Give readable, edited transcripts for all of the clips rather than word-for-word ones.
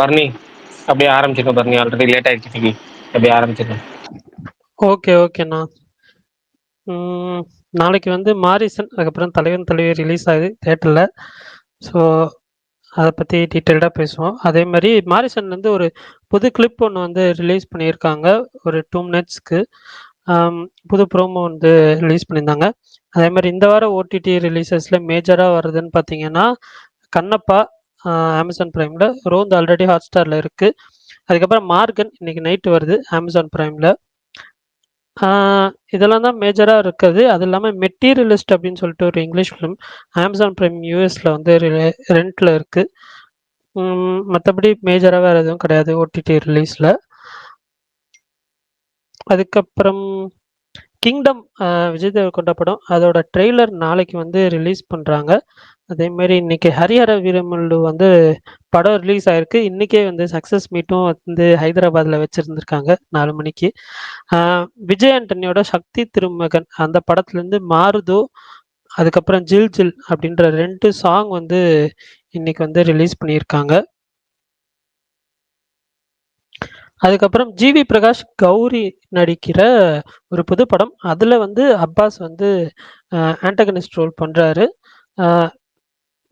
Barney அப்படியே ஆரம்பிச்சிருக்கோம். Barney already late ஆயிடுச்சு டிவி. அப்படியே ஆரம்பிச்சிருக்கோம். ஓகே ஓகேண்ணா. நாளைக்கு வந்து மாரிசன் அதுக்கப்புறம் தலைவன் தலைவி ரிலீஸ் ஆகுது தேட்டரில். ஸோ அதை பற்றி டீட்டெயில்டாக பேசுவோம். அதே மாதிரி மாரிசன்லேருந்து ஒரு புது கிளிப் ஒன்று வந்து ரிலீஸ் பண்ணியிருக்காங்க ஒரு 2 மினிட்ஸ்க்கு. புது ப்ரோமோ வந்து ரிலீஸ் பண்ணியிருந்தாங்க. அதே மாதிரி இந்த வாரம் ஓடிடி ரிலீசஸில் மேஜராக வருதுன்னு பார்த்தீங்கன்னா கண்ணப்பா அமேசான் ப்ரைமில், ரோந்து ஆல்ரெடி ஹாட் ஸ்டாரில் இருக்குது. அதுக்கப்புறம் மார்கன் இன்னைக்கு நைட்டு வருது அமேசான் ப்ரைமில். இதெல்லாம் தான் மேஜராக இருக்குது. அது இல்லாமல் மெட்டீரியலிஸ்ட் அப்படின்னு சொல்லிட்டு ஒரு இங்கிலீஷ் ஃபிலிம் அமேசான் ப்ரைம் யூஎஸில் வந்து ரெண்டில் இருக்குது. மற்றபடி மேஜராக வேறு எதுவும் கிடையாது ஓடிடி ரிலீஸில். அதுக்கப்புறம் கிங்டம் விஜய் தேவர்கொண்டா படம், அதோட ட்ரெய்லர் நாளைக்கு வந்து ரிலீஸ் பண்ணுறாங்க. அதேமாரி இன்னைக்கு ஹரிஹர வீரமல்லு வந்து படம் ரிலீஸ் ஆயிருக்கு. இன்றைக்கே வந்து சக்ஸஸ் மீட்டும் வந்து ஹைதராபாத்தில் வச்சுருந்துருக்காங்க 4 மணிக்கு. விஜய் ஆண்டனியோட சக்தி திருமகன் அந்த படத்துலேருந்து மாறுதோ, அதுக்கப்புறம் ஜில் ஜில் அப்படின்ற 2 சாங் வந்து இன்னைக்கு வந்து ரிலீஸ் பண்ணியிருக்காங்க. அதுக்கப்புறம் ஜிவி பிரகாஷ் கௌரி நடிக்கிற ஒரு புது படம். அதில் வந்து அப்பாஸ் வந்து ஆண்டகனிஸ்ட் ரோல் பண்ணுறாரு.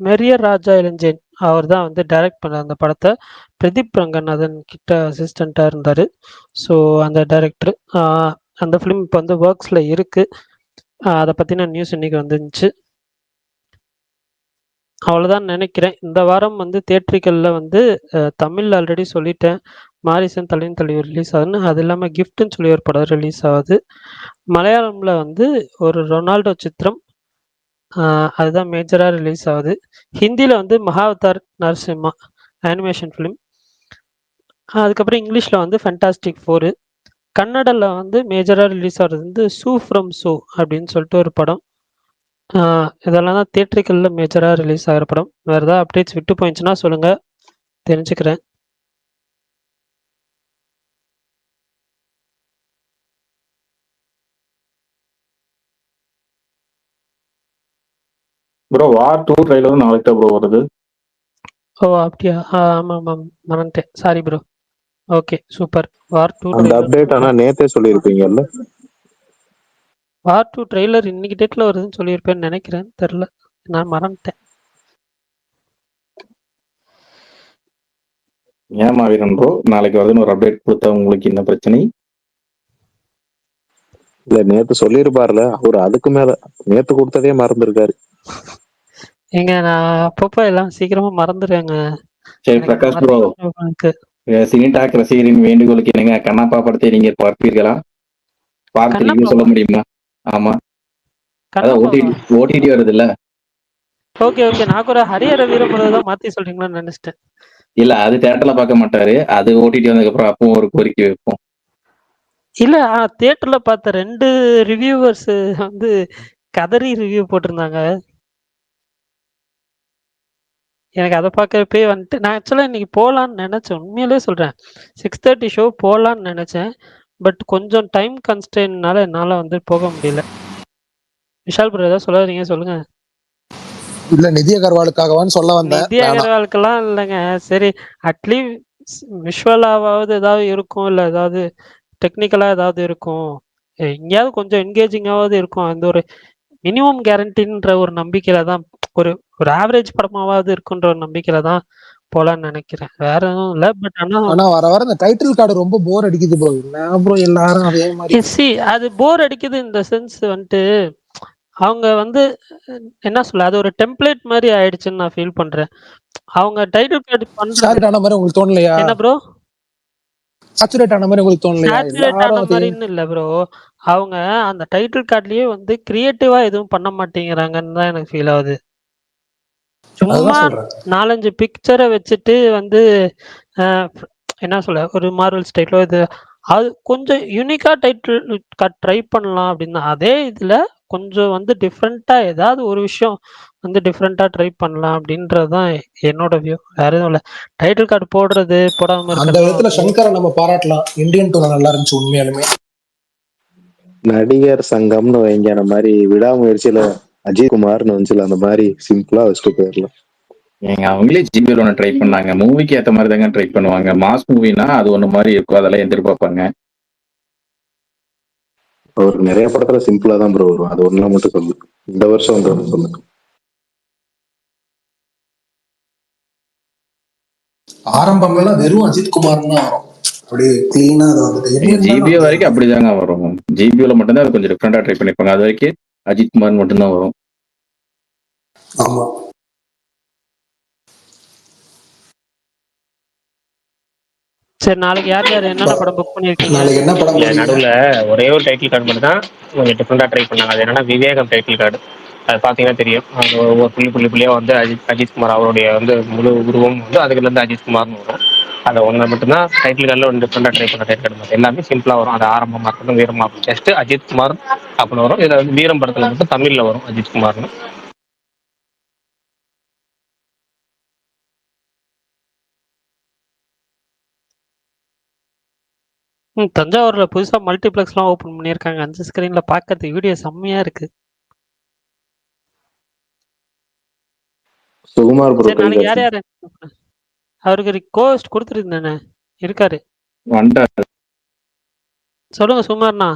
மெரியர் ராஜா இளஞ்சேன் அவர் தான் வந்து டைரக்ட் பண்ண அந்த படத்தை. பிரதீப் ரங்கநாதன் கிட்ட அசிஸ்டண்ட்டாக இருந்தார். ஸோ அந்த டைரக்டர் அந்த ஃபிலிம் இப்போ வந்து ஒர்க்ஸில் இருக்குது. அதை பற்றின நியூஸ் இன்னைக்கு வந்துருந்துச்சு. அவ்வளோதான் நினைக்கிறேன். இந்த வாரம் வந்து தியேட்ரிக்கலில் வந்து தமிழ் ஆல்ரெடி சொல்லிட்டேன், மாரிசன் தலைவன் தலைவர் ரிலீஸ் ஆகுதுன்னு. அது இல்லாமல் கிஃப்ட்னு சொல்லி ஒரு படம் ரிலீஸ் ஆகுது. மலையாளமில் வந்து ஒரு ரொனால்டோ சித்திரம், அதுதான் மேஜராக ரிலீஸ் ஆகுது. ஹிந்தியில் வந்து மகாவதார் நரசிம்மா அனிமேஷன் ஃபிலிம். அதுக்கப்புறம் இங்கிலீஷில் வந்து ஃபென்டாஸ்டிக் 4. கன்னடாவில் வந்து மேஜராக ரிலீஸ் ஆகிறது வந்து சூ ஃப்ரம் ஷோ அப்படின்னு சொல்லிட்டு ஒரு படம். இதெல்லாம் தான் தியேட்ரிக்கலில் மேஜராக ரிலீஸ் ஆகிற படம். வேறு ஏதாவது அப்டேட்ஸ் விட்டு போயிடுச்சுன்னா சொல்லுங்கள், தெரிஞ்சுக்கிறேன். ப்ரோ வார் 2 ட்ரைலரும் நாளைக்கு தான் ப்ரோ வருது. ஓ அப்படியா? ஆமாம் ஆமாம், மறந்துட்டேன், sorry bro. Okay super. War 2 அந்த அப்டேட் ஆனால் நேத்தே சொல்லியிருப்பீங்கல்ல. வார் 2 ட்ரெய்லர் இன்னைக்கு டேட்டில் வருதுன்னு சொல்லியிருப்பேன்னு நினைக்கிறேன், தெரில, நான் மறந்துட்டேன். ஏமா வீரன் ப்ரோ நாளைக்கு வருதுன்னு ஒரு அப்டேட் கொடுத்தா உங்களுக்கு என்ன பிரச்சனை? இல்ல நேத்து சொல்லியிருப்பார்ல அவர், அதுக்கு மேல நேத்து கொடுத்ததே மறந்துருக்காரு. ஏங்க நான் அப்பப்போ எல்லாம் சீக்கிரமா மறந்துடுவேங்க. சரி பிரகாஷ் ப்ரோ, சினி டாக் ரசிகரின் வேண்டுகோளுக்கு என்னங்க கண்ணப்பா படத்தை நீங்க பார்ப்பீர்களா? பார்த்து ரிவ்யூ சொல்ல முடியுமா? ஆமா, அதான் ஓடிடி வருது இல்ல. ஓகே ஓகே, நான் கூட ஹரிஹர வீரமல்லு தான் மாத்தி சொல்றீங்களான்னு நினைச்சிட்டேன். இல்ல அது தியேட்டர்ல பார்க்க மாட்டாரு, அது ஓடிடி வந்ததுக்கு அப்புறம் அப்பவும் ஒரு கோரிக்கை வைப்போம். இல்ல தியேட்டர்ல பார்த்த 2 ரிவ்யூவர்ஸ் வந்து கதறி ரிவ்யூ போட்டிருந்தாங்க. எனக்கு அதை பார்க்கறப்பே வந்துட்டு நான் ஆக்சுவலாக இன்னைக்கு போகலான்னு நினச்சேன், உண்மையிலே சொல்கிறேன். 6:30 ஷோ போகலான்னு நினச்சேன். பட் கொஞ்சம் டைம் கன்ஸ்டன்ட்னால என்னால் வந்து போக முடியல. விஷால் ப்ரோ ஏதாவது சொல்லாதீங்க, சொல்லுங்க. இல்ல நிதி அகர்வாலுக்காகவான்னு சொல்ல வந்தேன். நிதி அகர்வாலுக்கெல்லாம் இல்லைங்க. சரி, அட்லீஸ்ட் விஷுவலாவது ஏதாவது இருக்கும், இல்லை ஏதாவது டெக்னிக்கலாக ஏதாவது இருக்கும், எங்கேயாவது கொஞ்சம் என்கேஜிங்காவது இருக்கும். அந்த ஒரு மினிமம் கேரண்டின்ற ஒரு நம்பிக்கையில தான், ஒரு ஒரு ஆவரேஜ் படமாவது இருக்குன்ற ஒரு நம்பிக்கையில தான் போலான்னு நினைக்கிறேன். வேற எதுவும் இல்ல. பட் ஆனா வர வர இந்த டைட்டில் கார்டு ரொம்ப போர் அடிக்குது ப்ரோ. என்ன ப்ரோ எல்லாரும் அதே மாதிரி. அது போர் அடிக்குது இந்த சென்ஸ் வந்துட்டு, அவங்க வந்து என்ன சொல்ல, அது ஒரு டெம்ப்ளேட் மாதிரி ஆயிடுச்சுன்னு நான் ஃபீல் பண்றேன். அவங்க டைட்டில் கார்டு சாச்சுரேட் ஆன மாதிரி உங்களுக்கு தோணலையா? என்ன ப்ரோ? சாச்சுரேட் ஆன மாதிரி உங்களுக்கு தோணலையா? சாச்சுரேட் ஆன மாதிரின்னு இல்ல ப்ரோ, அவங்க அந்த டைட்டில் கார்ட்லயே வந்து கிரியேட்டிவா எதுவும் பண்ண மாட்டேங்கிறாங்கன்னு தான் எனக்கு ஃபீல் ஆகுது. சும்மா 4-5 பிக்சரை வச்சுட்டு வந்து என்ன சொல்ல, ஒரு மார்வல் ஸ்டைலோ இது அது கொஞ்சம் யூனிக்கா டைட்டில் கார்ட் ட்ரை பண்ணலாம் அப்படின்னா, அதே இதுல கொஞ்சம் வந்து டிஃப்ரெண்டா ஏதாவது ஒரு விஷயம் வந்து டிஃப்ரெண்டா ட்ரை பண்ணலாம் அப்படின்றதுதான் என்னோட வியூ. வேற எதுவும் இல்ல. டைட்டில் கார்டு போடுறது போடாம அந்த விதத்துல சங்கரை நம்ம பாராட்டலாம். இந்தியன் டூ நல்லா இருந்துச்சு உண்மையாலுமே. நடிகர் சங்கம்னு வைங்கிற மாதிரி விடாமுயற்சியில அஜித் குமார்னு வந்துச்சுல, அந்த மாதிரி சிம்பிளா வச்சுட்டு போயிடலாம். ஏங்க அவங்களே ஜிபியில் ஒன்று ட்ரை பண்ணாங்க. மூவிக்கு ஏற்ற மாதிரி தாங்க ட்ரை பண்ணுவாங்க. மாஸ் மூவினா அது ஒன்று மாதிரி இருக்கும், அதெல்லாம் எதிர்பார்ப்பாங்க. அவருக்கு நிறைய படத்துல சிம்பிளா தான் ப்ரோ வரும். அது ஒண்ணு மட்டும் சொல்லு. இந்த வருஷம் வந்து சொல்லு. ஆரம்பம்லாம் வெறும் அஜித் குமார் தான் வரும், அப்படியே கிளீனா. அது வந்துட்டு ஜிபிஓ வரைக்கும் அப்படிதாங்க வரும். ஜிபிஓல மட்டும்தான் அது கொஞ்சம் டிஃப்ரெண்டா ட்ரை பண்ணிருப்பாங்க. அது வரைக்கும் அஜித் குமார் மட்டும்தான் வரும். ஆமா. சரி, நாளைக்கு யார் யார் என்னென்ன படம் புக் பண்ணிருக்கீங்க? நாளைக்கு என்ன படம் இல்ல, போறீங்க? நடுவுல ஒரே ஒரு டைட்டில் கார்டு மட்டும் தான் கொஞ்சம் டிஃப்ரெண்டா ட்ரை பண்ணாங்க. அது என்னன்னா விவேகம் டைட்டில் கார்டு. அது பார்த்தீங்கன்னா தெரியும். அது ஒரு புள்ளியா வந்து அஜித்குமார் அவருடைய வந்து முழு உருவம் வந்து அதுக்குலேருந்து அஜித்குமார்னு வரும். அதை ஒன்று மட்டும்தான் டைட்டில் கார்டில் ஒன்று டிஃப்ரெண்டாக ட்ரை பண்ண டைட்டில் கார்டு. எல்லாமே சிம்பிளாக வரும். அது ஆரம்பமாக இருக்கட்டும், வீரமாக இருக்கும், ஜஸ்ட் அஜித்குமார் அப்படின்னு வரும். இதில் வந்து வீரம் படத்தில் மட்டும் தமிழில் வரும் அஜித்குமார்னு. தஞ்சாவூர்ல புதுசா மல்டிபிளெக்ஸ்லாம் ஓபன் பண்ணியிருக்காங்க. 5 ஸ்கிரீன்ல பார்க்கறதுக்கு வீடியோ செம்மையா இருக்கு. சுகுமார் ப்ரோ சரி, நாளைக்கு யார் யார் அவருக்கு கோஸ்ட் கொடுத்துருந்தானே இருக்காரு? வந்தாரு. சொல்லுங்க சுமார்ண்ணா.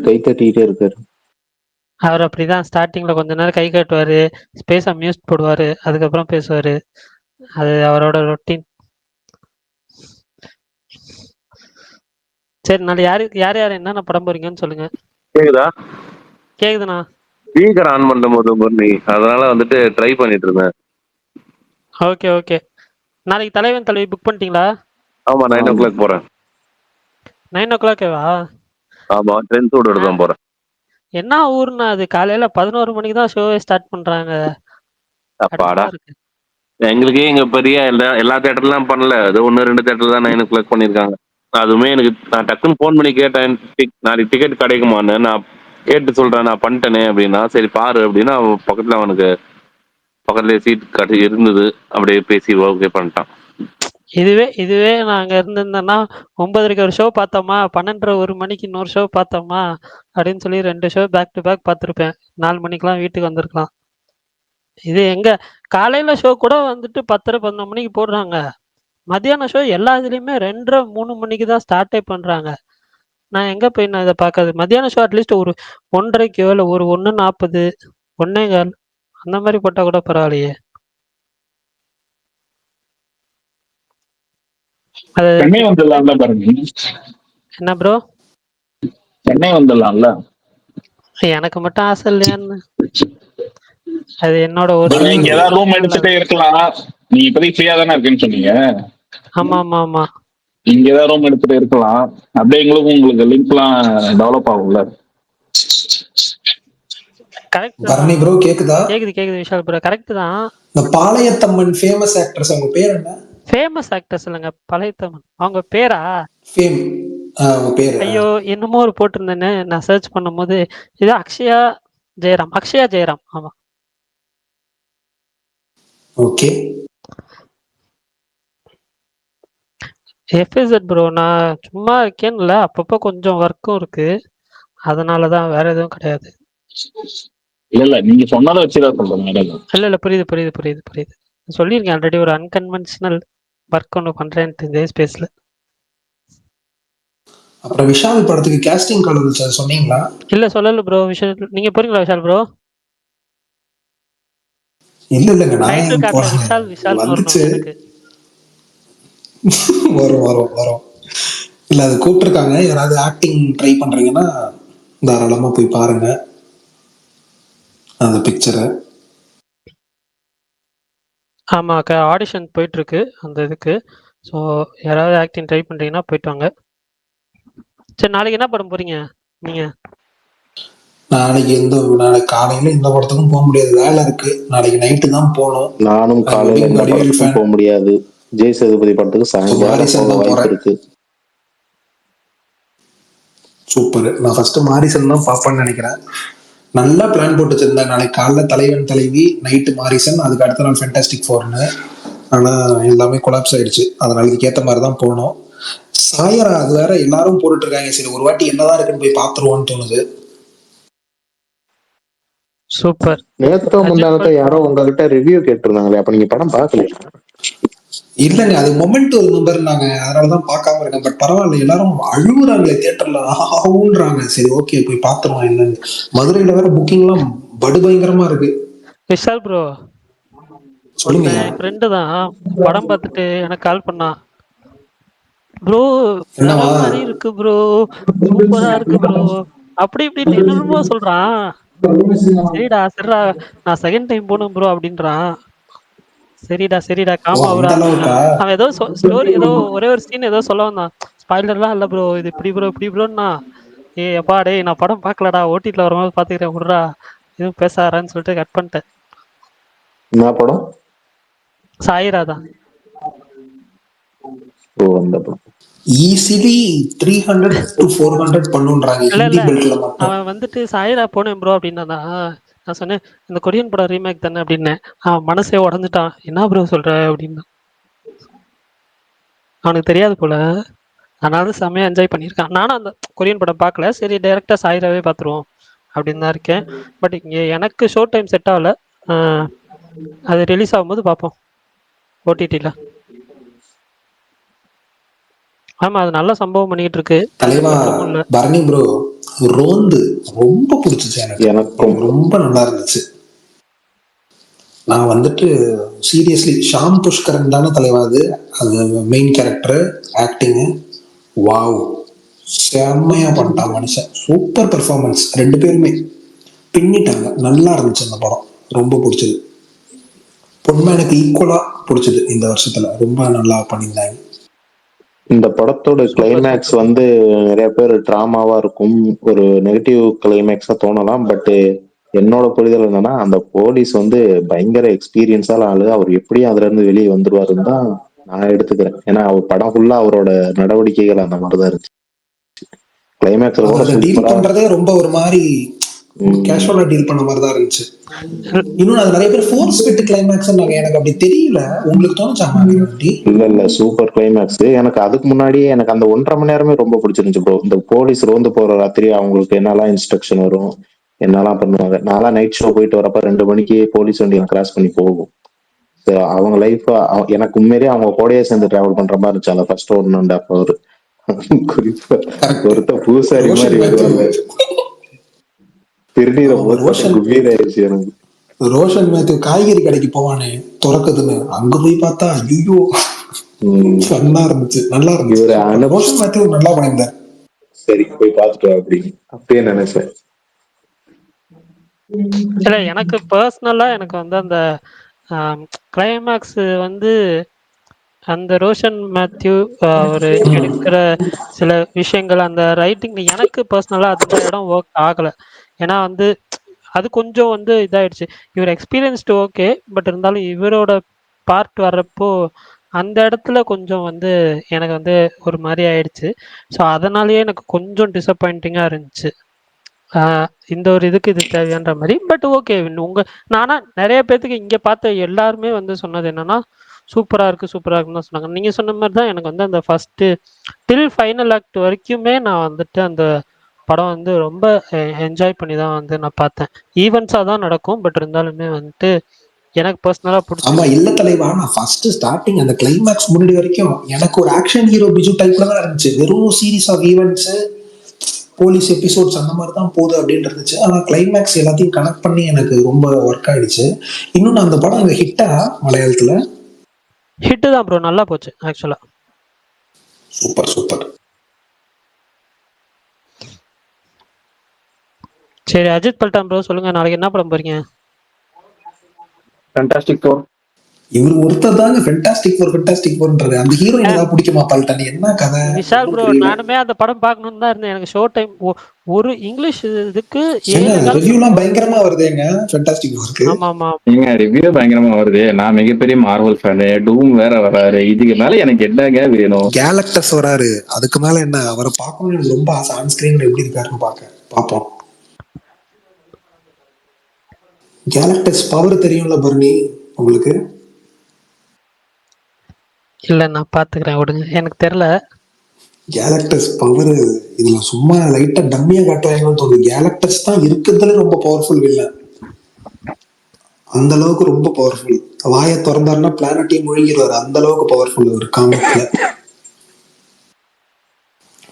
கை தட்டிக்கிட்டே இருக்காரு. அவர் அப்படிதான் ஸ்டார்டிங்ல கொஞ்ச நேரம் கை காட்டுவாரு, ஸ்பேஸா மியூசிக் போடுவாரு, அதுக்கப்புறம் பேசுவாரு. அது அவரோட ரொட்டீன். சரி, நாளைக்கு யார் யார் என்னென்ன படம் போறீங்கன்னு சொல்லுங்க. கேக்குதா? கேக்குதுண்ணா. ஸ்பீக்கர் ஆன் பண்ணும்போது நீ அதனால வந்துட்டு ட்ரை பண்ணிட்டு இருந்தேன். Okay okay. நாளைக்கு தலைவன் தலைவி புக் பண்ணிட்டீங்களா? ஆமா, 9 o'clock போறேன். 9 o'clockவா? ஆமா, ஃப்ரெண்ட்ஸோட தான் போறேன். என்ன ஊர்னா அது? காலையில 11 மணிக்கு தான் ஷோவே ஸ்டார்ட் பண்றாங்க. அப்பாடா. எங்களுக்கு இங்க பெரிய எல்லா தேட்டர்லாம் பண்ணல. அது 1-2 தேட்டர் தான் 9 o'clock பண்ணிருக்காங்க. அதுவுமே எனக்கு நான் டக்குன்னு ஃபோன் பண்ணி கேட்டேன், நாளைக்கு டிக்கெட் கிடைக்குமான்னு. நான் கேட்டு சொல்றேன், நான் பண்ணிட்டேனே அப்படின்னா. சரி பாரு அப்படின்னா, அவனுக்கு பக்கத்துலேயே சீட் கட்டி இருந்தது. அப்படியே பேசி ஓகே பண்ணிட்டான். இதுவே நாங்க இருந்திருந்தோம்னா 9:30 ஒரு ஷோ பார்த்தோமா, 12:30 1 மணிக்கு இன்னொரு ஷோ பார்த்தோமா அப்படின்னு சொல்லி 2 ஷோ பேக் டு பேக் பார்த்துருப்பேன். 4 மணிக்கெல்லாம் வீட்டுக்கு வந்திருக்கலாம். இது எங்க காலையில ஷோ கூட வந்துட்டு 10:30 11 மணிக்கு போடுறாங்க. மத்தியான ஷோ எல்லா இதுலயுமே 2:30 3 மணிக்கு தான் ஸ்டார்டே பண்றாங்க. நான் எங்க போய் நான் இதை பார்க்காது? மத்தியான ஷோ அட்லீஸ்ட் ஒரு 1:30க்கோ இல்லை ஒரு 1:40 1:15 அந்த மாதிரி போட்டா கூட பரவாயில்லையே. அது சென்னை வந்துடலாம்ல பாருங்க. என்ன ப்ரோ? சென்னை வந்துடலாம்ல. எனக்கு மட்டும் ஆசை இல்லையான்னு. அது என்னோட ஒரு நீங்க ஏதாவது ரூம் எடுத்துட்டே இருக்கலாம். நீங்க இப்போதைக்கு ஃப்ரீயா தானே இருக்குன்னு சொன்னீங்க. ஆமா ஆமா ஆமா. இங்க ஏதாவது ரூம் எடுத்துட்டு இருக்கலாம். அப்படியே உங்களுக்கு லிங்க் எல்லாம் டெவலப் ஆகும்ல. கரெக்ட். பரணி ப்ரோ கேக்குதா? கேக்குது விஷால் ப்ரோ, கரெக்ட் தான். இந்த பாளையத்தம்மன் ஃபேமஸ் ஆக்ட்ரஸ், அவங்க பேர் என்ன? ஃபேமஸ் ஆக்டர்ஸ் இல்லைங்க, பழையத்தம்மன். அவங்க பேரா? ஃபேம். அவங்க பேரு ஐயோ, என்னமோ ஒரு போட்டிருந்தேன்னு நான் சர்ச் பண்ணும்போது இது அக்ஷயா ஜெயராம். ஆமா. ஓகே. எஃப்எஸ்எட் ப்ரோ, நான் சும்மா இருக்கேன்ல, அப்பப்போ கொஞ்சம் ஒர்க்கும் இருக்கு, அதனாலதான், வேற எதுவும் கிடையாது. இல்ல நீங்க சொன்னதை வச்சுதான் சொல்றேன். இல்ல புரியுது. சொல்லியிருக்கேன் ஆல்ரெடி, ஒரு அன்கன்வென்ஷனல் ஒர்க் ஒன்று பண்றேன்ட்டு இந்த ஸ்பேஸ்ல. அப்புறம் விஷால் படத்துக்கு கேஸ்டிங் கால் வந்துச்சு, அது சொன்னீங்களா? இல்ல சொல்லல ப்ரோ. விஷால் நீங்க போறீங்களா விஷால் ப்ரோ? இல்லங்க, நான் டைட்டில் எங்க கார்டுல போறேன். விஷால் வந்துச்சு. வரணும் எனக்கு. வரும். இல்ல அது கூப்பிட்டுருக்காங்க. யாராவது ஆக்டிங் ட்ரை பண்றீங்கன்னா தாராளமா போய் பாருங்க அந்த பிக்சரை. ஆமாக்கா, ஆடிஷன் போயிட்டு இருக்கு அந்த இதுக்கு. ஸோ யாராவது ஆக்டிங் ட்ரை பண்றீங்கன்னா போயிட்டு வாங்க. சரி, நாளைக்கு என்ன படம் போறீங்க நீங்க? நாளைக்கு காலையில இந்த படத்துக்கும் போக முடியாது, வேலை இருக்கு. நாளைக்கு நைட்டு தான் போகணும். நானும் காலையில இந்த படத்துக்கும் போக முடியாது. ஜெய் சேதுபதி படத்துக்கு சாயங்காலம் வாய்ப்பு இருக்கு. சூப்பர். நான் ஃபர்ஸ்ட் மாரிசன் தான் பாப்பேன்னு நினைக்கிறேன். நல்லா பிளான் போட்டு வச்சிருந்தேன். நாளைக்கு காலைல தலைவன் தலைவி, நைட்டு மாரிசன், அதுக்கு அடுத்த நாள் ஃபேண்டாஸ்டிக் 4ன்னு. ஆனா எல்லாமே கொலாப்ஸ் ஆயிடுச்சு. அதனால இதுக்கேற்ற மாதிரி தான் போனோம். சாயரா அது வேற எல்லாரும் போட்டுட்டு இருக்காங்க. சரி, ஒரு வாட்டி என்னதான் இருக்குன்னு போய் பாத்துருவோம்னு தோணுது. சூப்பர். நேத்தோ அஜித் முந்தானத்தோ பட் யாரோ உங்ககிட்ட ரிவ்யூ கேட்டிருந்தாங்களே, அப்ப நீங்க படம் பார்க்கலையா? இல்லங்க, அது மொமெண்ட் ஒரு நம்பர்னாங்க, அதனாலதான் பார்க்காம இருக்கேன். பட் பரவாயில்ல, எல்லாரும் அழுகுறாங்களே தியேட்டர்ல, ஆகுன்றாங்க. சரி ஓகே போய் பாத்துருவோம் என்னன்னு. மதுரையில வேற புக்கிங் எல்லாம் படுபயங்கரமா இருக்கு. விஷால் ப்ரோ, சொல்லுங்க. ஒருத்தன் என் ஃப்ரெண்டு தான் படம் பார்த்துட்டு எனக்கு கால் பண்ணான். ப்ரோ வேற என்னவா? மாதிரி இருக்கு ப்ரோ, சூப்பரா இருக்கு ப்ரோ, அப்படி இப்படின்னு என்னென்னமோ சொல்றான். சரிடா சரிடா, நான் செகண்ட் டைம் போகணும் ப்ரோ அப்படின்றான். சரிடா சரிடா ஓ, காமா ப்ரோ அந்த அப்படின்னா. அளவுக்கா? அவன் ஏதோ ஸ்டோரி ஏதோ ஒரே ஒரு சீன் ஏதோ சொல்ல வந்தான். ஸ்பாய்லர்லாம் இல்லை ப்ரோ, இது இப்படி ப்ரோ இப்படி ப்ரோன்னா. அப்பா டேய் நான் படம் பார்க்கலடா, ஓடிடியில் வரும்போது பார்த்துக்கிறேன் விட்றா, எதுவும் பேசாரான்னு சொல்லிட்டு கட் பண்ணிட்டேன். என்ன படம்? சாயிரா தான். ஓ, அந்த படம். ஈஸிலி 300 to 400 பண்ணுன்றாங்க இல்லை ஹிந்தி இல்லை, பெல்ட்ல மட்டும். அவன் வந்துட்டு சாயிரா போனேன் ப்ரோ அப்படின்னா. நான் சொன்னேன் இந்த கொரியன் படம் ரீமேக் தானே அப்படின்னேன். அவன் மனசே உடஞ்சிட்டான். என்ன ப்ரோ சொல்ற அப்படின்னா. அவனுக்கு தெரியாது போல, அதனால செம்மையாக என்ஜாய் பண்ணியிருக்கான். நானும் அந்த கொரியன் படம் பார்க்கல, சரி டைரெக்டாக சாயிராவே பார்த்துருவோம் அப்படின்னு தான் இருக்கேன். பட் இங்கே எனக்கு ஷோ டைம் செட் ஆகல. அது ரிலீஸ் ஆகும்போது பார்ப்போம் ஓடிடியில். ஆமாம், அது நல்ல சம்பவம் பண்ணிக்கிட்டு இருக்கு. தலைவா பரணி ப்ரோ, ரோந்து ரொம்ப பிடிச்சிச்சு எனக்கு. எனக்கும் ரொம்ப நல்லா இருந்துச்சு. நான் வந்துட்டு சீரியஸ்லி ஷாம் புஷ்கரன் தானே தலைவா அது மெயின் கேரக்டர் ஆக்டிங்கு. வாவ், செம்மையா பண்ணிட்டான் மனுஷன். சூப்பர் பெர்ஃபார்மன்ஸ், ரெண்டு பேருமே பின்னிட்டாங்க. நல்லா இருந்துச்சு அந்த படம், ரொம்ப பிடிச்சது. பொண்ணு எனக்கு ஈக்குவலா பிடிச்சது இந்த வருஷத்துல, ரொம்ப நல்லா பண்ணியிருந்தாங்க. இந்த படத்தோட கிளைமேக்ஸ் வந்து நிறைய பேர் டிராமாவா இருக்கும், ஒரு நெகட்டிவ் கிளைமேக்ஸா தோணலாம். பட் என்னோட புரிதல் என்னன்னா, அந்த போலீஸ் வந்து பயங்கர எக்ஸ்பீரியன்ஸால ஆளு, அவர் எப்படியும் அதுல இருந்து வெளியே வந்துருவாருன்னு தான் நான் எடுத்துக்கிறேன். ஏன்னா அவர் படம் ஃபுல்லா அவரோட நடவடிக்கைகள் அந்த மாதிரிதான் இருந்துச்சு. கிளைமேக்ஸ்ல கூட அதை டீல் சூப்பரா பண்றதே ரொம்ப ஒரு மாதிரி கேஷுவலா டீல் பண்ண மாதிரி தான் இருந்துச்சு. இன்னும் அது நிறைய பேர் ஃபோர்ஸ் ஃபிட் கிளைமேக்ஸ் எனக்கு அப்படி தெரியல. உங்களுக்கு தோணுச்சா மாதிரி? இல்ல சூப்பர் கிளைமேக்ஸ். எனக்கு அதுக்கு முன்னாடியே எனக்கு அந்த 1.5 மணி நேரமே ரொம்ப பிடிச்சிருந்துச்சு ப்ரோ. இந்த போலீஸ் ரோந்து போற ராத்திரி அவங்களுக்கு என்னெல்லாம் இன்ஸ்ட்ரக்ஷன் வரும், என்னெல்லாம் பண்ணுவாங்க. நான்லாம் நைட் ஷோ போயிட்டு வரப்ப 2 மணிக்கு போலீஸ் வண்டி கிராஸ் பண்ணி போகும். அவங்க லைஃப் எனக்கு உண்மையிலேயே அவங்க கூடயே சேர்ந்து டிராவல் பண்ற மாதிரி இருந்துச்சு அந்த ஃபர்ஸ்ட் 1.5 hour. குறிப்பா ஒருத்த பூசாரி மாதிரி வருவாங்க, திருநீரை குபீர் ஆயிடுச்சு எனக்கு. ரோஷன் மேத்யூ காய்கறி கடைக்கு போவானே திறக்குதுன்னு, அங்க போய் பார்த்தா ஐயோ நல்லா இருந்துச்சு, நல்லா இருந்துச்சு. ரோஷன் மேத்யூ நல்லா பண்ணியிருந்தார். சரி போய் பார்த்துட்டோம் அப்படின்னு அப்படியே நினைச்சேன். இல்லை எனக்கு பர்சனலா எனக்கு வந்து அந்த கிளைமேக்ஸ் வந்து அந்த ரோஷன் மேத்யூ ஒரு எடுக்கிற சில விஷயங்கள், அந்த ரைட்டிங் எனக்கு பர்சனலாக அந்த இடம் ஒர்க் ஆகலை. ஏன்னா வந்து அது கொஞ்சம் வந்து இதாயிடுச்சு. இவர் எக்ஸ்பீரியன்ஸ்டு ஓகே, பட் இருந்தாலும் இவரோட பார்ட் வர்றப்போ அந்த இடத்துல கொஞ்சம் வந்து எனக்கு வந்து ஒரு மாதிரி ஆயிடுச்சு. ஸோ அதனாலேயே எனக்கு கொஞ்சம் டிசப்பாயிண்டிங்காக இருந்துச்சு. இந்த ஒரு இதுக்கு இது தேவையான்ற மாதிரி. பட் ஓகே, நானா நிறைய பேர்த்துக்கு இங்கே பார்த்த எல்லாருமே வந்து சொன்னது என்னன்னா சூப்பராக இருக்குது சூப்பராக இருக்குன்னு தான் சொன்னாங்க. நீங்கள் சொன்ன மாதிரி தான் எனக்கு வந்து அந்த ஃபஸ்ட்டு டில் ஃபைனல் ஆக்ட் வரைக்குமே நான் வந்துட்டு அந்த படம் வந்து ரொம்ப என்ஜாய் பண்ணி தான் வந்து நான் பார்த்தேன். ஈவெண்ட்ஸாக தான் நடக்கும், பட் இருந்தாலுமே வந்துட்டு எனக்கு பர்சனலாக பிடிச்சி. ஆமா இல்ல தலைவா, நான் ஃபர்ஸ்ட் ஸ்டார்டிங் அந்த கிளைமேக்ஸ் முன்னாடி வரைக்கும் எனக்கு ஒரு ஆக்ஷன் ஹீரோ பிஜு டைப்ல தான் இருந்துச்சு. வெறும் series of events, police episodes அந்த மாதிரி தான் போகுது அப்படின்னு இருந்துச்சு. ஆனா கிளைமேக்ஸ் எல்லாத்தையும் கனெக்ட் பண்ணி எனக்கு ரொம்ப ஒர்க் ஆயிடுச்சு. இன்னொன்னு அந்த படம் அங்க ஹிட்டா மலையாளத்துல? ஹிட்டு தான் ப்ரோ, நல்லா போச்சு ஆக்சுவலா. Super super. சரி அஜித் பல்டான் ப்ரோ சொல்லுங்க, நாளைக்கு என்ன படம் போறீங்க? Fantastic four. இவர் ஒருத்தர் தாங்க ஃபேண்டாஸ்டிக் ஃபோர்ன்றது. அந்த ஹீரோயின் ஏதாவது பிடிக்குமா பல்டன்? என்ன கதை? விஷால் ப்ரோ, நானுமே அந்த படம் பார்க்கணும்னு தான் இருந்தேன். எனக்கு ஷோ டைம் ஒரு இங்கிலீஷ் இதுக்கு ரிவ்யூலாம் பயங்கரமா வருதுங்க ஃபேண்டாஸ்டிக் ஃபோருக்கு. ஆமா ஆமா ஏங்க ரிவ்யூ பயங்கரமா வருது. நான் மிகப்பெரிய மார்வல் ஃபேனு. டூம் வேற வராரு. இதுக்கு மேல எனக்கு என்னங்க வேணும்? கேலக்டஸ் வராரு, அதுக்கு மேல என்ன? அவரை பார்க்கணும்னு எனக்கு ரொம்ப ஆசை. ஆன் ஸ்கிரீன்ல எப்படி இருக்காருன்னு பார்ப்போம். கேலக்டஸ் பவர் தெரியும்ல பர்னி உங்களுக்கு? இல்ல நான் பாத்துக்கிறேன் விடுங்க, எனக்கு தெரியல. கேலக்டஸ் பவர் இதுல சும்மா லைட்டா டம்மியா காட்டுவாங்கன்னு தோணுது. கேலக்டஸ் தான் இருக்கிறதுல ரொம்ப பவர்ஃபுல் வில்லன். அந்த அளவுக்கு ரொம்ப பவர்ஃபுல். வாயை திறந்தாருன்னா பிளானட்டையும் முழுங்கிடுவாரு, அந்த அளவுக்கு பவர்ஃபுல் ஒரு காமிக்ல.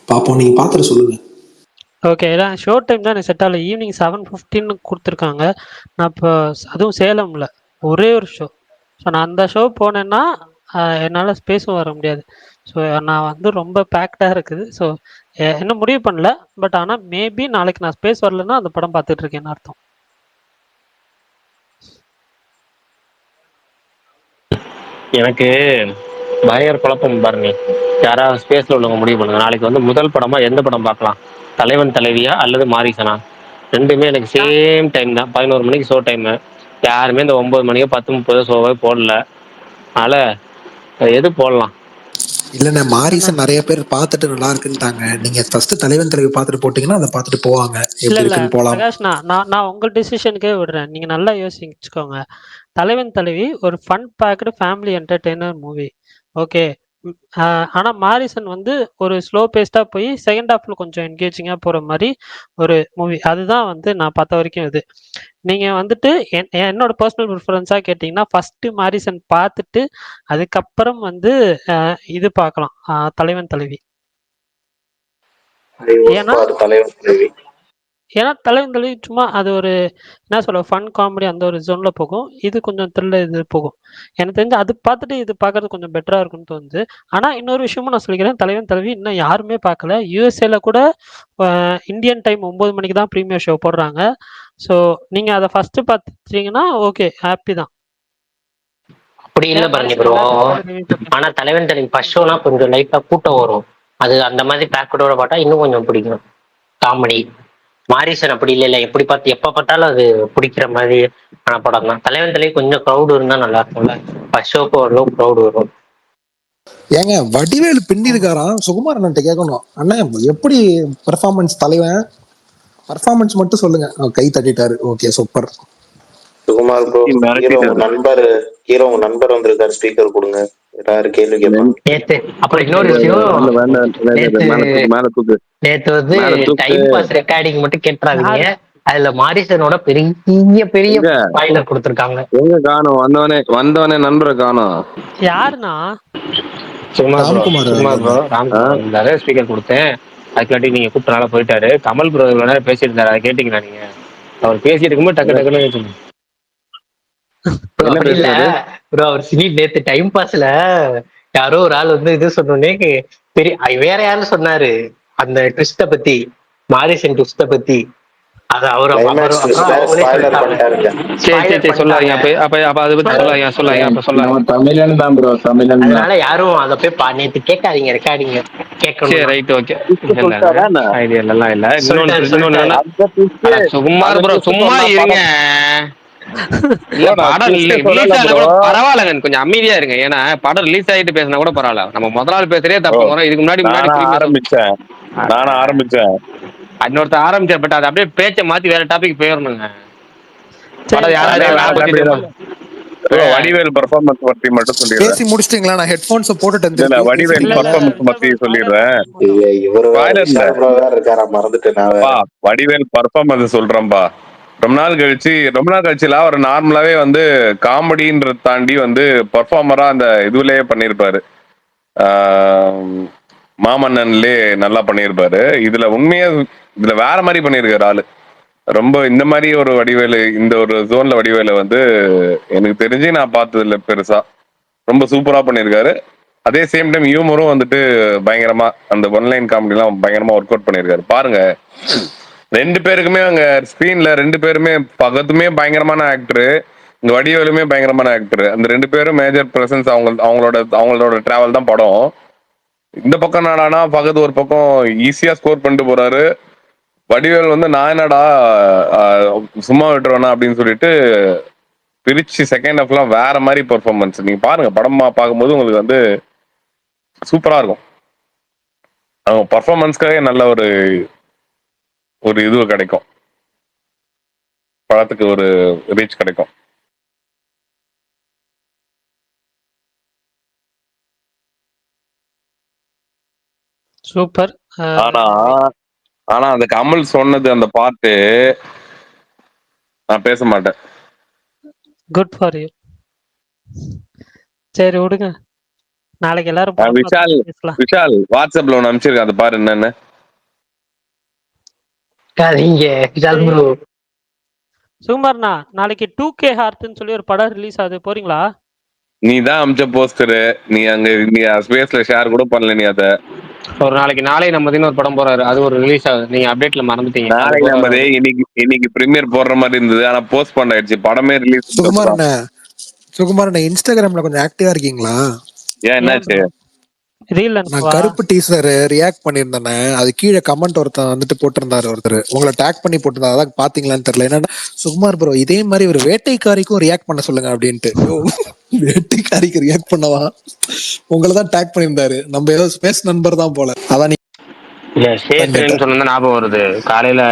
பாப்போம், நீங்க பாத்துட்டு சொல்லுங்க. ஓகே. ஏன்னா ஷோ டைம் தான் எனக்கு செட் ஆகல. ஈவினிங் 7:15 கொடுத்துருக்காங்க. நான் இப்போ அதுவும் சேலம்ல ஒரே ஒரு ஷோ. ஸோ நான் அந்த ஷோ போனேன்னா என்னால் ஸ்பேஸும் வர முடியாது. ஸோ நான் வந்து ரொம்ப பேக்டாக இருக்குது. ஸோ இன்னும் முடிவு பண்ணல. பட் ஆனால் மேபி நாளைக்கு நான் ஸ்பேஸ் வரலன்னா அந்த படம் பார்த்துட்டு இருக்கேன்னு அர்த்தம். எனக்கு பயங்கர குழப்பம் பாருங்க. யாராவது ஸ்பேஸ்ல உள்ளவங்க முடிவு பண்ணுங்க. நாளைக்கு வந்து முதல் படமா எந்த படம் பார்க்கலாம்? தலைவன் தலைவியா அல்லது மாரிசனா? ரெண்டுமே எனக்கு சேம் டைம் தான். 11 மணிக்கு ஷோ டைமு. யாருமே இந்த 9 மணியோ 10:30 ஷோவே போடல. அதனால எது போடலாம்? இல்லண்ணே, மாரிசன் நிறைய பேர் பார்த்துட்டு நல்லா இருக்குன்ட்டாங்க. நீங்க ஃபர்ஸ்ட் தலைவன் தலைவி பார்த்துட்டு போட்டீங்கன்னா அதை பார்த்துட்டு போவாங்க, இல்லை எப்படி இல்லை இருக்குன்னு போலாம். பிரகாஷ், நான் உங்கள் டிசிஷனுக்கே விடுறேன். நீங்கள் நல்லா யோசிச்சுக்கோங்க. தலைவன் தலைவி ஒரு fun packed family entertainer movie. Okay. ஆனால் மாரிசன் வந்து ஒரு ஸ்லோ பேஸ்டாக போய் செகண்ட் ஹாஃபில் கொஞ்சம் என்கேஜிங்காக போகிற மாதிரி ஒரு மூவி. அதுதான் வந்து நான் பார்த்த வரைக்கும் இது. நீங்கள் வந்துட்டு என்னோட பர்சனல் ப்ரிஃபரன்ஸாக கேட்டிங்கன்னா ஃபஸ்ட்டு மாரிசன் பார்த்துட்டு அதுக்கப்புறம் வந்து இது பார்க்கலாம், தலைவன் தலைவி. ஏன்னா தலைவன் தலைவி ஏன்னா தலைவன் தலைவி சும்மா அது ஒரு என்ன சொல்ல ஃபன் காமெடி அந்த ஒரு ஜோன்ல போகும். இது கொஞ்சம் த்ரில்ல இது போகும். எனக்கு தெரிஞ்சு அது பார்த்துட்டு இது பார்க்கறது கொஞ்சம் பெட்டரா இருக்கும்னு தோணுது. ஆனா இன்னொரு விஷயமும் நான் சொல்லிக்கிறேன். தலைவன் தலைவி இன்னும் யாருமே பார்க்கல. யூஎஸ்ஏல கூட இந்தியன் டைம் 9 மணிக்கு தான் ப்ரீமியர் ஷோ போடுறாங்க. ஸோ நீங்க அதை ஃபர்ஸ்ட் பார்த்துட்டீங்கன்னா ஓகே, ஹாப்பி தான். அப்படி இல்ல பாருங்க ப்ரோ. ஆனா தலைவன் தலைவி ஃபர்ஸ்ட் ஷோனா கொஞ்சம் லைட்டா கூட்டம் வரும். அது அந்த மாதிரி பேக்கோட பார்த்தா இன்னும் கொஞ்சம் பிடிக்கும். காமெடி. மாரிசன் அப்படி இல்ல எப்படி பார்த்து எப்ப பார்த்தாலும் அது பிடிக்கிற மாதிரி படம் தான். தலைவன் தலைவி கொஞ்சம் க்ரௌடு இருந்தா நல்லா இருக்கும்ல. ஃபர்ஸ்ட் ஷோக்கு ஓரளவு க்ரௌடு வரும். ஏங்க வடிவேலு பின்னி இருக்காராம், சுகுமார் அண்ணன்ட்ட கேட்கணும். அண்ணா எப்படி பெர்ஃபார்மன்ஸ், தலைவன் பெர்ஃபார்மன்ஸ் மட்டும் சொல்லுங்க. கை தட்டிட்டாரு. Okay, super. Sukumar bro, hero உங்க நண்பர் வந்திருக்காரு, ஸ்பீக்கர் கொடுங்க. யாரு கேள்வி கேட்பாங்க. அப்புறம் இன்னொரு விஷயம், நேத்து வந்து டைம் பாஸ் ரெக்கார்டிங் மட்டும் கேட்டுறாதீங்க. அதுல மாரிசனோட பெரிய ஸ்பாயிலர் கொடுத்திருக்காங்க. எங்க காணோம்? வந்தவனே நண்பரை காணோம். யாருன்னா ராம்குமார் ப்ரோ ராம்குமார் ஸ்பீக்கர் கொடுத்தேன். அதுக்காட்டி நீங்க கூப்பிட்டனால போயிட்டாரு. கமல் ப்ரோ இவ்வளவு நேரம் பேசிட்டு இருந்தாரு, அதை கேட்டீங்களா நீங்க? அவர் பேசிட்டு இருக்கும்போது டக்கு டக்குன்னு அவர் சினி நேத்து டைம் பாஸ்ல யாரோ ஒரு ஆள் வந்து இது சொன்னோன்னே பெரிய வேற யாரும் சொன்னாரு அந்த ட்விஸ்ட பத்தி, மாரிசன் ட்விஸ்ட பத்தி. அது அவரு அதனால யாரும் அதை போய் நேத்து கேட்காதீங்க, ரெக்கார்டிங்க கேட்கணும். சும்மா இருங்க. பரவாயில்ல, கொஞ்சம் அமைதியா இருங்க. ஏன்னா படம் ரிலீஸ் ஆயிட்டு பேசினா கூட பரவாயில்ல. நம்ம முதல் நாள் பேசுறதே தப்பு. இதுக்கு முன்னாடி ஆரம்பிச்சேன் இன்னொருத்த ஆரம்பிச்சேன். பட் அது அப்படியே பேச்சை மாத்தி வேற டாபிக் போயிடணுங்க. வடிவேல் பெர்ஃபார்மன்ஸ் பத்தி மட்டும் சொல்லிடுறேன். பேசி முடிச்சிட்டீங்களா? நான் ஹெட்போன்ஸ் போட்டுட்டேன். வடிவேல் பெர்ஃபார்மன்ஸ் பத்தி சொல்லிடுறேன். வடிவேல் பெர்ஃபார்மன்ஸ் சொல்றேன்பா. ரொம்ப நாள் கழிச்சுல அவர் நார்மலாவே வந்து காமெடின்ற தாண்டி வந்து பெர்ஃபார்மரா அந்த இதுலயே பண்ணிருப்பாரு. மாமன்னன்லயே நல்லா பண்ணிருப்பாரு. இதுல உண்மையா இதுல வேற மாதிரி பண்ணிருக்காரு ஆளு. ரொம்ப இந்த மாதிரி ஒரு வடிவேலு, இந்த ஒரு ஜோன்ல வடிவேலு வந்து எனக்கு தெரிஞ்சு நான் பார்த்தது இல்லை பெருசா. ரொம்ப சூப்பரா பண்ணிருக்காரு. அதே சேம் டைம் ஹியூமரும் வந்துட்டு பயங்கரமா, அந்த ஒன்லைன் காமெடி எல்லாம் பயங்கரமா ஒர்க் அவுட் பண்ணிருக்காரு. பாருங்க, ரெண்டு பேருக்குமே அங்க ஸ்கிரீன்ல ரெண்டு பேருமே பக்கத்துமே பயங்கரமான ஆக்டரு, இங்க வடிவேலுமே பயங்கரமான ஆக்டரு. அந்த ரெண்டு பேரும் மேஜர் பிரசன்ஸ். அவங்களோட டிராவல் தான் படம். இந்த பக்கம் நாடானா பக்கத்து ஒரு பக்கம் ஈஸியா ஸ்கோர் பண்ணிட்டு போறாரு. வடிவேல் வந்து நான் என்னடா சும்மா விட்டுருவேனா அப்படின்னு சொல்லிட்டு பிரிச்சு செகண்ட் ஹாஃப்லாம் வேற மாதிரி பெர்ஃபார்மன்ஸ். நீங்க பாருங்க, படமா பார்க்கும்போது உங்களுக்கு வந்து சூப்பரா இருக்கும். அவங்க பர்ஃபார்மன்ஸ்க்காக நல்ல ஒரு இது கிடைக்கும், படத்துக்கு ஒரு ரீச் கிடைக்கும். சூப்பர். ஆனா அந்த கமல் சொன்னது அந்த பாட்டு நான் பேச மாட்டேன். Good for you. சரி விடுங்க, நாளைக்கு எல்லாரும் படம் விஷால் பார்த்துட்டு பேசலாம். விஷால் வாட்ஸ்அப்ல ஒன்று அனுப்பிச்சிருக்கேன், அதை பாரு என்னன்னு. சுகுமார்ண்ணா, நாளைக்கு 2K ஹார்ட்னு சொல்லி ஒரு படம் ரிலீஸ் ஆகுது, போறீங்களா? நீ தான் அமிச்ச போஸ்டரு, நீ அங்க நீ ஸ்பேஸ்ல ஷேர் கூட பண்ணல நீ அதை. ஒரு நாளை நம்ம ஒரு படம் போறாரு, அது ஒரு ரிலீஸ் ஆகுது. நீங்க அப்டேட்ல மறந்துட்டீங்க. நாளை நம்ம இன்னைக்கு பிரீமியர் போடுற மாதிரி இருந்தது, ஆனா போஸ்ட் பண்ண ஆயிடுச்சு, படமே ரிலீஸ். சுகுமார் இன்ஸ்டாகிராம்ல கொஞ்சம் ஆக்டிவா இருக்கீங்களா? ஏன் என்னாச்சு? நான் கருப்பு டீசர் ரியாக்ட் பண்ணிருந்தேன், அது கீழே கமெண்ட் ஒருத்தன் வந்துட்டு போட்டிருந்தாரு, ஒருத்தர் உங்களை டேக் பண்ணி போட்டிருந்தாரு, அதான் பாத்தீங்களான்னு தெரியல. என்னன்னா, சுகுமார் ப்ரோ இதே மாதிரி ஒரு வேட்டைக்காரிக்கும் ரியாக்ட் பண்ண சொல்லுங்க அப்படின்ட்டு. வேட்டைக்காரிக்கு ரியாக்ட் பண்ணவா? உங்களை தான் டேக் பண்ணியிருந்தாரு, நம்ம ஏதோ ஸ்பேஸ் நண்பர் தான் போல. அதான் சொன்னா ஞாபகம் வருது. காலையில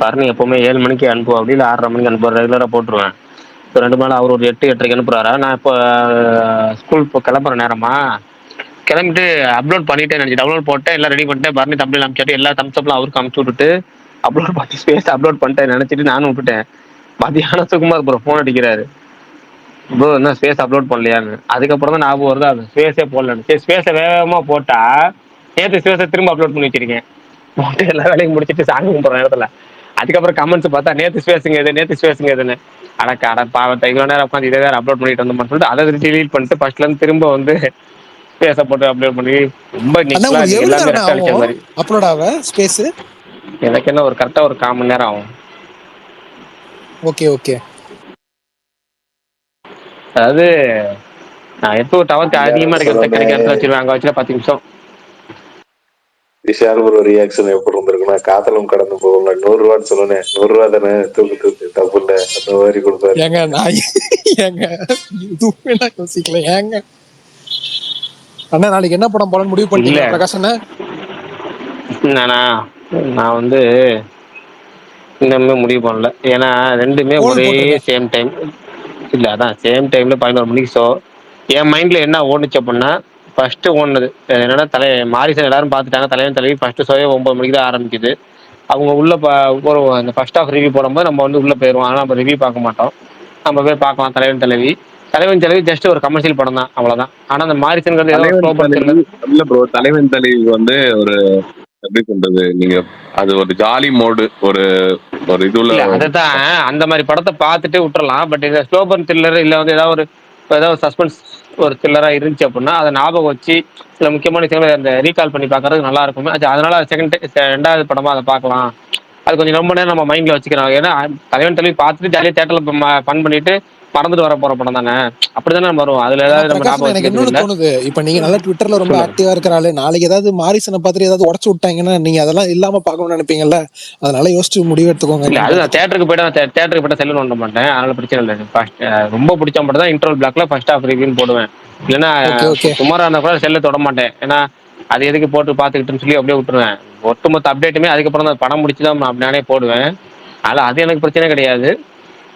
பரணி எப்பவுமே 7 மணிக்கு அனுப்புவோம், அப்படி இல்லை 6:30 மணிக்கு அனுப்புவோம், ரெகுலரா போட்டுருவேன். இப்போ 2 நாள் அவர் ஒரு 8:30 அனுப்புறாரா. நான் இப்போ ஸ்கூல் இப்போ கிளம்புற நேரமா கிளம்பிட்டு அப்லோட் பண்ணிட்டேன் நினைச்சு டவுன்லோட் போட்டேன், எல்லாம் ரெடி பண்ணிட்டேன். பரணி தம்பியில் அனுப்பிச்சாட்டு எல்லா தம்ஸ்அப்லாம் அவருக்கு அனுப்பிச்சு விட்டுட்டு அப்லோட் பண்ணி ஸ்பேஸ் அப்லோட் பண்ணிட்டேன் நினைச்சிட்டு நானும் விட்டுட்டேன். மதியானம் சுகுமார் ப்ரோ ஃபோன் அடிக்கிறாரு, ப்ரோ என்ன ஸ்பேஸ் அப்லோட் பண்ணலையான்னு. அதுக்கப்புறம் தான் ஞாபகம் வருது அது ஸ்பேஸே போடலன்னு. சரி ஸ்பேஸை வேகமாக போட்டா நேற்று ஸ்பேஸை திரும்ப அப்லோட் பண்ணி வச்சிருக்கேன். போட்டு எல்லா வேலையும் முடிச்சுட்டு சாமி கும்பிட்ற நேரத்தில் அதுக்கப்புறம் கமெண்ட்ஸ் பார்த்தா நேற்று ஸ்பேஸுங்க எதுன்னு அட பாவத்தை இவ்வளோ நேரம் உட்காந்து இதே வேறு அப்லோட் பண்ணிட்டு வந்தோம்னு சொல்லிட்டு அதை டிலீட் பண்ணிட்டு ஃபர்ஸ்ட்லேருந்து திரும்ப வந்து ஸ்பேஸை போட்டு அப்லோட் பண்ணி ரொம்ப எல்லாமே ரெஸ்ட் அடிச்ச மாதிரி அப்லோட் ஆக ஸ்பேஸ் எனக்கு என்ன ஒரு கரெக்டாக ஒரு 1/4 மணி நேரம் ஆகும். ஓகே. அதாவது நான் எப்போ டவருக்கு அதிகமாக கிடைக்கிற இடத்துல வச்சிருவேன், அங்கே வச்சுல 10 நிமிஷம். விஷால் ஒரு ரியாக்ஷன் எப்படி இருந்திருக்குன்னா, காதலும் கடந்து போகல 100 ரூபான்னு சொல்லுனேன், 100 ரூபா தானே தூக்கு தப்பு இல்ல, அந்த மாதிரி கொடுப்பாரு. ஏங்க நான் எதுவுமே யோசிக்கல ஏங்க. அண்ணா நாளைக்கு என்ன படம் போலன்னு முடிவு பண்ணீங்க பிரகாஷ் அண்ணா? நான் வந்து இன்னுமே முடிவு பண்ணல, ஏன்னா ரெண்டுமே ஒரே சேம் டைம் இல்லை. அதான் சேம் டைம்ல 11 மணிக்கு ஷோ. என் மைண்ட்ல என்ன ஓடுச்சு அப்படின்னா, ஃபர்ஸ்ட் ஓடுனது என்னன்னா மாரிசன் எல்லாரும் பார்த்துட்டாங்க, தலைவன் தலைவி ஃபர்ஸ்ட் ஷோவே 9 மணிக்கு தான் ஆரம்பிக்குது. அவங்க உள்ள அந்த ஃபர்ஸ்ட் ஆஃப் ரிவ்யூ போடும்போது நம்ம வந்து உள்ள போயிடுவோம், ஆனால் நம்ம ரிவ்யூ பார்க்க மாட்டோம். நம்ம போய் பார்க்கலாம் தலைவன் தலைவி ஜஸ்ட் ஒரு கமர்ஷியல் படம் தான், அவ்வளவுதான். ஆனா அந்த மாரிசன்ங்கிறது இல்ல ப்ரோ, தலைவன் தலைவி வந்து ஒரு எப்படி சொல்றது, நீங்க அது ஒரு ஜாலி மோடு, ஒரு இதுல அதான் அந்த மாதிரி படத்தை பார்த்துட்டு விட்டுறலாம். பட் இந்த ஸ்லோபர் த்ரில்லர் இல்லை வந்து ஏதாவது சஸ்பென்ஸ் ஒரு த்ரில்லரா இருந்துச்சு அப்படின்னா அதை ஞாபகம் வச்சு சில முக்கியமான விஷயங்களை அந்த ரீகால் பண்ணி பார்க்கறது நல்லா இருக்குமே. அதனால ரெண்டாவது படமா அதை பார்க்கலாம். அது கொஞ்சம் ரொம்ப நேரம் நம்ம மைண்ட்ல வச்சுக்கிறோம். ஏன்னா தலைவன் தலைவி பார்த்துட்டு ஜாலியாக தேட்டர்ல ஃபன் பண்ணிட்டு மறந்துட்டு வர போற படம் தானே, அப்படிதானே நம்ம வரும். அதுல ஏதாவது நம்ம ஞாபகம் எனக்கு இன்னொன்னு தோணுது, இப்ப நீங்க நல்லா ட்விட்டர்ல ரொம்ப ஆக்டிவா இருக்கிறாள், நாளைக்கு ஏதாவது மாரிசனை பார்த்துட்டு ஏதாவது உடச்சு விட்டாங்கன்னா நீங்க அதெல்லாம் இல்லாம பார்க்கணும்னு நினைப்பீங்கல்ல, அதனால யோசிச்சு முடிவு எடுத்துக்கோங்க. இல்ல அது தேட்டருக்கு போயிட்டா செல்லுன்னு ஒண்ண மாட்டேன், அதனால பிரச்சனை இல்லை. ரொம்ப பிடிச்ச மட்டும் தான் இன்டர்வல் பிளாக்ல ஃபர்ஸ்ட் ஆஃப் ரிவ்யூன்னு போடுவேன். இல்லைன்னா சுமாரா இருந்தா கூட செல்ல தொட மாட்டேன். ஏன்னா அது எதுக்கு போட்டு பார்த்துக்கிட்டுன்னு சொல்லி அப்படியே விட்டுருவேன். ஒட்டுமொத்த அப்டேட்டுமே அதுக்கப்புறம் தான் படம் முடிச்சுதான் நானே போடுவேன். அதனால அது எனக்கு பிரச்சனை கிடையாது.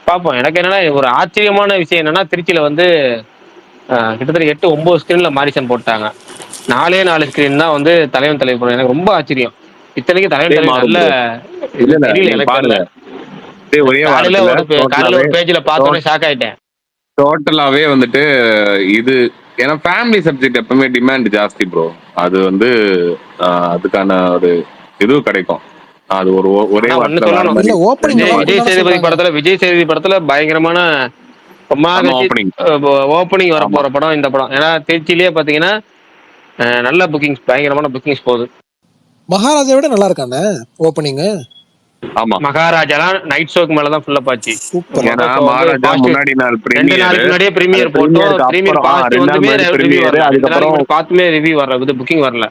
பார்ப்போம். எனக்கு என்னன்னா ஒரு ஆச்சரியமான விஷயம் என்னன்னா, திருச்சியில வந்து கிட்டத்தட்ட 8-9 ஸ்கிரீன்ல மாரிசன் போட்டாங்க. 4 ஸ்கிரீன் தான் வந்து தலைவன் தலைவி போடுறேன். எனக்கு ரொம்ப ஆச்சரியம். இத்தனைக்கு தலைவன் தலைவி நல்ல தெரியல எனக்கு தெரியல. காலையில ஒரு பேஜ்ல பார்த்தோன்னே ஷாக் ஆயிட்டேன். டோட்டலாவே வந்துட்டு இது ஏன்னா ஃபேமிலி சப்ஜெக்ட் எப்பவுமே டிமாண்ட் ஜாஸ்தி ப்ரோ. அது வந்து அதுக்கான ஒரு இது கிடைக்கும். அது ஒரே விஜய் சேதுபதி படத்துல பயங்கரமான ஓப்பனிங் வர போற படம் இந்த படம். ஏன்னா திருச்சியிலேயே பாத்தீங்கன்னா நல்ல புக்கிங்ஸ், பயங்கரமான புக்கிங்ஸ் போகுது. மகாராஜா விட நல்லா இருக்கானே ஓப்பனிங். ஆமா, மகாராஜாலாம் நைட் ஷோக்கு மேலதான் ஃபுல்லா பாச்சு. ஏன்னா மகாராஜா முன்னாடி நாள் முன்னாடியே பிரீமியர் போட்டோம். பிரீமியர் பார்த்துமே ரிவ்யூ வரல, புக்கிங் வரல.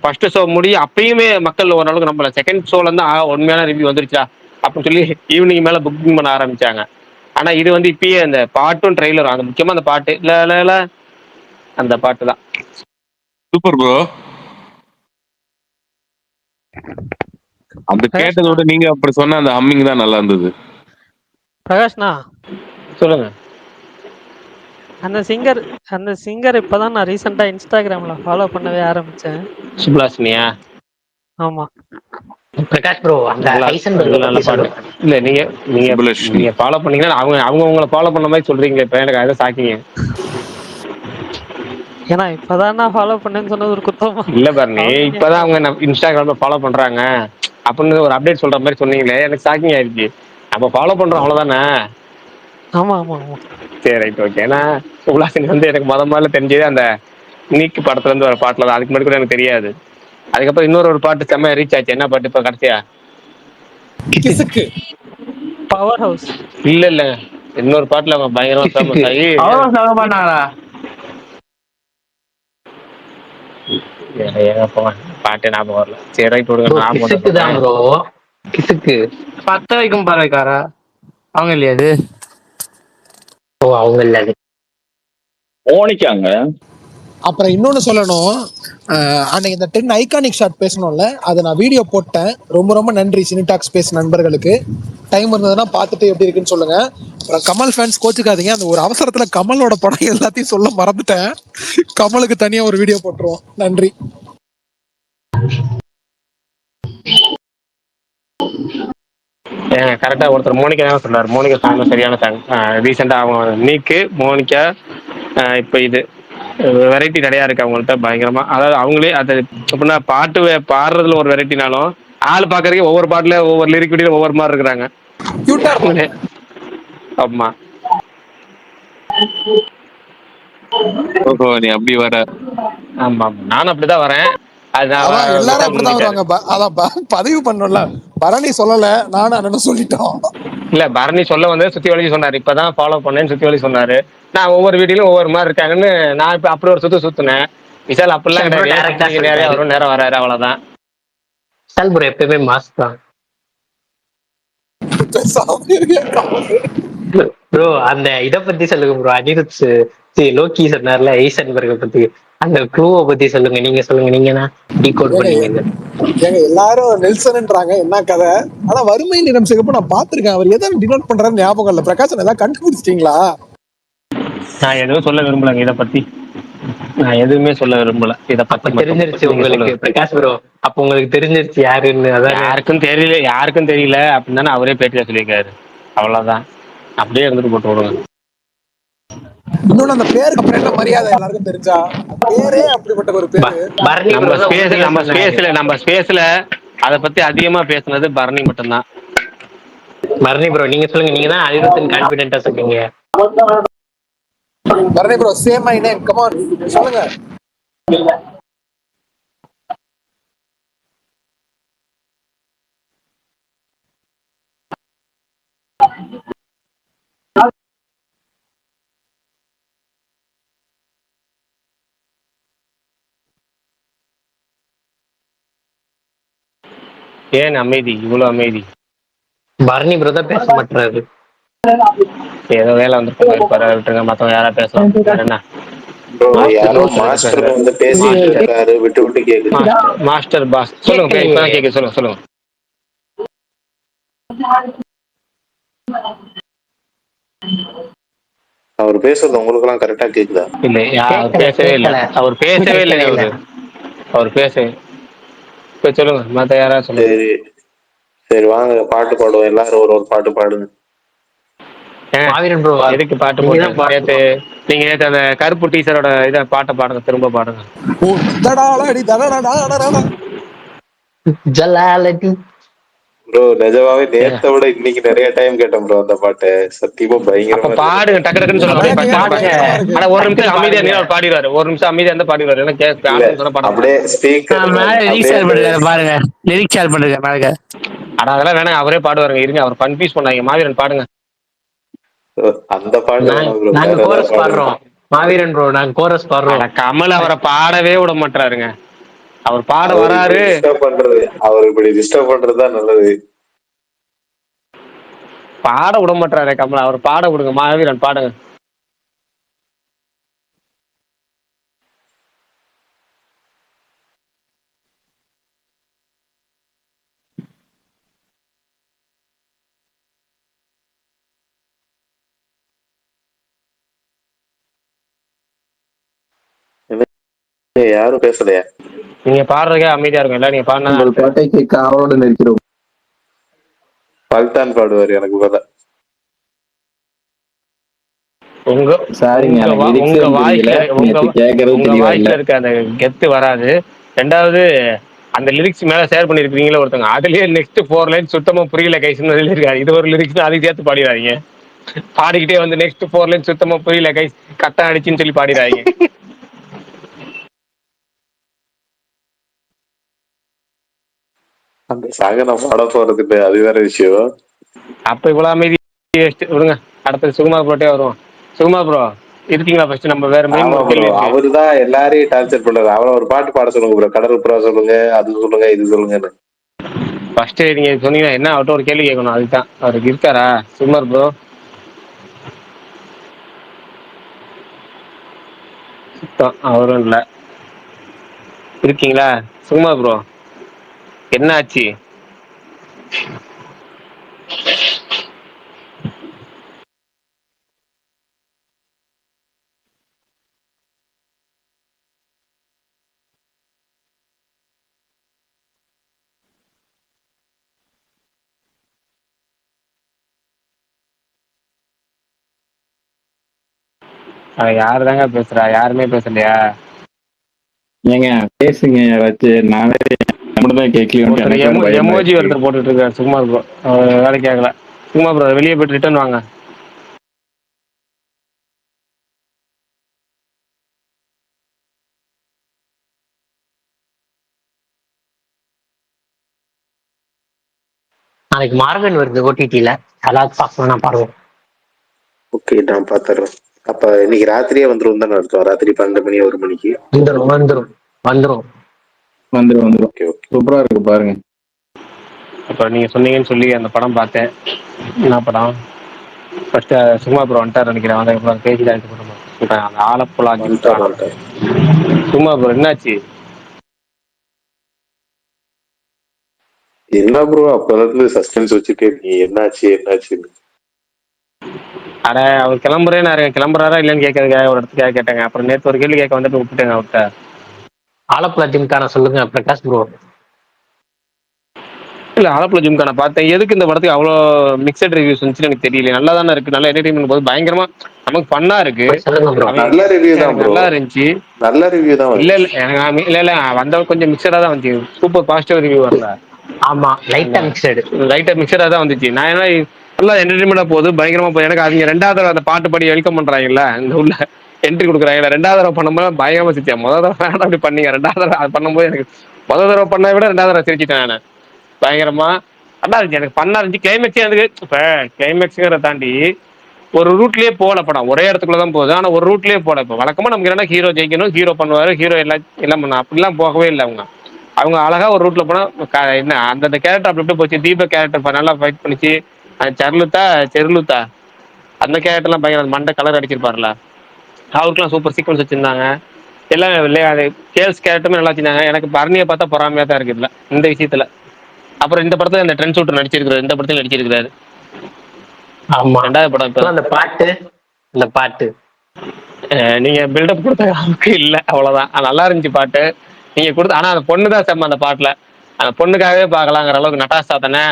ஃபர்ஸ்ட் ஷோ முடிய அப்பயுமே மக்கள் ஓரளவுக்கு நம்பல. செகண்ட் ஷோல இருந்து உண்மையான ரிவ்யூ வந்துருச்சா அப்படின்னு சொல்லி ஈவினிங் மேல புக்கிங் பண்ண ஆரம்பிச்சாங்க. ஆனா இது வந்து இப்பயே அந்த பாட்டும் ட்ரெய்லரும், அந்த முக்கியமா அந்த பாட்டு இல்ல அந்த பாட்டு தான் சூப்பர் ப்ரோ. அந்த கேட்டதோட நீங்க அப்படி சொன்ன அந்த ஹம்மிங் தான் நல்லா இருந்தது. பிரகாஷ்னா சொல்லுங்க. அந்த சிங்கர் இப்பதான் நான் ரீசெண்டா இன்ஸ்டாகிராம்ல ஃபாலோ பண்ணவே ஆரம்பிச்சேன். சுப்லாசினியா? ஆமா. பிரகாஷ் ப்ரோ அந்த நல்லா ஹைசன்பர்க் நல்ல பத்தி பாட்டு. சொல்லுங்க. இல்ல நீங்க நீங்க சுப்புலட்சுமி. நீங்க ஃபாலோ பண்ணீங்கன்னா அவங்க உங்களை ஃபாலோ பண்ண மாதிரி சொல்றீங்க. இப்ப எனக்கு அதை சாக்கிங்க. ஏன்னா இப்பதான் நான் ஃபாலோ பண்ணேன்னு சொன்னது ஒரு குத்தமா? இல்ல பரணி, அவங்க இப்பதான் அவங்க இன்ஸ்டாகிராம்ல ஃபாலோ பண்றாங்க அப்படின்னு ஒரு அப்டேட் சொல்ற மாதிரி சொன்னீங்களே, எனக்கு ஷாக்கிங் ஆயிடுச்சு. நம்ம ஃபாலோ பண்றோம் அவ்வளவுதானே. ஆமா ஆமா ஆமா. சரி ரைட் ஓகே. ஏன்னா சுப்லாசினி வந்து எனக்கு முதல்ல தெரிஞ்சது அந்த நீக்கு படத்துல இருந்து ஒரு பாட்டுல தான். அதுக்கு முன்னாடி கூட எனக்கு தெரியாது. அதுக்கப்புறம் ஒரு பாட்டு செம்ம ரீச் ஆச்சு. என்ன பாட்டு இப்ப கடைசியா? கிசுக்கு. கிசுக்கு. Power house. இல்ல இல்ல, இன்னொரு பாட்டுல அவங்க பயங்கரமா கிசுக்கு ஃபேமஸ் ஆகி அவ்வளவு சொல்ல மாட்டாங்களா? ஏங்க போங்க, பாட்டு ஞாபகம் வரல. சரி ரைட் விடுங்க, ப்ரோ ஞாபகம் வந்து கிசுக்கு தான் சொல்றேன். ப்ரோ. கிசுக்கு பத்த வைக்கும் பறவைக்காரா அவங்க இல்லையா அது? ஓ அவங்க இல்ல அது. மோனிக்காங்க. அப்புறம் இன்னொன்னு சொல்லணும், அன்னைக்கு இந்த 10 ஐகானிக் ஷாட் பேசணும்ல, அதை நான் வீடியோ போட்டேன். ரொம்ப ரொம்ப நன்றி சினிடாக் ஸ்பேஸ் நண்பர்களுக்கு. டைம் இருந்ததுன்னா பார்த்துட்டு எப்படி இருக்குன்னு சொல்லுங்க. அப்புறம் கமல் ஃபேன்ஸ் கோச்சுக்காதீங்க, அந்த ஒரு அவசரத்துல கமலோட படம் எல்லாத்தையும் சொல்ல மறந்துட்டேன். கமலுக்கு தனியா ஒரு வீடியோ போட்டுருவோம். நன்றி. ஏங்க கரெக்டா ஒருத்தர் மோனிகா தான் சொன்னார். மோனிகா சாங் சரியான சாங். ரீசெண்டா அவங்க நீக்கு மோனிகா, இப்போ இது வெரைட்டி நிறையா இருக்கு அவங்கள்ட்ட பயங்கரமா. அதாவது அவங்களே அது எப்படின்னா பாட்டு பாடுறதுல ஒரு வெரைட்டினாலும் ஆள் பாக்குறதுக்கு ஒவ்வொரு பாட்டுல ஒவ்வொரு லிரிக் வீடியோ ஒவ்வொரு மாதிரி இருக்கிறாங்க கியூட்டா இருப்பாங்க. அவங்களே. ஆமா. ஓஹோ, நீ அப்படி வர. ஆமா ஆமா, நானும் அப்படிதான் வரேன். அது அதான் நான் எல்லாரும் விஷால் அப்படித்தான் முன்னிட்டாரு. வருவாங்க. அதான் பதிவு பண்ணல. பரணி சொல்லல, நானும் அண்ணனும் சொல்லிட்டோம். இல்ல பரணி சொல்ல வந்து சுத்தி வளைச்சு சொன்னாரு. இப்பதான் ஃபாலோ பண்ணேன்னு சுத்தி வளைச்சு சொன்னாரு. நான் ஒவ்வொரு வீடியோலும் ஒவ்வொரு மாதிரி இருக்காங்கன்னு நான் இப்ப அப்படி ஒரு சுத்துனேன். விஷால் அப்படிலாம் விஷால் ப்ரோ கிடையாது. ஏன் டைரக்டா சுத்துறீங்க, நேரம் சொல்லிட்டாரு. வரும் நேரம் வராரு, அவ்வளவுதான். விஷால் ப்ரோ எப்பயுமே மாஸ் தான். பேசாம இருங்க கமலு. ப்ரோ அந்த இத பத்தி சொல்லுங்க ப்ரோ. அனிருத் லோக்கி சொன்னார்ல ஐசன்பர்க பத்தி, அந்த க்ளூவை பத்தி சொல்லுங்க. நீங்க சொல்லுங்க, நீங்க தான் டீகோட் ஏங்க பண்ணீங்க இது. ஏங்க எல்லாரும் நெல்சன்ன்றாங்க, என்ன கதை? ஆனா வறுமை நிறம் சிகப்பு நான் பாத்திருக்கேன். அவர் எதை டினோட் பண்றாரு ஞாபகம் இல்ல. பிரகாசன் ஏதாவது கண்டுபிடிச்சிட்டீங்களா? நான் எதுவும் சொல்ல விரும்பலங்க இதை பத்தி. நான் எதுவுமே சொல்ல விரும்பல இதை பத்தி அப்ப மட்டும். தெரிஞ்சிருச்சு நீங்க உங்களுக்கு சொல்லுங்க. பிரகாஷ் ப்ரோ. அப்ப உங்களுக்கு தெரிஞ்சிருச்சு யாருன்னு, அதானே? யாருக்கும் தெரியல அப்படின்னு தானே அவரே பேட்டியா சொல்லியிருக்காரு. அவ்வளவுதான். அப்படியே இருந்துட்டு போட்டு விடுங்க. இன்னொன்னு அந்த பேருக்கு அப்புறம் என்ன மரியாதை எல்லாருக்கும் தெரிஞ்சா? பேரே அப்படிப்பட்ட ஒரு பேரு. பரணி நம்ம ப்ரோ தான் ஸ்பேஸ் உண்மையா நம்ம சொன்னாரு. ஸ்பேஸ்ல நம்ம ஸ்பேஸ்ல அதை பத்தி அதிகமா பேசுனது பரணி மட்டும்தான். பரணி ப்ரோ நீங்க சொல்லுங்க, நீங்க தான் அனிருத்துன்னு கான்பிடென்ட்டா சொன்னீங்க. Bharani bro same my name, come on சொல்லுங்க. ஏன் அமைதி, இவ்வளவு அமைதி? பரணி ப்ரோ தான் பேச மாட்டாரு. ஏதோ வேலை வந்து விட்டுருங்க, மத்தவங்க யாரா பேசலாம். வேற என்ன? ப்ரோ மாஸ்டர் யாரோ பாஸ் ஏதோ மாஸ்டர் பேசுறாரு. வந்து பேசிட்டு மாஸ்டர் இருக்காரு, விட்டு விட்டு கேக்குது. மாஸ்டர் பாஸ் சொல்லுங்க. கேட்கலையே. இப்பதான் கேக்குது, சொல்லுங்க சொல்லுங்க. அவர் பேசுறது உங்களுக்கு எல்லாம் கரெக்டா கேக்குதா? இல்ல அவர் கேட்கல பேசவே இல்லை. கேட்கல அவர் பேசவே இல்லைங்க. கேட்கல இல்ல. அவர் பேச. இப்ப சொல்லுங்க, மத்த யாராவது சொல்லுங்க. சரி சரி, வாங்க பாட்டு பாடுவோம். எல்லாரும் ஒரு ஒரு பாட்டு பாடுங்க. மாவீரன் ப்ரோ எதுக்கு பாட்டு நீங்க போட்டு தான் நேத்து? நீங்க நேத்து அந்த கருப்பு டீச்சரோட இதை பாட்டை பாடுங்க, திரும்ப பாடுங்க. ஓ தடாலடி தடடடா. ஜலாலடி. ப்ரோ நிஜமாவே ஏங்க, நேத்தை விட இன்னைக்கு நிறைய டைம் கேட்டேன் ப்ரோ அந்த பாட்டை. சத்தியமா அப்ப பயங்கரமா இருந்தது. பாடுங்க, டக்கு டக்குன்னு சொல்லுங்க. அப்படியே அதான் ஃபர்ஸ்ட் கேட்க பாடுங்க. பயங்கரமா இருக்கு. ஆனா ஒரு நிமிஷம் டக்குன்னு அமைதியா பாடுங்க. இருந்தா அவர் பாடிடுவாரு. ஒரு நிமிஷம் அமைதியா இருந்தா பாடிடுவாரு. ஏன்னா இல்ல பாடணும்னு சொன்னா பாட அப்படியே மாட்டாரு. ஸ்பீக்கர்ல மேல லிரிக்ஸ் அப்படியே ஷேர் அந்த பண்ணிருக்காரு பாருங்க. லிரிக்ஸ் ஷேர் பண்ணிருக்காரு பாருங்க. ஆனா அதெல்லாம் வேணாம், அவரே பாடுவாருங்க. இருங்க, அவர் கன்ஃபியூஸ் பண்ணாங்க. மாவீரன் பாடுங்க. அந்த பாட்டு வேணாம் ப்ரோ, நாங்க வேற ஏதாவது கோரஸ் பாடுங்க. பாடுறோம். மாவீரன் ப்ரோ நாங்க கோரஸ் ஆனா பாடுறோம். கமல் அவரை பாடவே விட மாட்டாருங்க. அவர் பாட அவர் இப்படி வராரு. டிஸ்டர்ப் பண்றது, அவர் இப்படி டிஸ்டர்ப் பண்றதுதான் நல்லது. பாட விட மாட்டாரு கமல். அவர் பாட விடுங்க. மாவீரன் பாடுங்க. யாரும் பேசலையா? நீங்க பாடுறதுக்கே அமைதியா இருக்கும், இல்ல நீங்க பாடினா உங்கள் பாட்டை கேட்க ஆவலோடு நிற்கிறோம். பல்தான் பாடுவார் எனக்கு பதிலா. உங்க சாரிங்க, உங்க எனக்கு வா- லிரிக்ஸே உங்க புரியல. வாய்ஸ்ல நேத்து கேட்கறது உங்க தெளிவா இல்ல. வாய்ஸ்ல இருக்க அந்த கெத்து வராது. ரெண்டாவது அந்த லிரிக்ஸ் மேல ஷேர் பண்ணிருக்கீங்களா ஒருத்தவங்க, அதுலயே நெக்ஸ்ட் 4 லைன் சுத்தமா புரியல கைஸ்னு இருக்காரு. இது ஒரு லிரிக்ஸ் அதையும் சேர்த்து பாடிடாதீங்க. பாடிக்கிட்டே வந்து நெக்ஸ்ட் 4 லைன் சுத்தமா புரியல கைஸ் கத்த அடிச்சுன்னு சொல்லி பாடிடாதீங்க. அந்த சாக நான் பாட போறது இல்லை, அது வேற விஷயம். அப்ப இவ்வளவு அமைதி விடுங்க. அடுத்தது சுகுமார் ப்ரோட்டே வருவோம். சுகுமார் ப்ரோ இருக்கீங்களா? ஃபர்ஸ்ட் நம்ம வேற மெயின் ஆமா ஒரு ப்ரோ, கேள்வி இருக்கு. அவருதான் எல்லாரையும் டார்ச்சர் பண்றாரு. அவரை ஒரு பாட்டு பாட சொல்லுங்க ப்ரோ. கடல் புறா சொல்லுங்க, அது சொல்லுங்க, இது சொல்லுங்கன்னு. ஃபர்ஸ்ட் நீங்க சொன்னீங்கன்னா என்ன அவர்கிட்ட ஒரு கேள்வி கேட்கணும், அதுதான். அவருக்கு இருக்காரா சுகுமார் ப்ரோ? சுத்தம் அவரும் இல்ல. இருக்கீங்களா சுகுமார் ப்ரோ? என்ன ஆச்சு? யாரு தாங்க பேசுறா? யாருமே பேசலையா? ஏங்க பேசுங்க யாராச்சும். நானே மட்டும்தான் கேட்கலையோன்னு ஒருத்தர் எனக்கு வேற எமோஜி பயமாயிடுச்சு. ஒருத்தர் போட்டுட்டு இருக்காரு சுகுமார் ப்ரோ. வேலை கேட்கல. சுகுமார் ப்ரோ வெளியே போயிட்டு ரிட்டர்ன் வாங்க. நாளைக்கு மார்கன் வருது ஓடிடில, அதாவது பார்க்கணும், நான் பாருவோம். ஓகே, நான் பாத்துறேன். அப்ப இன்னைக்கு ராத்திரியே வந்துரும் தானே அர்த்தம்? ராத்திரி 12 மணி 1 மணிக்கு வந்துரும் வந்துரும் வந்துரும். வந்துடும். Okay okay. சூப்பரா இருக்கு பாருங்க. அப்புறம் நீங்க சொன்னீங்கன்னு சொல்லி அந்த படம் பார்த்தேன். என்ன படம்? ஃபர்ஸ்ட் சுகுமார் ப்ரோ வந்துட்டார் நினைக்கிறேன். அதுக்கப்புறம் பேஜ் தான் சொல்றேன். அந்த ஆலப்புழா வந்துட்டார் ஜிம்கானா. வந்துட்டார். சுகுமார் ப்ரோ என்னாச்சு? என்ன ப்ரோ அப்பல இருந்து சஸ்பென்ஸ் வச்சுட்டே இருக்கீங்க, என்னாச்சு என்னாச்சுன்னு? அட அவர் கிளம்புறேன்னு கிளம்புறாரா இல்லைன்னு கேட்கறதுக்காக ஒரு இடத்துக்காக கேட்டேங்க. அப்புறம் நேற்று ஒரு கேள்வி கேட்க வந்துட்டு விட்டுட்டேங்க அவர்கிட்ட. ஆலப்புழா ஜிம்கான சொல்லுங்க பிரகாஷ் ப்ரோ. இல்ல ஆலப்புழா ஜிம்கான பார்த்தேன். எதுக்கு இந்த படத்துக்கு அவ்வளோ மிக்சட் ரிவ்யூஸ் இருந்துச்சுன்னு எனக்கு தெரியல. நல்லா தானே இருக்கு, நல்ல என்டர்டைன்மெண்ட் போது, பயங்கரமா நமக்கு ஃபன்னா இருக்கு. போய் சொல்லுங்க ப்ரோ. நல்ல ரிவ்யூ தான் எனக்கு ப்ரோ, நல்லா இருந்துச்சு. நல்ல ரிவ்யூ தான் இல்ல வந்துச்சு. இல்ல எனக்கு இல்ல வந்த கொஞ்சம் மிக்சடா தான் வந்துச்சு. சூப்பர் பாசிட்டிவ் ரிவ்யூ வரல. ஆமா, லைட்டா மிக்சடு. லைட்டா மிக்சடா தான் வந்துச்சு. நான் என்ன நல்லா என்டர்டைன்மெண்டா போகுது, பயங்கரமா போகுது. எனக்கு அவங்க ரெண்டாவது தடவை அந்த பாட்டு பாடி வெல்கம் பண்றாங்கல்ல, இந்த உள்ள என்ட்ரி கொடுக்குறாங்கல்ல, ரெண்டாவது தடவை பண்ணும்போது பயங்கரமா சிரிச்சேன். முதல் தடவை வேணாம் அப்படி பண்ணீங்க, ரெண்டாவது தடவை அது பண்ணும்போது எனக்கு முதல் தடவை பண்ணதை விட ரெண்டாவது தடவை சிரிச்சிட்டேன் நான் பயங்கரமா. நல்லா இருந்துச்சு, எனக்கு பண்ணா இருந்துச்சு. கிளைமேக்ஸே எனக்கு இப்ப கிளைமேக்ஸுங்கிறத தாண்டி ஒரு ரூட்லயே போல படம், ஒரே இடத்துக்குள்ள தான் போகுது, ஆனா ஒரு ரூட்லயே போல. இப்போ வழக்கமா நமக்கு என்ன, ஹீரோ ஜெயிக்கணும், ஹீரோ பண்ணுவாரு, ஹீரோ எல்லாம் பண்ண, அப்படிலாம் போகவே இல்லை. அவங்க அழகா ஒரு ரூட்ல போனா என்ன அந்த கேரக்டர் அப்படி போச்சு. தீபக் கேரக்டர் நல்லா ஃபைட் பண்ணிச்சு. செருலுத்தா அந்த கேரக்டர்லாம் பயங்கர மண்டை கலர் அடிச்சிருப்பாருல, அவருக்குலாம் சூப்பர் சீக்வன்ஸ் வச்சிருந்தாங்க. எல்லாம் அது கேர்ள்ஸ் கேரக்டருமே நல்லா வச்சிருந்தாங்க. எனக்கு பரணியை பார்த்தா பொறாமையா தான் இருக்கு இதுல, இந்த விஷயத்துல. அப்புறம் இந்த படத்துல இந்த ட்ரெண்ட் ஷூட்டர் நடிச்சிருக்காரு, இந்த படத்துல நடிச்சிருக்காரு. ஆமா, ரெண்டாவது படம் இப்ப அந்த பாட்டு, இந்த பாட்டு நீங்க பில்டப் கொடுத்த அளவுக்கு இல்ல, அவ்வளவுதான். நல்லா இருந்துச்சு பாட்டு நீங்க கொடுத்த. ஆனா அந்த பொண்ணு தான் செம்ம அந்த பாட்டுல. அந்த பொண்ணுக்காகவே பார்க்கலாங்கிற அளவுக்கு. நட்டாசா தானே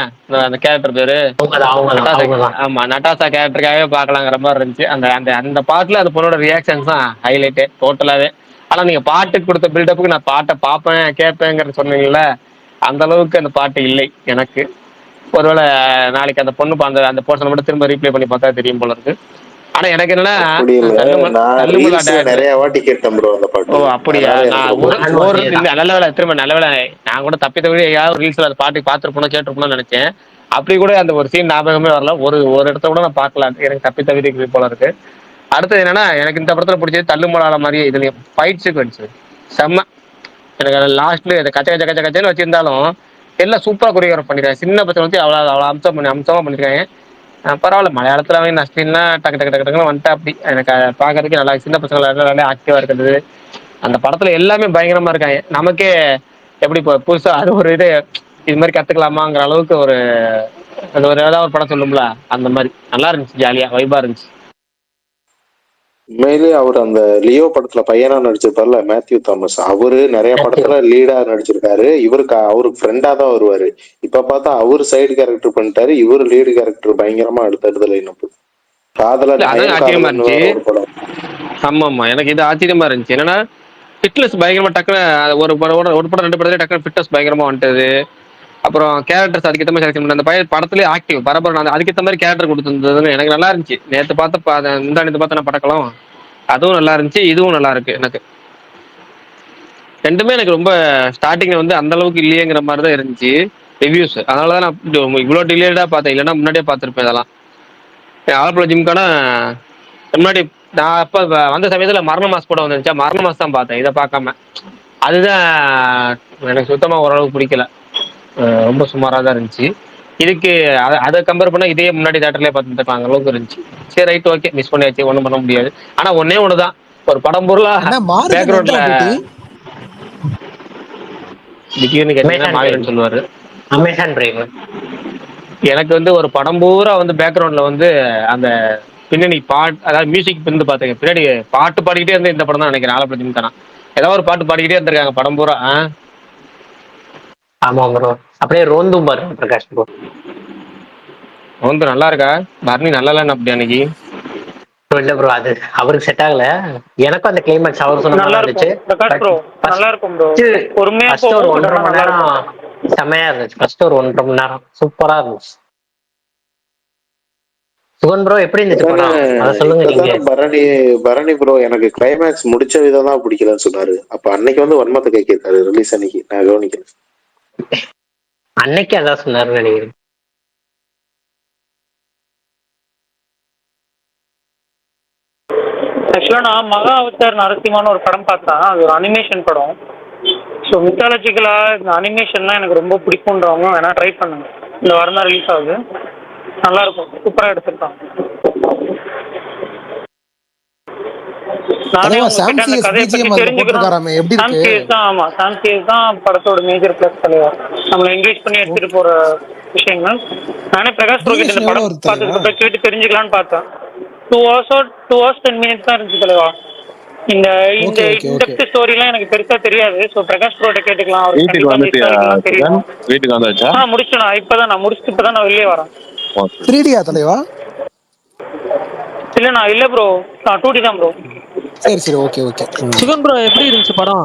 அந்த கேரக்டர் பேரு? நட்டாசா. அவங்கதான். ஆமா, நட்டாசா கேரக்டருக்காகவே பார்க்கலாங்கிற மாதிரி இருந்துச்சு. அந்த அந்த அந்த பாட்டுல அந்த பொண்ணோட ரியாக்ஷன்ஸ் தான் ஹைலைட்டே டோட்டலாவே. ஆனா நீங்க பாட்டுக்கு கொடுத்த பில்டப்புக்கு நான் பாட்டை பார்ப்பேன் கேட்பேங்கிறது சொன்னீங்கல்ல, அந்த அளவுக்கு அந்த பாட்டு இல்லை எனக்கு. ஒருவேளை நாளைக்கு அந்த பொண்ணு அந்த அந்த போர்ஷனை மட்டும் திரும்ப ரீப்ளே பண்ணி பார்த்தா தெரியும் போல இருக்கு. ஆனா எனக்கு என்னன்னா, அப்படி இல்ல, நான் தள்ளுமுல்லா ரீல்ஸ்ல டான்ஸ். நிறைய வாட்டி கேட்டேன் ப்ரோ அந்த பாட்டு. ஓ அப்படியா? அதனால எனக்கு நான் ரொம்ப பிடிக்கும். ஒரு நல்ல வேலை, திரும்ப நல்ல வேலை. நான் கூட தப்பித்த விட ஏதாவது ரீல்ஸ்ல அந்த பாட்டு பார்த்துருப்போம் கேட்டிருப்போம்னு நினைச்சேன். அப்படி கூட அந்த ஒரு சீன் ஞாபகமே வரல. ஒரு இடத்த கூட நான் பார்க்கல, எனக்கு தப்பி தவிர போல இருக்கு. அடுத்தது என்னன்னா, எனக்கு இந்த படத்துல பிடிச்சது தள்ளுமுலால மாதிரியே இதுலயும் ஃபைட் சீக்வன்ஸ் செம்ம. எனக்கு அது லாஸ்ட்ல கச்ச கச்ச கச்ச கச்சன்னு வச்சிருந்தாலும் எல்லாம் சூப்பரா கொரியோகிராஃப் பண்ணிருக்காங்க. சின்ன பசங்க வச்சு அவ்வளோ அம்சமா பண்ணிருக்காங்க. பரவாயில்ல, மலையாளத்துல அவங்க நஸ்டின்னா டக்கு டக்கு டக்கு டக்குன்னு வந்துட்டா அப்படி. எனக்கு பாக்குறதுக்கு நல்லா, சின்ன பசங்க நல்லா ஆக்டிவா இருக்கிறது. அந்த படத்துல எல்லாமே பயங்கரமா இருக்காங்க. நமக்கே எப்படி இப்போ புதுசா அது ஒரு இது மாதிரி கத்துக்கலாமாங்கிற அளவுக்கு ஒரு அது ஒரு ஏதாவது ஒரு படம் சொல்லும்ல, அந்த மாதிரி நல்லா இருந்துச்சு, ஜாலியா வைபா இருந்துச்சு. உண்மையிலேயே அவர் அந்த லியோ படத்துல பையனா நடிச்சிருப்பார்ல மேத்யூ தாமஸ், அவரு நிறைய படத்துல லீடா நடிச்சிருக்காரு. அவருக்கு ஃப்ரெண்டா தான் வருவாரு. இப்ப பார்த்தா அவரு சைடு கேரக்டர் பண்ணிட்டாரு, இவரு லீடு கேரக்டர் பயங்கரமா அடுத்தடுத்துல இன்னும் காதலன் அதான் நயம் ஆச்சரியமா காதலன் இருந்துச்சு. வேற ஒரு படம். ஆமா எனக்கு இது ஆச்சரியமா இருந்துச்சு. என்னன்னா ஃபிட்னஸ் பயங்கரமா டக்குனு ஒரு படம் 2 படத்துல டக்குனு ஃபிட்னஸ் பயங்கரமா வந்துட்டது. அப்புறம் கேரக்டர்ஸ் அதுக்கேற்ற மாதிரி செலக்ட் பண்ண அந்த பையன் படத்துலேயே ஆக்டிவ் பரபரம் அதுக்கேற்ற மாதிரி கேரக்டர் கொடுத்துருந்ததுன்னு எனக்கு நல்லா இருந்துச்சு. நேற்று பார்த்த முந்தானத்து பார்த்த நான் படக்கலாம் அதுவும் நல்லா இருந்துச்சு, இதுவும் நல்லா இருக்கு. எனக்கு ரெண்டுமே எனக்கு ரொம்ப ஸ்டார்டிங்ல வந்து அந்த அளவுக்கு இல்லையேங்கிற மாதிரி தான் இருந்துச்சு ரிவ்யூஸ். அதனால தான் நான் இவ்வளோ டிலேடா பார்த்தேன், இல்லைன்னா முன்னாடியே பார்த்துருப்பேன். இதெல்லாம் ஆலப்புழா ஜிம்கான முன்னாடி நான் அப்போ வந்த சமயத்தில் மரண மாஸ் கூட வந்துருந்துச்சா, மரண மாஸ் தான் பார்த்தேன், இதை பார்க்காம. அதுதான் எனக்கு சுத்தமாக ஓரளவுக்கு பிடிக்கல, ரொம்ப சுமாராக தான் இருந்துச்சு. இதுக்கு அதை கம்பேர் பண்ணால் இதே முன்னாடி தேட்டர்லேயே பார்த்துட்டு இருப்பாங்க அளவுக்கு இருந்துச்சு. சரி ரைட் ஓகே, மிஸ் பண்ணியாச்சு, ஒன்றும் பண்ண முடியாது. ஆனால் ஒன்னே ஒன்று தான், ஒரு படம் பொருளாக பேக்ரவுண்டில் திடீர்னு கேட்டீங்கன்னா மாவீரன் சொல்லுவாரு. Amazon prime. எனக்கு வந்து ஒரு படம் பூரா வந்து பேக்ரவுண்ட்ல வந்து அந்த பின்னணி பாட்டு, அதாவது மியூசிக் வந்து பாத்துங்க பின்னாடி பாட்டு பாடிக்கிட்டே இருந்த இந்த படம் தான் நினைக்கிறேன். ஆலப்புழா ஜிம்கானா ஏதாவது ஒரு பாட்டு பாடிக்கிட்டே இருந்திருக்காங்க படம் பூரா. ஆமா ப்ரோ, அப்படியே ரோந்தும் பாருங்க பிரகாஷ் ப்ரோ. ரோந்து நல்லா இருக்கா? பரணி நல்லா இல்லைன்னு அப்படி அன்னைக்கு இல்ல ப்ரோ, அது அவருக்கு செட் ஆகல. எனக்கும் அந்த கிளைமேக்ஸ் அவர் சொன்ன நல்லா இருந்துச்சு. நல்லா இருக்கும் ப்ரோ, பொறுமையா ஒரு 1.5 மணி நேரம் செமையா இருந்துச்சு. ஃபர்ஸ்ட் ஒரு 1.5 மணி நேரம் சூப்பரா இருந்துச்சு. சுகன் ப்ரோ எப்படி இருந்துச்சு படம், அத சொல்லுங்க நீங்க. பரணி ப்ரோ எனக்கு கிளைமேக்ஸ் முடிச்ச விதம் தான் பிடிக்கலன்னு சொன்னாரு. அப்ப அன்னைக்கு வந்து வன்மத்தை கேட்கிறாரு ரிலீஸ் அன்னைக்கு, நான் கவனிக்கிறேன். அன்னைக்கு அதான் சொன்னாருன்னு நினைக்கிறேன். ஆக்சுவலா நான் மகா அவதார் நரசிம்மான்னு ஒரு படம் பார்த்தேன். அது ஒரு அனிமேஷன் படம். ஸோ மித்தாலஜிக்கலா இந்த அனிமேஷன்லாம் எனக்கு ரொம்ப பிடிக்குன்றவங்க வேணா ட்ரை பண்ணுங்க. இந்த வாரம் தான் ரிலீஸ் ஆகுது, நல்லா இருக்கும், சூப்பரா எடுத்திருக்காங்க. நானே உங்ககிட்ட அந்த கதையை பத்தி தெரிஞ்சுக்கிறோம். ஆமா, சாம்சியஸ் தான் படத்தோட மேஜர் பிளஸ் தலைவர். நம்மளை என்கேஜ் பண்ணி எடுத்துட்டு போற விஷயங்கள். நானே பிரகாஷ் ப்ரோ கிட்ட இந்த படம் பார்த்ததுக்கு அப்புறம் கேட்டு தெரிஞ்சுக்கலான்னு பார்த்தேன். 2 hours 10 minutes தான் இருந்துச்சு தலைவா. இந்த இன்டெப்த் ஸ்டோரிலாம் எனக்கு பெருசா தெரியாது. ஸோ பிரகாஷ் ப்ரோட்ட கேட்டுக்கலாம், அவருக்கு தெரியும். வீட்டுக்கு வந்தாச்சா? முடிச்சுனா இப்பதான் நான் முடிச்சுட்டு இப்பதான் நான் வெளியே வரேன். 3D தலைவா? இல்ல நான் இல்ல ப்ரோ, 2D தான் ப்ரோ. சரி ஓகே. சுகன் ப்ரோ எப்படி இருந்துச்சு படம்?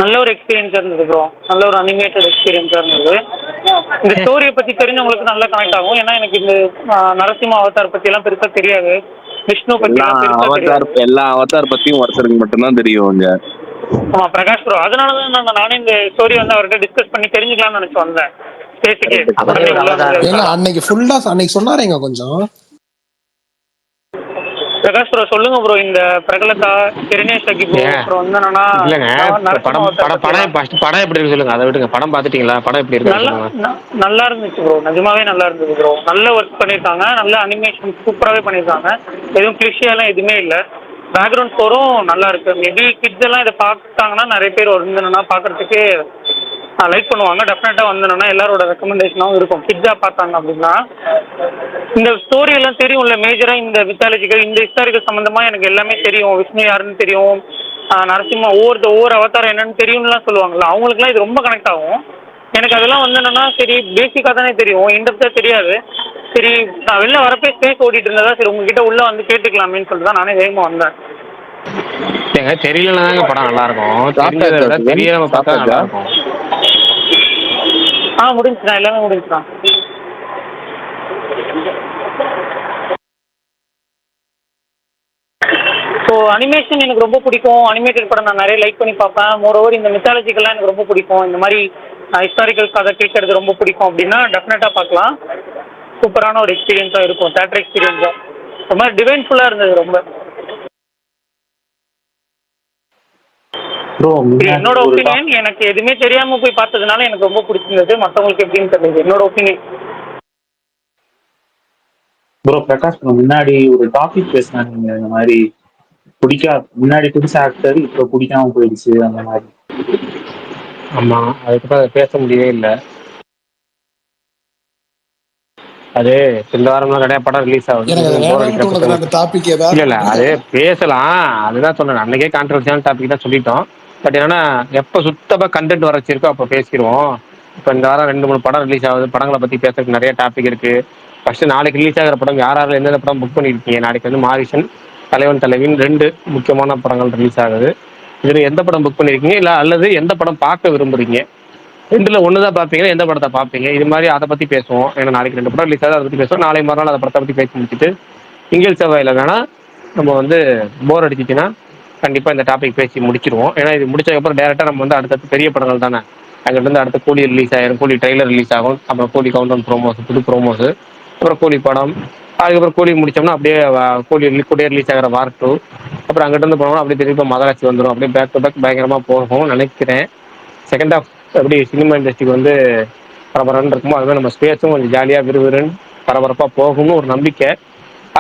நல்ல ஒரு எக்ஸ்பீரியன்ஸா இருந்தது ப்ரோ, நல்ல ஒரு அனிமேட்டட் எக்ஸ்பீரியன்ஸா இருந்தது. இந்த ஸ்டோரியை பத்தி தெரிஞ்சவங்களுக்கு நல்லா கனெக்ட் ஆகும். ஏன்னா எனக்கு இந்த நரசிம்ம அவதார் பத்தி எல்லாம் பெருசா தெரியாது, விஷ்ணு பத்தி எல்லா அவதார் பத்தியும் ஒருத்தருக்கு மட்டும்தான் தெரியும். ஆமா பிரகாஷ் ப்ரோ, அதனாலதான் நானே இந்த ஸ்டோரி வந்து அவர்கிட்ட டிஸ்கஸ் பண்ணி தெரிஞ்சுக்கலாம்னு நினைச்சு வந்தேன். அன்னைக்கு ஃபுல்லா அன்னைக்கு சொன்னாருங்க கொஞ்சம். பிரகாஷ் ப்ரோ சொல்லுங்க ப்ரோ, இந்த பிரகலதா திரினேஷ் அகிபு அப்புறம் வந்து படம் எப்படி இருக்கு சொல்லுங்க, அதை விட்டுங்க. படம் பாத்துட்டீங்களா? படம் எப்படி இருக்கு? நல்லா இருந்துச்சு ப்ரோ, நிஜமாவே நல்லா இருந்தது ப்ரோ. நல்ல ஒர்க் பண்ணிருக்காங்க, நல்ல அனிமேஷன் சூப்பராகவே பண்ணிருக்காங்க. எதுவும் கிளிஷியாலாம் எதுவுமே இல்லை. பேக்ரவுண்ட் ஸ்கோரும் நல்லா இருக்கு. மேபி கிட்ஸ் எல்லாம் இதை பார்த்தாங்கன்னா நிறைய பேர் வந்தனா பாக்குறதுக்கு லைக் பண்ணுவாங்க. டெஃபினட்டா வந்தனா எல்லாரோட ரெக்கமெண்டேஷனாகவும் இருக்கும். கிட்ஸா பார்த்தாங்க அப்படின்னா. இந்த ஸ்டோரி எல்லாம் தெரியும்ல, மேஜரா இந்த மித்தாலஜிக்கல் இந்த ஹிஸ்டாரிக்கல் சம்பந்தமா எனக்கு எல்லாமே தெரியும். விஷ்ணு யாருன்னு தெரியும், நரசிம்மா ஒவ்வொரு அவதாரம் என்னன்னு தெரியும்லாம் சொல்லுவாங்கல்ல, அவங்களுக்குலாம் இது ரொம்ப கனெக்ட் ஆகும். எனக்கு அதெல்லாம் வந்து என்னன்னா சரி பேசிக்காக தானே தெரியும், இன்டெப்தா தெரியாது. சரி நான் வெளில வரப்பே ஸ்பேஸ் ஓடிட்டு இருந்ததா, சரி உங்ககிட்ட உள்ள வந்து கேட்டுக்கலாமேன்னு சொல்லிட்டு தான் நானே வேகமா வந்தேன். தெரியலனாங்க படம் நல்லா இருக்கும், தெரியாம பார்த்தா நல்லா இருக்கும். முடிஞ்சுண்ணா, எல்லாமே முடிஞ்சுண்ணா. ஸோ அனிமேஷன் எனக்கு ரொம்ப பிடிக்கும். அனிமேட்டட் படம் நான் நிறைய லைக் பண்ணி பார்ப்பேன். மோரோவர் இந்த மித்தாலஜிக்கெல்லாம் எனக்கு ரொம்ப பிடிக்கும். இந்த மாதிரி ஹிஸ்டாரிக்கல் கதை கேட்கறது ரொம்ப பிடிக்கும் அப்படின்னா டெஃபினட்டாக பார்க்கலாம். சூப்பரான ஒரு எக்ஸ்பீரியன்ஸாக இருக்கும், தேட்டர் எக்ஸ்பீரியன்ஸாக. ரொம்ப டிவைன்ஃபுல்லாக இருந்தது ரொம்ப. என்னோட ஒப்பீனியன், எனக்கு எதுவுமே தெரியாம போய் பார்த்ததுனால எனக்கு ரொம்ப பிடிச்சிருந்தது. மற்றவங்களுக்கு எப்படின்னு தெரியல, என்னோட ஒப்பீனியன். ப்ரோ பிரகாஷ் ப்ரோ முன்னாடி ஒரு டாபிக் பேசினாங்க, இந்த மாதிரி முன்னாடி பிடிச்ச ஆக்டர் இப்போ பிடிக்காம போயிடுச்சு அந்த மாதிரி. ஆமா, அதுக்கப்புறம் பேச முடியவே இல்லை. அது இந்த வாரம்லாம் நிறைய படம் ரிலீஸ் ஆகுது. எனக்கு அது போர் வேணாம்னு அடிக்கிறப்ப தோணுது. அந்த டாபிக் இல்ல ஏதாவது இல்ல அது பேசலாம். அதுதான் சொன்னேன். அன்னைக்கே கான்ட்ரவர்சியான டாபிக் தான் சொல்லிட்டோம். பட் என்னன்னா எப்ப சுத்தமா கண்டென்ட் வரைச்சிருக்கோ அப்ப பேசிடுவோம். இப்ப இந்த வாரம் 2-3 படம் ரிலீஸ் ஆகுது. படங்களை பத்தி பேசுறதுக்கு நிறைய டாபிக் இருக்கு. ஃபர்ஸ்ட் நாளைக்கு ரிலீஸ் ஆகிற படம் யார் யாரும் எந்தெந்த படம் புக் பண்ணிருக்கீங்க? நாளைக்கு வந்து மாரிசன், தலைவன் தலைவின் 2 முக்கியமான படங்கள் ரிலீஸ் ஆகுது. இதுல எந்த படம் புக் பண்ணிருக்கீங்க, இல்ல அல்லது எந்த படம் பார்க்க விரும்புறீங்க? 2ல ஒன்று தான் பார்ப்பீங்க, எந்த படத்தை பார்ப்பீங்க? இது மாதிரி அதை பத்தி பேசுவோம். ஏன்னா நாளைக்கு 2 படம் ரிலீஸ் ஆகுது, அதை பத்தி பேசுவோம். நாளை மறுநாள் அதை படத்தை பத்தி பேசி முடிச்சுட்டு திங்கள் செவ்வாயில வேணா நம்ம வந்து போர் அடிச்சிச்சுன்னா கண்டிப்பா இந்த டாபிக் பேசி முடிச்சிருவோம். ஏன்னா இது முடிச்சதுக்கப்புறம் டேரக்டா நம்ம வந்து அடுத்தடுத்து பெரிய படங்கள் தானே. அங்கிட்ட இருந்து அடுத்த கூலி ரிலீஸ் ஆயிரும், கூலி ட்ரெய்லர் ரிலீஸ் ஆகும், அப்புறம் கூலி கவுண்டவுன் ப்ரோமோஸ், புது ப்ரோமோஸ், அப்புறம் கூலி படம். அதுக்கப்புறம் கூலி முடிச்சோம்னா அப்படியே கூலியே ரிலீஸ் ஆகிற வார் 2. அப்புறம் அங்கிட்ட இருந்து போனோம்னா அப்படியே திருப்பி மகாராட்சி வந்துடும். அப்படியே பேக் டு பேக் பயங்கரமா போகும் நினைக்கிறேன். செகண்ட் ஹாஃப் எப்படி சினிமா இண்டஸ்ட்ரிக்கு வந்து பரபரன்னு இருக்குமோ அதுமாதிரி நம்ம ஸ்பேஸும் கொஞ்சம் ஜாலியாக விறுவிறுன்னு பரபரப்பாக போகும்னு ஒரு நம்பிக்கை.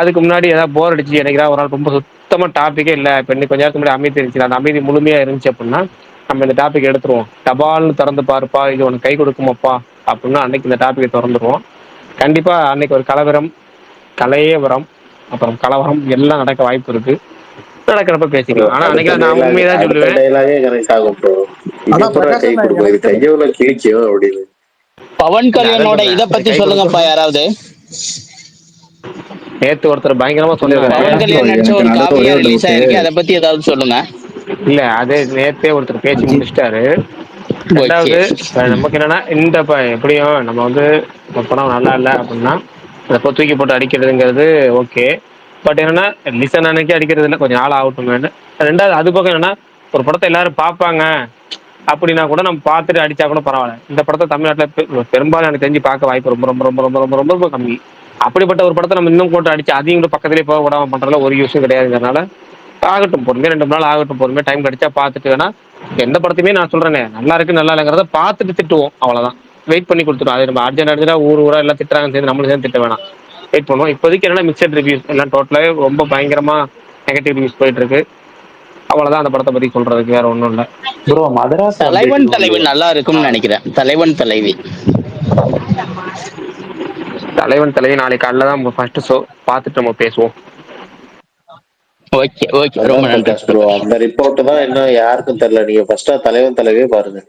அதுக்கு முன்னாடி ஏதாவது போர் அடிச்சு என்னைக்குதான் ஒரு நாள் ரொம்ப சுத்தமாக டாப்பிக்கே இல்லை, இப்போ இன்னைக்கு கொஞ்ச நேரத்துக்கு முன்னாடி அமைதி இருந்துச்சு, அந்த அமைதி முழுமையாக இருந்துச்சு அப்படின்னா நம்ம இந்த டாபிக் எடுத்துருவோம். டபால்னு திறந்து பாருப்பா, இது உனக்கு கை கொடுக்குமாப்பா அப்படின்னா அன்னைக்கு இந்த டாப்பிக்கை திறந்துருவோம். கண்டிப்பாக அன்னைக்கு ஒரு கலையேவரம் அப்புறம் கலவரம் எல்லாம் நடக்க வாய்ப்பு இருக்கு. நடக்கிறப்ப பேசிக்கலாம். ஆனா அன்னைக்கு நான் உண்மையை தான் சொல்லுவேன். டைலாகே கனெக்ட் ஆகும் ப்ரோ. இது ஆனா எப்படா பிரகாஷ் கை அண்ணா, கொடுக்கும், இது எனக்கு கையோட கிழிக்கும் அப்படின்னு. பவன் கல்யாணோட இத பத்தி கை சொல்லுங்கப்பா கொடுக்கும். யாராவது. நேத்து ஒருத்தர் பயங்கரமா இல்ல சொன்னாரு. பவன் பிரகாஷ் ப்ரோ, கல்யாண் நடிச்ச எனக்கு ஒரு நடுவில் ஒரே காவியா ஒரு ரிலீஸ் டவுட்டு. ஆயிருக்கு, அதை பத்தி ஏதாவது சொல்லுங்க. இல்ல அது நேத்தே ஒருத்தர் பேசி அஜித் முடிச்சிட்டாரு. ஓகே. ரெண்டாவது நமக்கு என்னன்னா இந்த எப்படியும் நம்ம வந்து ஒரு படம் நல்லா இல்லை அப்படின்னா அதை தூக்கி போட்டு அடிக்கிறதுங்கிறது ஓகே. பட் என்னன்னா லிசன் அன்னைக்கு அடிக்கிறது இல்லை, கொஞ்சம் நாள் ஆகட்டும். ரெண்டாவது அது பக்கம் என்னன்னா ஒரு படத்தை எல்லாரும் பார்ப்பாங்க அப்படின்னா கூட நம்ம பார்த்துட்டு அடிச்சா கூட பரவாயில்ல. இந்த படத்தை தமிழ்நாட்டில் பெரும்பாலும் எனக்கு தெரிஞ்சு பார்க்க வாய்ப்பு ரொம்ப ரொம்ப ரொம்ப ரொம்ப ரொம்ப ரொம்ப ரொம்ப கம்மி. அப்படிப்பட்ட ஒரு படத்தை நம்ம இன்னும் போட்டு அடிச்சு அதையும் கூட பக்கத்துலேயே போக விடாம பண்றதுல ஒரு யூஸும் கிடையாதுங்கிறனால ஆகட்டும், பொறுமையாக 2 நாள் ஆகட்டும், பொறுமையாக டைம் கிடைச்சா பார்த்துட்டு வேணா எந்த படத்தையுமே நான் சொல்றேனே நல்லா இருக்கு நல்லா இல்லைங்கிறத பார்த்துட்டு திட்டுவோம், அவ்வளவுதான். வெயிட் பண்ணி கொடுத்துருவோம். அது நம்ம அர்ஜென்ட் ஊரா எல்லாம் திட்டுறாங்க சேர்ந்து நம்மளும் சேர்ந்து திட்ட வேணாம். வெயிட் பண்ணுவோம். இப்போதைக்கு என்னன்னா மிக்சட் ரிவ்யூஸ் எல்லாம் டோட்டலாகவே ரொம்ப பயங்கரமா நெகட்டிவ் ரிவ்யூஸ் போயிட்டு இருக்கு. அவ்வளவுதான் அந்த படத்தை பத்தி சொல்றதுக்கு, வேற ஒன்றும் இல்லை. ப்ரோ மதராஸ் தலைவன் தலைவி நல்லா இருக்கும்னு நினைக்கிறேன். தலைவன் தலைவி நாளைக்கு காலைல தான் ஃபர்ஸ்ட் ஷோ பார்த்துட்டு நம்ம பேசுவோம். ஓகே ஓகே, ரொம்ப நன்றி ப்ரோ. அந்த ரிப்போர்ட் தான் இன்னும் யாருக்கும் தெரியல. நீங்க ஃபர்ஸ்டா தலைவன் தலைவியே பாருங்க.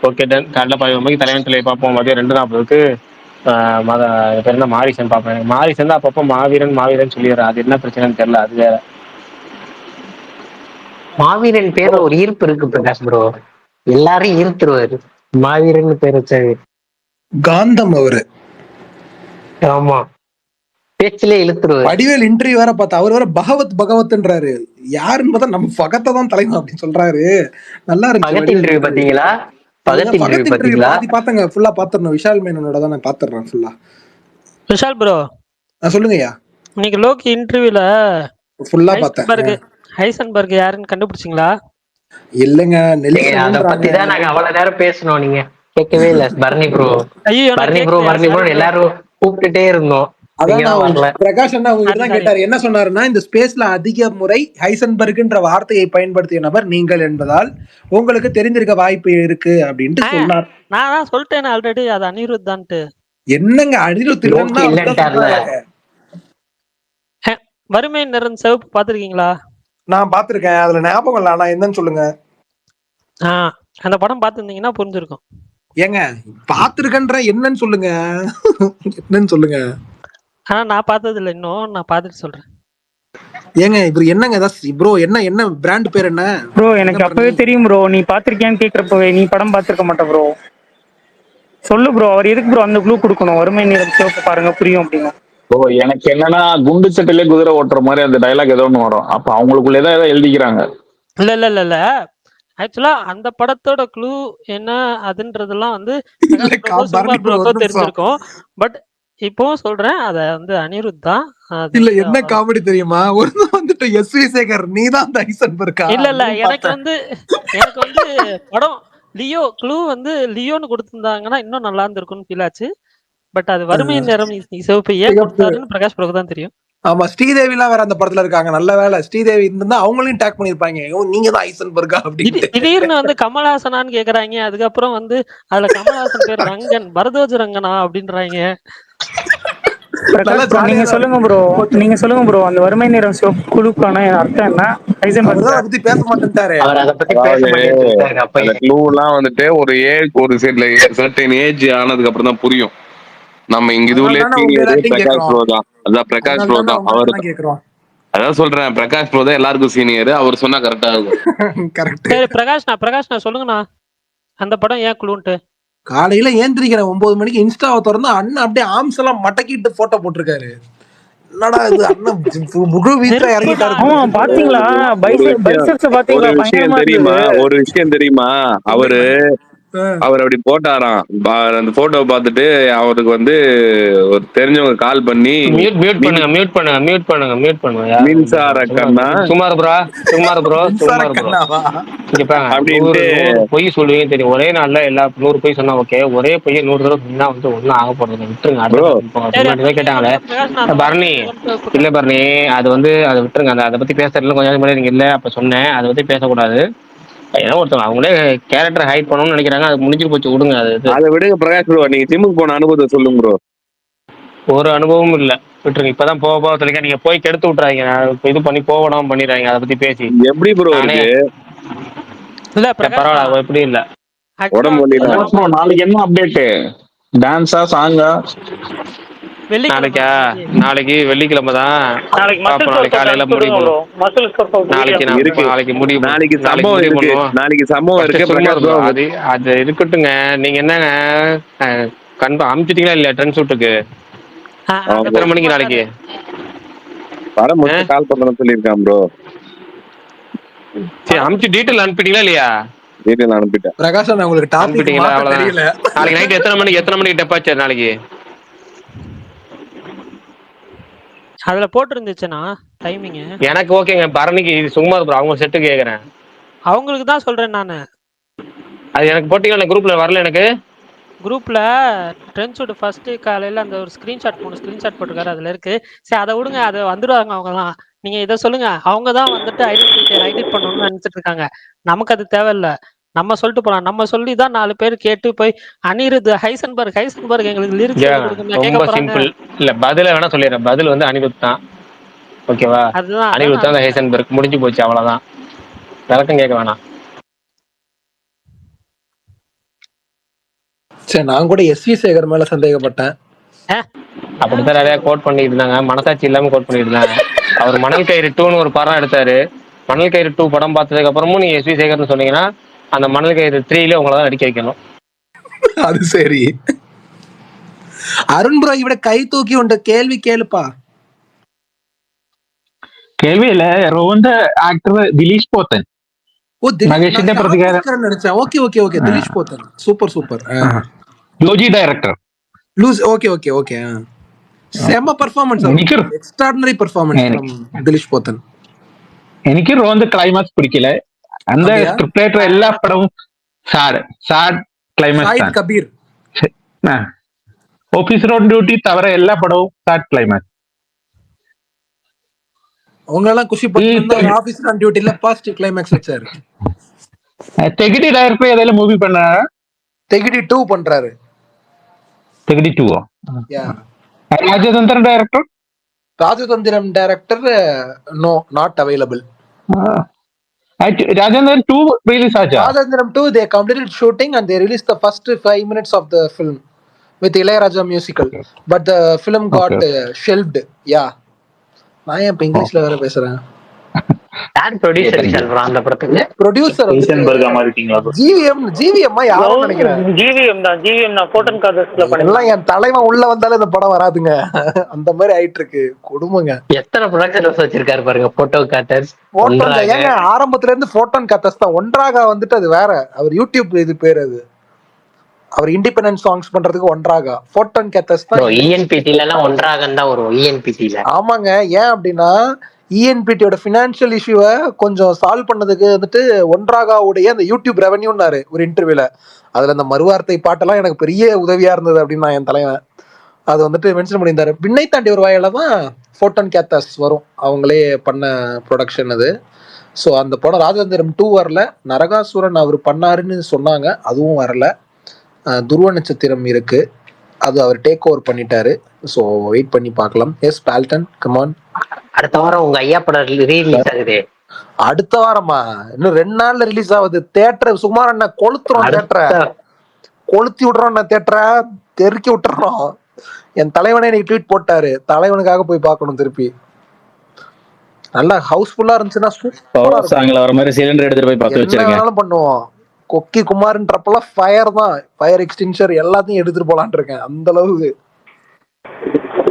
Okay done. காலைல 11 மணிக்கு தலைவன் தலைவி பார்ப்போம். மதியம் 2:40க்கு பேர் என்ன மாரிசன் பார்ப்பேன். மாரிசன் தான் அப்பப்போ மாவீரன் சொல்லிடுறேன். அது என்ன பிரச்சனைன்னு தெரியல, அது வேற. மாவீரன் பேர்ல ஒரு ஈர்ப்பு இருக்கு பிரகாஷ் ப்ரோ, எல்லாரையும் ஈர்த்துருவாரு மாவீரன் பேர் வச்சாரு. காந்தம் அவரு. ஆமா, பேச்சிலே இழுத்துருவாரு. வடிவேல் இன்டர்வியூ வேற பார்த்தா அவர் வேற பகவத்ன்றாரு. யாருன்னு பார்த்தா நம்ம பகத்தை தான் தலைவன் அப்படின்னு சொல்றாரு. நல்லா பகத் இன்டர்வியூ இருந்துச்சு. பாத்தீங்களா? பகத் இன்டர்வியூ பாத்தீங்களா? பாத்தங்க, ஃபுல்லா பாத்துறணும். விஷால் மேனனோட தான் நான் பாத்துறேன் ஃபுல்லா. விஷால் ப்ரோ சொல்லுங்கய்யா. இன்னைக்கு லோக்கி இன்டர்வியூல ஃபுல்லா பார்த்தேன். ஹைசன்பர்க் யாருன்னு கண்டுபிடிச்சிங்களா? இல்லங்க, அத பத்தி தான் நாங்க அவ்வளவு நேரம் பேசணும், நீங்க கேட்கவே இல்ல. பர்னி ப்ரோ எல்லாரும் கூப்பிட்டுட்டே இருந்தோம். பிரகாஷ் அண்ணா உங்ககிட்ட தான் கேட்டாரு. என்ன சொன்னாருன்னா, இந்த ஸ்பேஸ்ல அதிக முறை ஹைசன்பர்க்ன்ற வார்த்தையை பயன்படுத்திய நபர் நீங்கள் என்பதால் உங்களுக்கு தெரிஞ்சிருக்க வாய்ப்பு இருக்கு அப்படின்ட்டு சொன்னார். நான் தான் சொல்லிட்டேன் ஆல்ரெடி, அது அனிருத் தான்ட்டு. என்னங்க அனிருத் வறுமை நிறம் சிவப்பு பாத்திருக்கீங்களா? நான் பாத்திருக்கேன், அதுல ஞாபகம் இல்ல. ஆனா என்னன்னு சொல்லுங்க. அந்த படம் பாத்துருந்தீங்கன்னா புரிஞ்சிருக்கும். ஏங்க பாத்திருக்கன்ற என்னன்னு சொல்லுங்க. என்னன்னு சொல்லுங்க. ஆனா நான் பார்த்தது இல்ல, இன்னும் நான் பார்த்துட்டு சொல்றேன். ஏங்க இவர் என்னங்க ப்ரோ, என்ன பிராண்ட் பேர் என்ன ப்ரோ? எனக்கு அப்பவே தெரியும் ப்ரோ. நீ பாத்திருக்கியான்னு கேக்குறப்பவே நீ படம் பாத்திருக்க மாட்ட ப்ரோ. சொல்லு ப்ரோ, அவர் எதுக்கு ப்ரோ அந்த க்ளூ கொடுக்கணும்? வறுமை நிறம் சிவப்பு பாருங்க புரியும் அப்படின்னு. ப்ரோ எனக்கு என்னன்னா, குண்டு சட்டிலே குதிரை ஓட்டுற மாதிரி அந்த டைலாக் ஏதோ ஒன்று வரும். அப்ப அவங்களுக்குள்ள ஏதாவது எழுதிக்கிறாங்க. இல்ல ஆக்சுவலா அந்த படத்தோட க்ளூ என்ன அதுன்றதெல்லாம் வந்து தெரிஞ்சிருக்கும். பட் இப்பவும் சொல்றேன், அத வந்து அனிருத் தான். இல்ல என்ன காமெடி தெரியுமா, ஒரு வந்துட்டு எஸ்.வி. சேகர் நீ தான் ஹைசன்பர்க்கா? இல்ல எனக்கு வந்து படம் லியோ க்ளூ வந்து லியோன்னு கொடுத்திருந்தாங்கன்னா இன்னும் நல்லா இருந்திருக்கும்னு ஃபீல் ஆச்சு. பட் அது வறுமை நேரம் சிவப்பு ஏன் கொடுத்தாருன்னு பிரகாஷ் ப்ரோக்கு தான் தெரியும். ஆமா, ஸ்ரீதேவி எல்லாம் வேற அந்த படத்துல இருக்காங்க. நல்ல வேலை ஸ்ரீதேவி இருந்தா அவங்களையும் டேக் பண்ணிருப்பாங்க. நீங்க தான் ஹைசன்பர்க்கா அப்படின்னு. திடீர்னு வந்து கமல்ஹாசனான்னு கேக்குறாங்க. அதுக்கப்புறம் வந்து அதுல கமல்ஹாசன் பேர் ரங்கன், பரதோஜ ரங்கனா அப்படின்றாங்க. பிரகாஷ் bro, நீங்க சொல்லுங்க ப்ரோ, நீங்க சொல்லுங்க ப்ரோ, அந்த வறுமை நிறம் சிவப்பு குழுக்கான அர்த்தம் என்ன? ஹைசன்பர்க் அவர்தான் அதை பத்தி பேச மாட்டேன்ட்டாரு. அவர் அதை பத்தி பேச அதாவது மாட்டேன்னு சொல்லிட்டாரு அந்த அப்பயே. க்ளூ எல்லாம் வந்துட்டு ஒரு சர்டன் ஏஜ் ஆனதுக்கு அப்புறம் தான் புரியும். நம்ம இங்க அதனால இதுலயே தானே உங்க சீனியர் எல்லாத்தையும் பிரகாஷ் கேட்கிறோம். ப்ரோ தான். அதான் பிரகாஷ் அதனால ப்ரோ தானே தான். உங்க அவர் எல்லாம் கேட்கிறோம். அதான் சொல்றேன், பிரகாஷ் ப்ரோ தான் எல்லாருக்கும் சீனியர். அவர் சொன்னா கரெக்டா இருக்கும். கரெக்ட். சரி பிரகாஷ்ண்ணா சொல்லுங்கண்ணா, அந்த படம் ஏன் குழுன்ட்டு? காலையில ஏந்திரிக்கிறேன் 9 மணிக்கு, இன்ஸ்டாவை திறந்து அண்ணன் அப்படியே ஆம்ஸ் எல்லாம் மடக்கிட்டு போட்டோ போட்டிருக்காரு. என்னடா இது, அண்ணன் முழு வீட்டுல இறங்கிட்டாரு. ஆமா பாத்தீங்களா, ஒரு பைசெப்ஸ் பாத்தீங்களா, விஷயம் பயங்கரமா தெரியுமா, இருந்தது. ஒரு விஷயம் தெரியுமா, அவர் அப்படி போட்டாராம். அந்த போட்டோ பார்த்துட்டு அவருக்கு வந்து ஒரு தெரிஞ்சவங்க கால் பண்ணி மியூட் பண்ணுங்க. மின்சார கண்ணா சுமார் ப்ரோ கண்ணாவா இங்க பாருங்க, அப்படின்ட்டு 100 பொய் சொல்லுவீங்க தெரியும். ஒரே நாள்ல எல்லா 100 பொய் சொன்னா ஓகே, ஒரே பொய்யை 100 தடவை சொன்னா வந்து ஒன்னும் ஆக போறது விட்டுருங்க. அடுத்த கேட்டாங்களே பரணி, இல்ல பரணி, அது வந்து அதை விட்டுருங்க. அதை பத்தி பேசுறதுல கொஞ்சம் முன்னாடி நீங்க இல்ல அப்ப சொன்னேன், அதை பத்தி பேசக்கூடாது. ஏன்னா ஒருத்தவங்க அவங்களே கேரக்டர் ஹைட் பண்ணணும்னு நினைக்கிறாங்க, அது முடிஞ்சு போச்சு, விடுங்க. அதை விடுங்க பிரகாஷ் ப்ரோ, நீங்க ஜிம்முக்கு போன அனுபவத்தை சொல்லுங்க ப்ரோ. ஒரு அனுபவமும் இல்ல, விட்டுருங்க. இப்பதான் போக சொல்லிக்க, நீங்க போய் கெடுத்து விட்டுறாங்க, இது பண்ணி போகணும் பண்ணிடுறாங்க அதை பத்தி பேசி. எப்படி ப்ரோ இருக்கு? இல்ல பரவாயில்ல, எப்படி இல்ல உடம்பு வலி. நாளைக்கு என்ன அப்டேட்? டான்ஸா சாங்கா? நாளைக்கு வெள்ளிக்கிழமை தான். நாளைக்கு காலையில முடிவு நாளைக்கு சம்பவம் இருக்கு. அது இருக்கட்டுங்க. நீங்க என்னங்க கன்ஃபார்ம் அனுப்பிச்சிட்டீங்களா இல்லையா ட்ரெண்ட் ஷூட்டுக்கு? எத்தனை மணிக்கு நாளைக்கு கால் பண்ணணும்னு சொல்லியிருக்கான் ப்ரோ. சரி, அனுப்பிச்சு டீட்டெயில் அனுப்பிட்டீங்களா இல்லையா? டீட்டெயில் அனுப்பிட்டேன் பிரகாஷ். உங்களுக்கு டாபிக் தெரியல. நாளைக்கு நைட் எத்தனை மணிக்கு டெபாச்சர் நாளைக்கு? அதுல போட்டுருந்துச்சுன்னா டைமிங் எனக்கு ஓகேங்க. பரணிக்கு சுகுமார் ப்ரோ அவங்க செட்டு கேக்குறேன். அவங்களுக்கு தான் சொல்றேன் நானு. அது எனக்கு போட்டீங்களா? குரூப்ல வரல. எனக்கு குரூப்ல ட்ரெண்ட் ஷூட் ஃபர்ஸ்ட் காலையில அந்த ஒரு ஸ்கிரீன்ஷாட் 3 ஸ்கிரீன்ஷாட் போட்டிருக்காரு, அதுல இருக்கு. சரி அதை விடுங்க, அதை வந்துடுவாங்க அவங்கலாம். நீங்க இதை சொல்லுங்க. அவங்க தான் வந்துட்டு எடிட் பண்ணணும்னு நினைச்சிட்டு இருக்காங்க. நமக்கு அது தேவையில்ல. நம்ம சொல்லிட்டு போலாம். நம்ம சொல்லி தான் 4 பேர் கேட்டு போய் அனிருத் ஹைசன்பர்க் எங்களுக்கு லிரிக்ஸ் ரொம்ப சிம்பிள். இல்ல பதில வேணா சொல்லிடுறேன். பதில் வந்து அனிருத் தான். ஓகேவா? அனிருத் தான் ஹைசன்பர்க், முடிஞ்சு போச்சு, அவ்வளவுதான். விளக்கம் கேட்க வேணாம். சரி, நான் கூட எஸ்வி சேகர் மேல சந்தேகப்பட்டேன். அப்படித்தான் நிறைய கோட் பண்ணிட்டு இருந்தாங்க, மனசாட்சி இல்லாம கோட் பண்ணிட்டு இருந்தாங்க. அவர் மணல் கயிறு 2ன்னு ஒரு படம் எடுத்தாரு. மணல் கயிறு 2 படம் பார்த்ததுக்கு அப்புறமும் நீங்க எஸ்வி சேகர்னு சொன்னீங்கன்னா அந்த மணல் கயிறு 3ல உங்களை தான் நடிக்க வைக்கணும். அது சரி. அருண் ப்ரோ இவட கை தூக்கி உண்ட கேள்வி கேளுப்பா. കേൾവിയില്ല. റോന്റെ ആക്ടർ ദിലീഷ് പോത്തൻ. ഓ ദിലീഷ് പ്രതികാരം നടിച്ച. Okay okay okay, Dileesh Pothan super super. ലോജി ഡയറക്ടർ ലൂസ്. Okay okay okay. സെമ performance, extraordinary performance from Dileesh Pothan. എനിക്ക് റോന്റെ ക്ലൈമാക്സ് പിടിക്കില്ല. அந்த ஸ்கிரிப்ட் ரைட்டர் எல்லா படமும் sad climax. Shahi Kabir officer on duty தவிர எல்லா படமும் சாட் கிளைமாக்ஸ். அவங்களெல்லாம் குஷி பண்ணி ஆபீசர் ஆன் டியூட்டில பாசிட்டிவ் கிளைமாக்ஸ் வச்சாரு. தெகிடி டைரக்டர் ஏதாவது மூவி பண்ணாரா? தெகிடி 2 பண்றாரு. Thegidi 2 yeah. Rajathanthiram director no, not available. Rajendran 2 release ஆச்சா? Rajendran 2 they completed shooting and they released the first 5 minutes of the film with Ilayaraja musical, but the film got shelved. Yeah, நான் ஏன் இங்கிலீஷ்ல வேற பேசுறேன். யார் ப்ரொடியூசர் சொல்றான் அந்த படத்துக்கு? Producer Heisenberg மாறிட்டீங்களா? ஜிவிஎம் யாரும் நினைக்கிறேன். ஜிவிஎம் தான் போட்டன் காதர்ஸ்ல பண்ணலாம். என் தலைவன் உள்ள வந்தாலே இந்த படம் வராதுங்க, அந்த மாதிரி ஆயிட்டு இருக்கு. கொடுமைங்க. எத்தனை ப்ரொடக்ஷன் வச்சிருக்காரு பாருங்க. போட்டோ காட்டர்ஸ் ஏங்க ஆரம்பத்துல இருந்து போட்டோன் காட்டர்ஸ் தான். ஒன்றாக வந்துட்டு அது வேற, அவர் யூடியூப் இது பேர். அது அவர் இண்டிபெண்டன்ட் சாங்ஸ் பண்றதுக்கு ஒன்றாக. போட்டோன் காட்டர்ஸ் தான். இஎன்பிடில எல்லாம் ஒன்றாக தான் வரும். இஎன்பிடில ஆமாங்க. ஏன் அப்படின்னா இஎன்பிடியோட ஃபினான்ஷியல் இஷ்யூவை கொஞ்சம் சால்வ் பண்ணதுக்கு வந்துட்டு ஒன்றாக உடைய அந்த யூடியூப் ரெவன்யூன்னாரு ஒரு இன்டர்வியூல. அதுல அந்த மறுவார்த்தை பாட்டெல்லாம் எனக்கு பெரிய உதவியா இருந்தது அப்படின்னு என் தலைவன் அது வந்துட்டு மென்ஷன் பண்ணியிருந்தாரு. விண்ணை தாண்டி ஒரு வாயில தான் போட்டோன் கேத்தஸ் வரும், அவங்களே பண்ண ப்ரொடக்ஷன் அது. ஸோ அந்த படம் ராஜதந்திரம் 2 வரல. நரகாசுரன் அவர் பண்ணாருன்னு சொன்னாங்க, அதுவும் வரல. துருவ நட்சத்திரம் இருக்கு. அது அவர் டேக் ஓவர் பண்ணிட்டாரு. ஸோ வெயிட் பண்ணி பார்க்கலாம். எஸ் பால்டன் கமான். அடுத்த வாரம் உங்க ஐயா படம் ரீலீஸ் ஆகுது. அடுத்த வாரமா? இன்னும் 2 நாள்ல ரிலீஸ் ஆகுது. தேட்டர் சுமார் என்ன கொளுத்துறோம், தேட்டரை கொளுத்தி விடுறோம், தேட்டரை தெருக்கி விட்டுறோம். என் தலைவனே இன்னைக்கு ட்வீட் போட்டாரு, தலைவனுக்காக போய் பார்க்கணும் திருப்பி. நல்லா ஹவுஸ்ஃபுல்லா இருந்துச்சுன்னா வர மாதிரி சிலிண்டர் எடுத்துட்டு போய் பார்த்து வச்சிருக்கேன். என்ன வேணாலும் பண்ணுவோம். கொக்கி குமார்ன்றப்பெல்லாம் ஃபயர் தான், ஃபயர் எக்ஸ்டிங்ஷர் எல்லாத்தையும் எடுத்துட்டு போலான் இருக்கேன். அந்த அளவுக்கு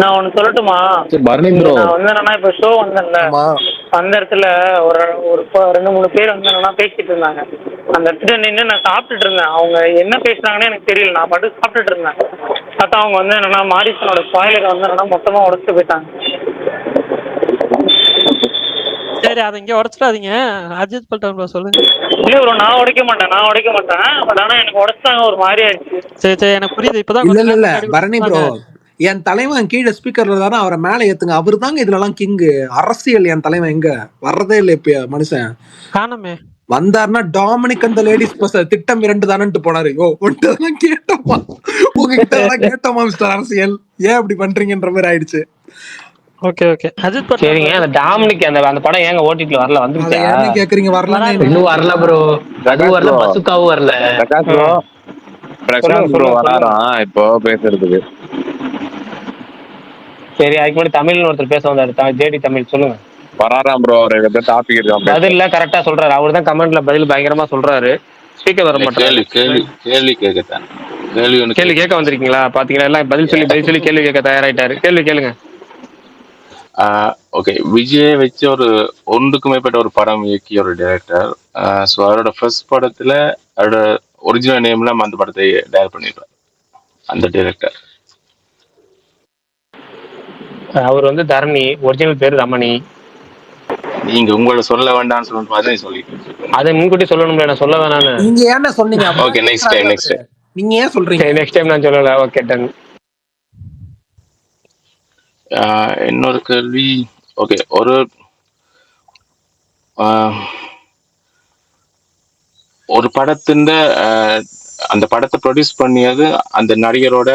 நான் ஒண்ணு சொல்லட்டுமா? நான் வந்து என்னன்னா இப்ப ஷோ வந்தேன்ல, அந்த இடத்துல ஒரு 2-3 பேர் வந்து என்னன்னா பேசிட்டு இருந்தாங்க. அந்த இடத்துல நின்று நான் சாப்பிட்டுட்டு இருந்தேன். அவங்க என்ன பேசுனாங்கன்னு எனக்கு தெரியல. நான் பாட்டு சாப்பிட்டுட்டு இருந்தேன். பார்த்தா அவங்க வந்து என்னன்னா மாரிசனோட ஸ்பாயிலரை வந்து என்னன்னா மொத்தமா உடைச்சிட்டு போயிட்டாங்க. சரி, அதை இங்க உடைச்சிடாதீங்க. அஜித் பல்டன் சொல்லுங்க. இல்ல ப்ரோ, நான் உடைக்க மாட்டேன். பட் ஆனா எனக்கு உடைச்சாங்க, ஒரு மாதிரி ஆயிடுச்சு. சரி எனக்கு புரியுது. இப்பதான் இல்ல பரணி ப்ரோ, என் தலைவன் கீழே ஸ்பீக்கர்ல தானே, அவரை மேல ஏத்துங்க. அவரு தாங்க இதுல எல்லாம் கிங்கு. அரசியல் என் தலைவன் எங்க வர்றதே இல்லை. இப்ப மனுஷன் காணமே வந்தாருன்னா டாமினிக் அந்த லேடிஸ் பஸ் திட்டம் 2 தானே போனாரு. கேட்டோமா உங்ககிட்ட கேட்டோமா மிஸ்டர் அரசியல், ஏன் அப்படி பண்றீங்கன்ற மாதிரி ஆயிடுச்சு. ஓகே அஜித் பல்டன் சரிங்க. அந்த டாமினிக் அந்த படம் ஏங்க ஓடிடில வரல? வந்துருச்சா? என்ன கேக்குறீங்க? வரல, இன்னும் வரல ப்ரோ. அது வரல, பசுக்காவும் வரல. பிரகாஷ் ப்ரோ வராராம் இப்போ பேசுறதுக்கு. சரி, அதுக்கு முன்னாடி தமிழ்னு ஒருத்தர் பேச வந்தாரு, ஜேடி தமிழ். சொல்லுங்க. வராராம் ப்ரோ, அவர் டாபிக் இருக்கான். பதில் கரெக்டா சொல்றாரு. அவர் தான் கமெண்ட்ல பதில் பயங்கரமா சொல்றாரு. ஸ்பீக்கர் வர மாட்டாரு. கேள்வி கேட்கத்தான். கேள்வி கேட்க வந்திருக்கீங்களா? பாத்தீங்களா, எல்லாம் பதில் சொல்லி கேள்வி கேட்க தயாராயிட்டாரு. கேளுங்க. ஓகே, விஜயை வச்சு ஒன்றுக்கு மேற்பட்ட ஒரு படம் இயக்கிய ஒரு டைரக்டர். ஸோ அவரோட ஃபர்ஸ்ட் படத்துல அவரோட ஒரிஜினல் நேம்ல அந்த படத்தை டைரக்ட் பண்ணிருப்பார் அந்த டைரக்டர். அவர் வந்து தரணி, ஒரிஜினல் பேர் ரமணி. நீங்க உங்களை சொல்ல வேண்டாம்னு சொல்லிட்டு சொல்லிட்டு அதை முன்கூட்டி சொல்லணும்ல, நான் சொல்ல வேணான்னு. நீங்க ஏன்னா சொன்னீங்க? ஓகே, நெக்ஸ்ட் டைம் நீங்க ஏன் சொல்றீங்க? நெக்ஸ்ட் டைம் நான் சொல்லல. Okay done. இன்னொரு கேள்வி. ஓகே, ஒரு படத்தின் அந்த படத்தை ப்ரொடியூஸ் பண்ணியது அந்த நடிகரோட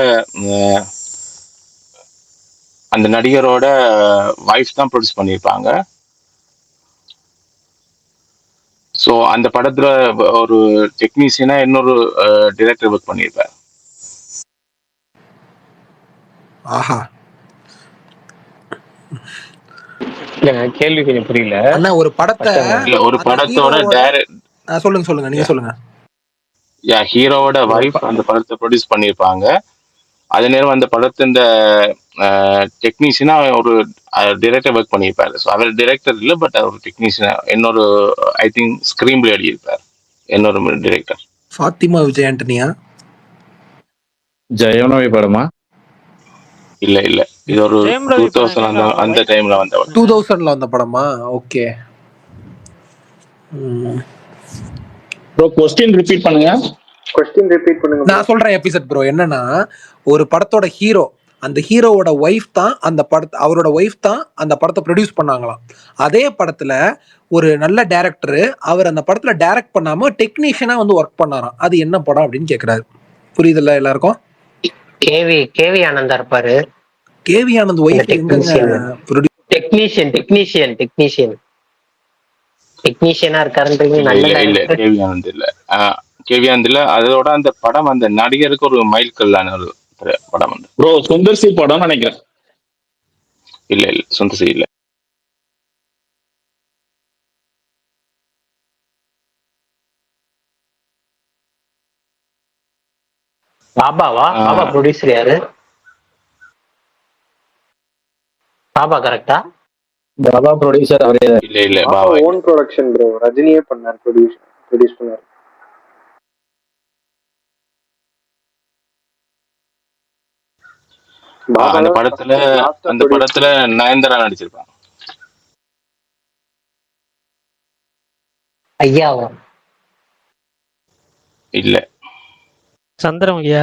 வைஃப் தான் ப்ரொடியூஸ் பண்ணியிருப்பாங்க. ஸோ அந்த படத்துல ஒரு டெக்னீஷியனா இன்னொரு டைரக்டர் ஒர்க் பண்ணியிருப்பார். ஆஹா, இல்ல கேள்வி கொஞ்சம் புரியல. அண்ணா ஒரு படத்தோட சொல்லுங்க நீங்க சொல்லுங்க. ஹீரோவோட வைஃப் அந்த படத்தை ப்ரொடியூஸ் பண்ணியிருப்பாங்க. அதே நேரம் அந்த படத்தின் டெக்னீஷியனா ஒரு டைரக்டர் ஒர்க் பண்ணியிருப்பாரு. ஸோ அவர் டைரக்டர் இல்லை, பட் அவர் டெக்னீஷியனா இன்னொரு ஐ திங்க் ஸ்கிரீன் பிளே எழுதியிருப்பார் இன்னொரு டைரக்டர். ஃபாத்திமா விஜய் ஆண்டனியா? ஜெயநோவி படமா? இல்ல இது ஒரு 2000 அந்த டைம்ல வந்த 2000ல வந்த படமா? ஓகே ப்ரோ, கொஸ்டின் ரிப்பீட் பண்ணுங்க. நான் சொல்றேன் எபிசோட் ப்ரோ. என்னன்னா, ஒரு படத்தோட ஹீரோ, அந்த ஹீரோவோட ஒய்ஃப் தான் அவரோட ஒய்ஃப் தான் அந்த படத்தை ப்ரொடியூஸ் பண்ணாங்களாம். அதே படத்துல ஒரு நல்ல டைரக்டர் அவர் அந்த படத்துல டைரக்ட் பண்ணாம டெக்னீஷியனா வந்து ஒர்க் பண்ணாராம். அது என்ன படம் அப்படின்னு கேக்குறாரு. புரியுதுல்ல எல்லாருக்கும்? கேவி ஆனந்தா இருப்பாரு. கேவி ஆனந்த் ஒய்ஃப் டெக்னீஷியனா இருக்காருன்றீங்க. இல்ல கேவி ஆனந்த் இல்ல. அதோட அந்த படம் அந்த நடிகருக்கு ஒரு மைல்கல்லான ஒரு படம். ப்ரோ, சுந்தர்சி படம் நினைக்கிறேன். இல்ல சுந்தர்சி இல்ல. பாபாவா? பாபா ப்ரொடியூசர் யாரு? பாபா கரெக்டா? பாபா ப்ரொடியூசர் அவரே. இல்ல பாபா ஓன் ப்ரொடக்ஷன் ப்ரோ. ரஜினியே பண்ணார், ப்ரொடியூஸ் பண்ணார். அந்த படத்துல நயன்தாரா நடிச்சிருப்பாங்க. ஐயாவா? இல்ல சந்திரமுகியா?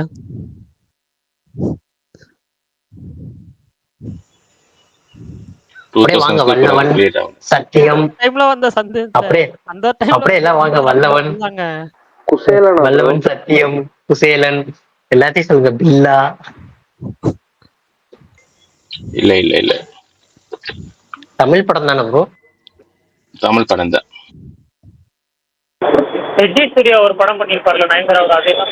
வாங்க வல்லவன், சத்தியம் டைம்ல வந்த அப்படியே அந்த டைம்ல அப்படியே எல்லாம் வாங்க வல்லவன், குசேலன், வல்லவன், சத்தியம், குசேலன் எல்லாத்தையும் சொல்லுங்க. பில்லா இல்ல இல்ல இல்ல, தமிழ் படம் தானே ப்ரோ? தமிழ் படம் தான். விஜய் சூர்யா ஒரு படம் பண்ணியிருப்பார்ல நயன்தாராவோட, அதே தான்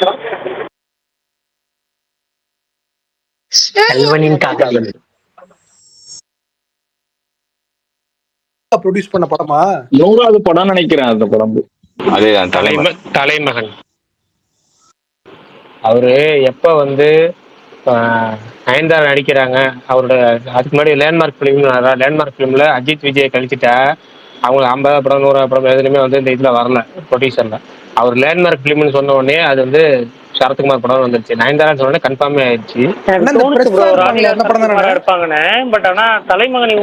கல்வனின் காதலி. ப்ரொடியூஸ் பண்ண படமா? 100வது படம் நினைக்கிறேன் அந்த படம். அதேதான், தலைமகன். அவரு எப்ப வந்து நயன்தாரா நடிக்கிறாங்க, அவரோட அதுக்கு முன்னாடி லேண்ட்மார்க் ஃபிலிம்ல அஜித் விஜய் கழிச்சுட்டா அவங்க 50 படம் 100 படம் எதுலையுமே வந்து இந்த இதுல வரல ப்ரொடியூசர்ல. அவர் லேண்ட்மார்க் ஃபிலிம்னு சொன்ன உடனே அது வந்து சரத்குமார் படம் வந்துருச்சு. நயன்தாரான்னு சொன்ன உடனே கன்ஃபார்மே ஆயிடுச்சு. இருப்பாங்கன்னு. பட் ஆனா தலைமகன்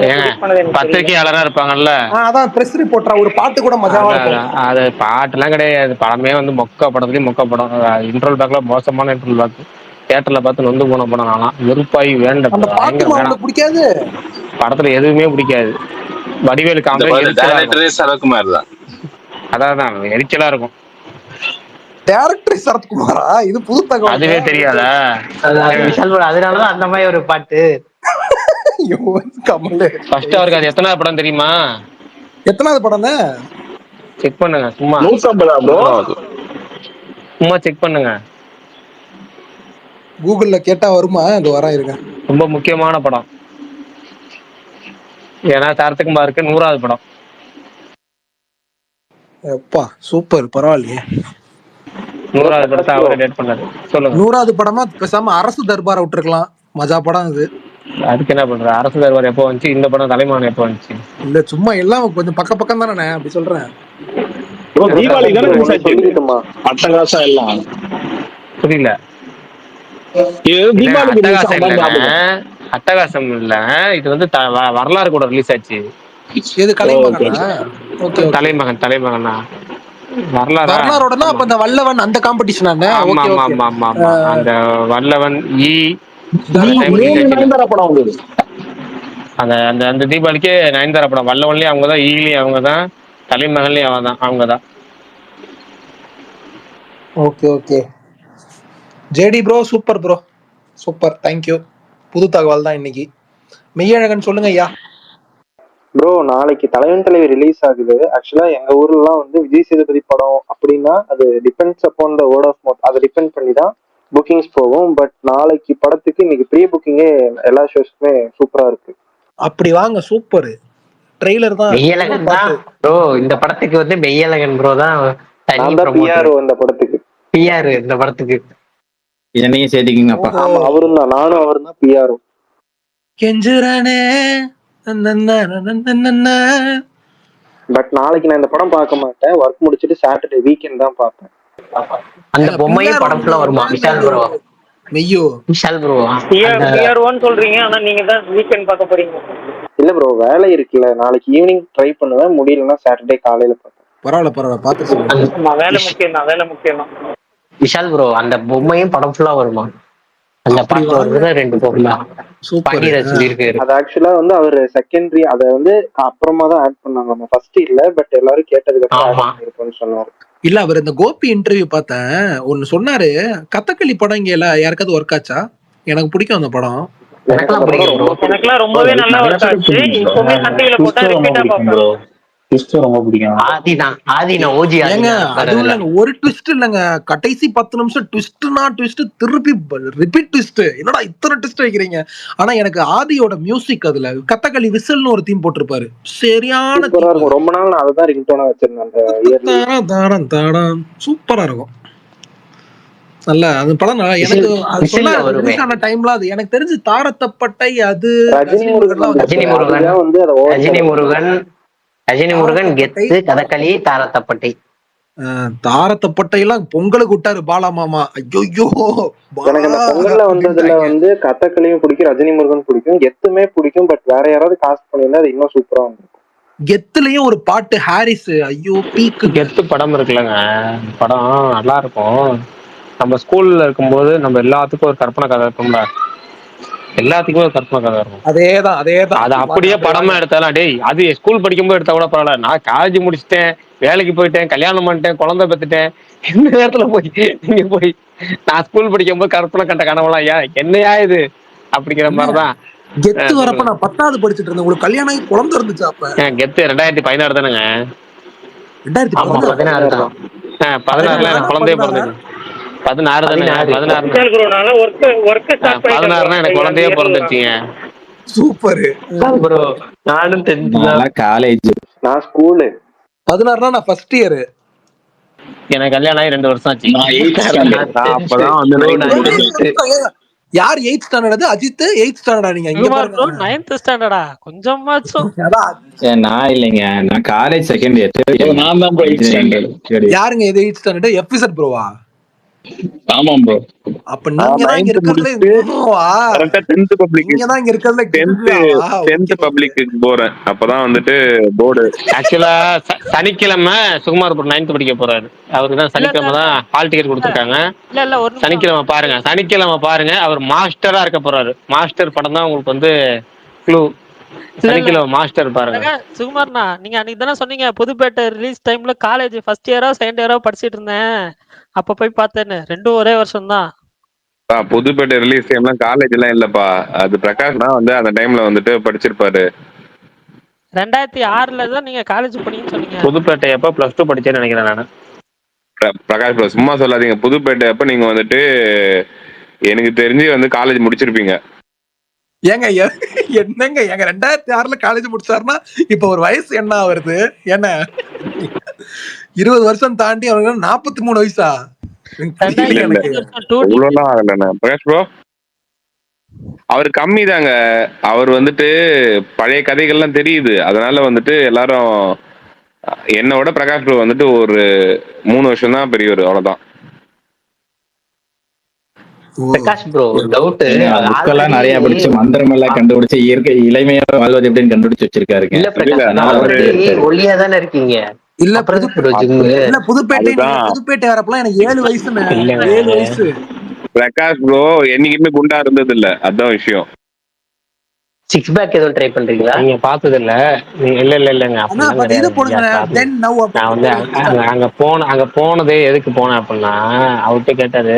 பத்திரிகையாளரா இருப்பாங்கல்ல, அதான் பிரஸ் ரிப்போர்ட்டரா ஒரு பாட்டு கூட மஜாவா இருக்கும். அது பாட்டுலாம் கிடையாது, படமே வந்து மொக்க படத்துலயும் மொக்க படம். இன்ட்ரோல் பேக்ல மோசமான இன்ட்ரோல் பேக், தியேட்டர்ல பார்த்து நொந்து போன படம். நான்லாம் வெறுப்பாய் வேண்டாம், பிடிக்காது படத்துல எதுவுமே பிடிக்காது. வடிவேலு காமெடி சரத்குமார் தான், அதான் எரிச்சலா இருக்கும். டைரக்டர் சரத்குமாரா? இது புது தகவல். அதுவே தெரியாதா? அதனாலதான் அந்த மாதிரி ஒரு பாட்டு. ஃபர்ஸ்ட் அவருக்கு அது எத்தனாவது படம் தெரியுமா? எத்தனாவது படம்? செக் பண்ணுங்க சும்மா. 150 சும்மா செக் பண்ணுங்க, கூகுள்ல கேட்டா வருமா? அது வரா இருங்க. ரொம்ப முக்கியமான படம். ஏன்னா சரத்குமாருக்கு 100வது படம். எப்பா சூப்பர், பரவாயில்லையே. 100வது படத்தை அவரே டேட் பண்ணாரு. சொல்லுங்க. 100வது படமா? பேசாம அரசு தர்பாரை விட்டுருக்கலாம், மஜா படம் அது. அதுக்கு என்ன பண்ற? அரசு தர்பார் எப்போ வந்துச்சு, இந்த படம் தலைமகன் எப்போ வந்துச்சு? இல்ல சும்மா எல்லாம் கொஞ்சம் பக்கம் தானே, அப்படி சொல்றேன். தீபாவளி தானே அட்டகாசம் எல்லாம். புரியல. அட்டகாசம் இல்ல, இது வந்து வரலாறு கூட ரிலீஸ் ஆச்சு. தலைமகனா வரலாறோடனா அப்ப அந்த வல்லவன் அந்த காம்படிஷன். அந்த வல்லவன் அந்த தீபாவளிக்கே நயன்தாரா படம். வல்லவன்லயும் அவங்கதான், ஈலயும் அவங்கதான், தலைமகன்லயும் அவங்கதான். Okay okay JD bro, super bro, super, thank you. புது தகவல் தான் இன்னைக்கு. மெய்யழகன் சொல்லுங்க ஐயா. ப்ரோ, நாளைக்கு தலைவன் தலைவி ரிலீஸ் ஆகுது. ஆக்சுவலா எங்க ஊர்லாம் வந்து விஜய் சேதுபதி படம் அப்படின்னா அது depends upon the word of mouth, அதை டிபெண்ட் பண்ணி தான் புக்கிங்ஸ் போகும். பட் நாளைக்கு படத்துக்கு இன்னைக்கு ப்ரீ புக்கிங்கே எல்லா ஷோஸ்க்குமே சூப்பரா இருக்கு. அப்படி வாங்க, சூப்பர். ட்ரெய்லர் தான் மெய்யழகன் தான் ப்ரோ. இந்த படத்துக்கு வந்து மெய்யழகன் ப்ரோ தான் பிஆர் இந்த படத்துக்கு. பிஆர் இந்த படத்துக்கு என்னையும் சேர்த்துக்கிங்கப்பா. ஆமா, அவரும் தான், நானும் அவரும் தான் பிஆரும். கெஞ்சுறானே. பட் நாளைக்கு நான் இந்த படம் பார்க்க மாட்டேன், ஒர்க் முடிச்சிட்டு சாட்டர்டே வீக்கெண்ட் தான் பார்ப்பேன். அந்த பொம்மையும் படம் ஃபுல்லா வருமா? விஷால் ப்ரோ, மெய்யோ விஷால் ப்ரோ பிஆர்1 சொல்றீங்க, ஆனா நீங்க தான் வீக்கெண்ட் பார்க்க போறீங்க. இல்ல ப்ரோ, வேலை இருக்குல்ல, நாளைக்கு ஈவினிங் ட்ரை பண்ணுவேன், முடியலன்னா சாட்டர்டே காலையில பார்ப்பேன். பரவாயில்ல பார்த்து சொல்லுங்க. வேலை முக்கியம் தான். விஷால் ப்ரோ, அந்த பொம்மையும் படம் ஃபுல்லா வருமா? அந்த பாட்டு வருது 2 பொம்மை. அது ஆக்சுவலா வந்து அவர் செகண்டரி, அதை வந்து அப்புறமா தான் ஆட் பண்ணாங்க, ஃபர்ஸ்ட் இல்ல. பட் எல்லாரும் கேட்டதுக்கு அப்புறம் இருக்கும்னு சொன்னாரு. இல்ல, அவர் இந்த கோபி இன்டர்வியூ பார்த்தேன், ஒன்னு சொன்னாரு, கதகளி படம் இங்க யாருக்காவது ஒர்க் ஆச்சா? எனக்கு பிடிக்கும் அந்த படம். எனக்குலாம் ரொம்பவே நல்லா ஒர்க் ஆச்சு. இப்போவே சண்டையில போட்டா ரிப்பீட்டா பார்ப்பேன். ரொம்ப பிடிக்கும். ஒரு ட்விஸ்ட் இல்லங்க, கடைசி 10 நிமிஷம் ட்விஸ்ட்னா ட்விஸ்ட், திருப்பி ரிப்பீட் ட்விஸ்ட். என்னடா இத்தனை ட்விஸ்ட் வைக்கிறீங்க? ஆனா எனக்கு ஆதியோட மியூசிக், அதுல கதகளி விசில்னு ஒரு தீம் போட்டிருப்பாரு, சரியான ரொம்ப நாள் நான் அதான் ரிங்டோனா வச்சிருந்தேன். சூப்பரா இருக்கும். நல்ல அந்த படம். எனக்கு அது சொன்ன டைம்ல அது எனக்கு தெரிஞ்சு தாரத்தப்பட்டை, அது ரஜினி முருகன் கெத்து, கதகளி, தாரத்தப்பட்டை. தாரத்தப்பட்டை எல்லாம் பொங்கலுக்கு விட்டாரு பாலா மாமா. ஐயோ, எனக்கு அந்த பொங்கல்ல வந்ததுல வந்து கதகளியும் பிடிக்கும், ரஜினி முருகன் பிடிக்கும், கெத்துமே பிடிக்கும். பட் வேற யாராவது காஸ்ட் பண்ணியிருந்தா அது இன்னும் சூப்பரா இருக்கும். கெத்துலயும் ஒரு பாட்டு ஹாரிஸ், ஐயோ பீக்கு. கெத்து படம் இருக்குல்லங்க, படம் நல்லா இருக்கும். நம்ம ஸ்கூல்ல இருக்கும்போது நம்ம எல்லாத்துக்கும் ஒரு கற்பனை கதை இருக்கும்ல, எல்லாத்துக்குமே ஒரு கற்பனை கதை இருக்கும். அதேதான் அது அப்படியே படமா எடுத்தாலும் டேய் அது ஸ்கூல் படிக்கும்போது எடுத்தா கூட பரவாயில்ல. நான் காலேஜ் முடிச்சிட்டேன், வேலைக்கு போயிட்டேன், கல்யாணம் பண்ணிட்டேன், குழந்தை பெத்துட்டேன். இந்த நேரத்துல போய் நீங்க போய் நான் ஸ்கூல் படிக்கும்போது கற்பனை கண்ட கனவுலாம் என்னையா இது அப்படிங்கிற மாதிரிதான். கெத்து வரப்ப நான் 10வது படிச்சுட்டு இருந்தேன். உங்களுக்கு கல்யாணம் ஆகி குழந்தை இருந்துச்சு அப்ப? கெத்து 2016 தானுங்க. 2016 தான். 16ல எனக்கு குழந்தைய பிறந்துச்சு. 16 தானே? 16 எனக்கு குழந்தையே பிறந்துருச்சுங்க. Super bro. நானும் 10th காலேஜ், நான் ஸ்கூலு. 16 நான் ஃபர்ஸ்ட் இயர். எனக்கு கல்யாணம் ஆகி 2 வருஷம் ஆச்சு. அப்பதான் வந்து யார் 8th ஸ்டாண்டர்ட்? அஜித் 8th ஸ்டாண்டர்டா? நீங்க இங்க பாருங்க 9th ஸ்டாண்டர்டா? கொஞ்சமாச்சும். நான் இல்லைங்க, நான் காலேஜ் செகண்ட் இயர். நான் தான் 8th ஸ்டாண்டர்ட். யாருங்க இது 8th ஸ்டாண்டர்ட்? எஃப்இசட் ப்ரோவா? ஆமாம் ப்ரோ. அப்ப நீங்க தான் இங்க இருக்கறதுல கரெக்ட்டா 10th பப்ளிக் நீங்க தான் இங்க இருக்கறதுல 10th பப்ளிக்கு போறேன். அப்பதான் வந்துட்டு போர்டு ஆக்சுவலா சனிக்கிழமை சுகுமார் 9th படிக்க போறாரு. அவருக்கு தான் சனிக்கிழமை தான் ஹால் டிக்கெட் கொடுத்துருக்காங்க. இல்ல ஒரு சனிக்கிழமை பாருங்க அவர் மாஸ்டரா இருக்க போறாரு. மாஸ்டர் படம் தான் உங்களுக்கு வந்து க்ளூ. சனிக்கிழமை மாஸ்டர் பாருங்க. சுகுமார்ண்ணா, நீங்க அன்னைக்கு தானே சொன்னீங்க புதுப்பேட்டை ரிலீஸ் டைம்ல காலேஜ் ஃபர்ஸ்ட் இயரோ செகண்ட் இயரோ படிச்சிட்டு இருந்தேன், அப்ப போய் பார்த்தேன்னு. 2 ஒரே வருஷம் தான். புதுப்பேட்டை ரிலீஸ் டைம்லாம் காலேஜ் எல்லாம் இல்லப்பா. அது பிரகாஷ் தான் வந்து அந்த டைம்ல வந்துட்டு படிச்சிருப்பாரு. 2006ல தான் நீங்க காலேஜ் போனீங்கன்னு சொன்னீங்க. புதுப்பேட்டை எப்ப +2 படிச்சேன்னு நினைக்கிறேன் நானு. பிரகாஷ் ப்ரோ சும்மா சொல்லாதீங்க. புதுப்பேட்டை அப்ப நீங்க வந்துட்டு எனக்கு தெரிஞ்சு வந்து காலேஜ் முடிச்சிருப்பீங்க. ஏங்க என்னங்க ஏங்க 2006ல காலேஜ் முடிச்சாருன்னா இப்ப ஒரு வயசு என்ன வருது? என்ன 20 வருஷம் தாண்டி அவங்களுக்கு 43 வயசா? இவ்வளவுலாம் ஆகலண்ணா பிரகாஷ் ப்ரோ. அவர் கம்மி தாங்க. அவர் வந்துட்டு பழைய கதைகள்லாம் தெரியுது. அதனால வந்துட்டு எல்லாரும் என்னோட பிரகாஷ் ப்ரோ வந்துட்டு ஒரு 3 வருஷம் தான் பெரியவர், அவ்வளவுதான். Prakash bro doubt. புக்கெல்லாம் நிறைய படிச்சு மந்திரம் எல்லாம் கண்டுபிடிச்சு இயற்கை இளமையா வாழ்வது எப்படின்னு கண்டுபிடிச்சு வச்சிருக்காருங்க. இல்ல பிரகாஷ் ஒல்லியா தானே இருக்கீங்க. இல்ல புதுப்பேட்டை வரப்பலாம் எனக்கு 7 வயசுன்னு. 7 வயசு. பிரகாஷ் ப்ரோ என்னைக்குமே குண்டா இருந்தது இல்ல, அதான் விஷயம். 6 பேக் எதுவும் ட்ரை பண்றீங்களா? நீங்க பார்த்தது இல்ல? இல்லங்க. நான் வந்து அங்க போனதே எதுக்கு போனேன் அப்படின்னா, அவர்கிட்ட கேட்டாரு.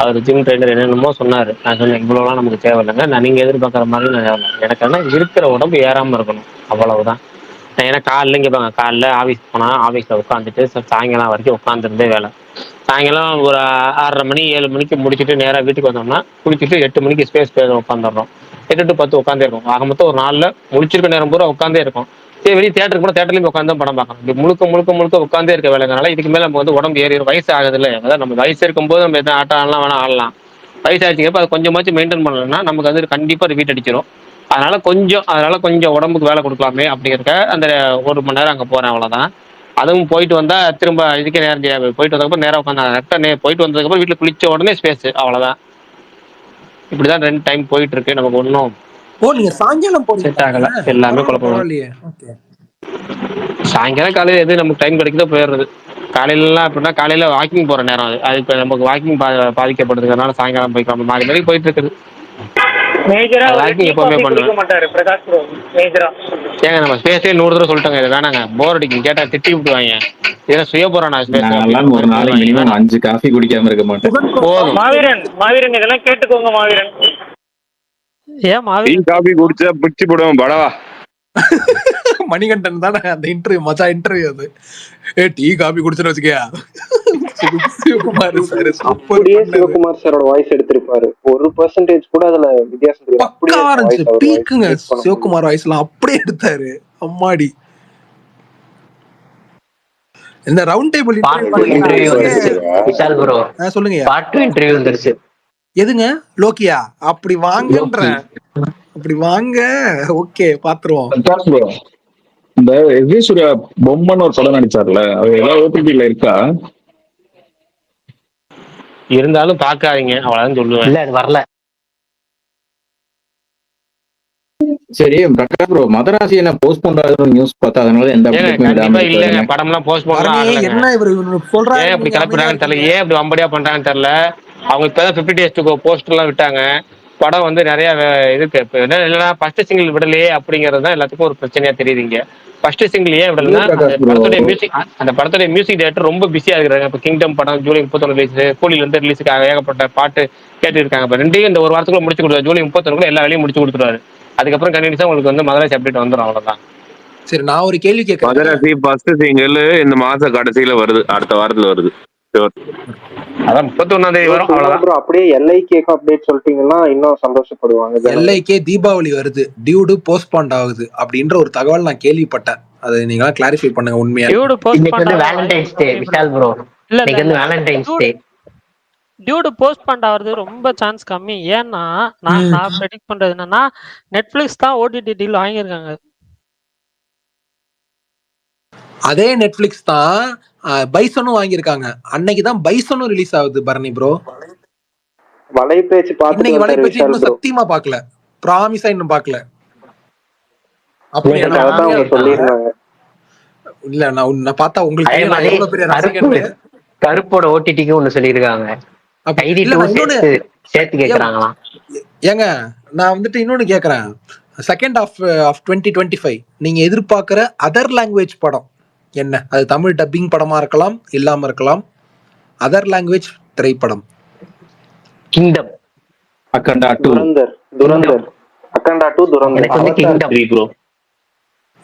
அவர் ஜிம் ட்ரைனர் என்னென்னமோ சொன்னாரு. நான் சொன்னேன் இவ்வளவுலாம் நமக்கு தேவையில்லைங்க. நான் நீங்க எதிர்பார்க்குற மாதிரி நான் தேவை. எனக்கு ஆனால் இருக்கிற உடம்பு ஏறாம இருக்கணும், அவ்வளவுதான். ஏன்னா காலைல இங்கே பாங்க, காலைல ஆஃபீஸ் போனால் ஆஃபீஸில் உட்காந்துட்டு சாயங்காலம் வரைக்கும் உட்காந்துருந்தே வேலை. சாயங்காலம் ஒரு 6:30 மணி 7 மணிக்கு முடிச்சுட்டு நேராக வீட்டுக்கு வந்தோம்னா குளிச்சுட்டு 8 மணிக்கு ஸ்பேஸ் உட்காந்துடுறோம். 8 to 10 உட்காந்தே இருக்கும். ஆக மொத்தம் ஒரு நாளில் முடிச்சிருக்க நேரம் பூரா உட்காந்தே இருக்கும். சரி வெளியே தேட்டருக்கு போனால் தேட்டர்லையும் உட்காந்து படம் பார்க்கணும். இப்படி முழுக்க உட்காந்தே இருக்க வேலைங்கனால இதுக்கு மேலே நம்ம வந்து உடம்பு ஏறி வயசு ஆகுது இல்லை. அதாவது நம்ம வயசு இருக்கும்போது நம்ம எதாவது ஆட்டம் ஆடலாம், வேணா ஆடலாம். வயசாச்சுக்கப்போ அது கொஞ்சமாச்சும் மெயின்டைன் பண்ணலன்னா நமக்கு வந்து கண்டிப்பாக ரிப்பீட் அடிச்சிடும். அதனால கொஞ்சம் உடம்புக்கு வேலை கொடுக்கலாமே அப்படிங்கிறக்க அந்த 1 மணி நேரம் அங்கே போகிறேன், அவ்வளோதான். அதுவும் போயிட்டு வந்தால் திரும்ப இதுக்கே நேரம் தெரியாது. போயிட்டு வந்ததுக்கப்புறம் நேரம் உட்காந்து போயிட்டு வந்ததுக்கப்புறம் வீட்டில் குளிச்ச உடனே ஸ்பேஸ், அவ்வளோதான். இப்படிதான் 2 டைம் போயிட்டு இருக்கு. நமக்கு ஒன்றும் நீங்க சாயங்காலம் செட் ஆகல. எல்லாமே குழப்பம். சாயங்காலம் காலையில் எது நமக்கு டைம் கிடைக்குதோ போயிடுறது. காலையிலலாம் அப்படின்னா காலையில வாக்கிங் போற நேரம் அது இப்போ நமக்கு வாக்கிங் பாதிக்கப்படுறதுனால சாயங்காலம் போய்க்கலாம். மாறி மாறி போயிட்டு இருக்குது. எப்பவுமே ஏங்க நம்ம ஸ்பேஸே 100 தடவை சொல்லிட்டோங்க. இது வேணாங்க, போர் அடிக்கும். கேட்டா திட்டி விட்டுவாங்க. இதெல்லாம் சுயபோரான நான் ஒரு நாளைக்கு மினிமம் 5 காஃபி குடிக்காம இருக்க மாட்டேன். போதும். மாவீரன் இதெல்லாம் கேட்டுக்கோங்க மாவீரன். ஏன் மாவீரன் காஃபி குடிச்சா பிடிச்சி போடுவோம் படவா. மணிகண்டன் தானே அந்த இன்டர்வியூ மச்சா இன்டர்வியூ அது. டீ காபி குடிச்சுன்னு வச்சுக்கயா. சிவகுமார் சாரோட வாய்ஸ் எடுத்திருப்பாரு. 1% கூட அதுல வித்தியாசம் தெரியும். சிவகுமார் வாய்ஸ்லாம் அப்படியே எடுத்தாரு. அம்மாடி. இந்த ரவுண்ட் டேபிள் சொல்லுங்க. எதுங்க லோக்கியா? அப்படி வாங்கன்றேன். அப்படி வாங்க. ஓகே பாத்துருவோம். இந்த விஜய் சூர்யா பொம்மன் ஒரு படம் நடிச்சார்ல, அது ஏதாவது ஓடிடில இருக்கா? இருந்தாலும் பாக்காதீங்க, அவ்வளவுதான் சொல்லுவேன். இல்ல அது வரல. சரி பிரகாஷ் ப்ரோ, மதராசி என்ன போஸ்ட் பண்றாரு நியூஸ் பார்த்தா, அதனால எந்த இல்லங்க படம்லாம் போஸ்ட் பண்றாங்க. என்ன இவரு சொல்றாரு? ஏன் இப்படி கிளப்புறாங்கன்னு தெரியல, ஏன் இப்படி வம்படியா பண்றாங்கன்னு தெரியல. அவங்க இப்பதான் 50 days to go போஸ்ட் எல்லாம் விட்டாங்க. படம் வந்து நிறைய இருக்கு. இப்போ என்னன்னா ஃபர்ஸ்ட் சிங்கிள் விடலையே அப்படிங்கிறது தான் எல்லாத்துக்கும் ஒரு பிரச்சனையா தெரியுதுங்க. ஃபர்ஸ்ட் சிங்கிள் ஏன் விடலன்னா அந்த படத்துடைய மியூசிக் டைரக்டர் ரொம்ப பிஸியா இருக்கிறாங்க. இப்போ கிங்டம் படம் ஜூலை 31 ரிலீஸ், கூலில இருந்து ரிலீஸுக்காக ஏகப்பட்ட பாட்டு கேட்டு இருக்காங்க. இப்போ ரெண்டையும் இந்த ஒரு வாரத்துக்குள்ள முடிச்சு கொடுத்தாரு. ஜூலை 31 எல்லா வேலையும் முடிச்சு கொடுத்துருவாரு. அதுக்கப்புறம் கண்டினியூஸா உங்களுக்கு வந்து மதராசி அப்டேட் வந்துடும், அவ்வளவுதான். சரி, நான் ஒரு கேள்வி கேட்கறேன். மதராசி ஃபர்ஸ்ட் சிங்கிள் இந்த மாச கடைசியில வருது, அடுத்த வாரத்துல வருது. அதான் 31ஆம் தேதி வரும், அவ்வளவுதான். அப்படியே எல்ஐகே அப்டேட் சொல்லிட்டீங்கன்னா இன்னும் சந்தோஷப்படுவாங்க. எல்ஐகே தீபாவளி வருது, டியூடு போஸ்ட்பாண்ட் ஆகுது அப்படின்ற ஒரு தகவல் நான் கேள்விப்பட்டேன். அது நீங்க கிளாரிஃபை பண்ணுங்க. உண்மையா டியூடு போஸ்ட்பாண்ட் வேலண்டைன்ஸ் டே விஷால் ப்ரோ, இன்னைக்கு வந்து வேலண்டைன்ஸ் டே. டியூடு போஸ்ட்பாண்ட் ஆகுறது ரொம்ப சான்ஸ் கம்மி. ஏன்னா நான் ப்ரெடிக்ட் பண்றது என்னன்னா, நெட்ஃபிளிக்ஸ் தான் ஓடிடி டீல் வாங்கியிருக்காங்க. அதே நெட்ஃபிளிக்ஸ் தான் பைசனும் வாங்கியிருக்காங்க. அன்னைக்கு தான் பைசனும் ரிலீஸ் ஆகுது பரணி ப்ரோ. வலைபேச்சு இன்னைக்கு வலைபேச்சு இன்னும் சத்தியமா பார்க்கல, ப்ராமிஸா இன்னும் பார்க்கல. இல்ல நான் பார்த்தா உங்களுக்கு கருப்போட ஓடிடிக்கு ஒன்னு சொல்லிருக்காங்க. ஏங்க நான் வந்துட்டு இன்னொன்னு கேக்குறேன். செகண்ட் ஆஃப் 2025 நீங்க எதிர்பார்க்கிற அதர் லாங்குவேஜ் படம் என்ன? அது தமிழ் டப்பிங் படமா இருக்கலாம், இல்லாம இருக்கலாம். அதர் லாங்குவேஜ் திரைப்படம். Kingdom, Akhanda 2, Dhurandhar, Akhanda 2, Dhurandhar. Kingdom bro.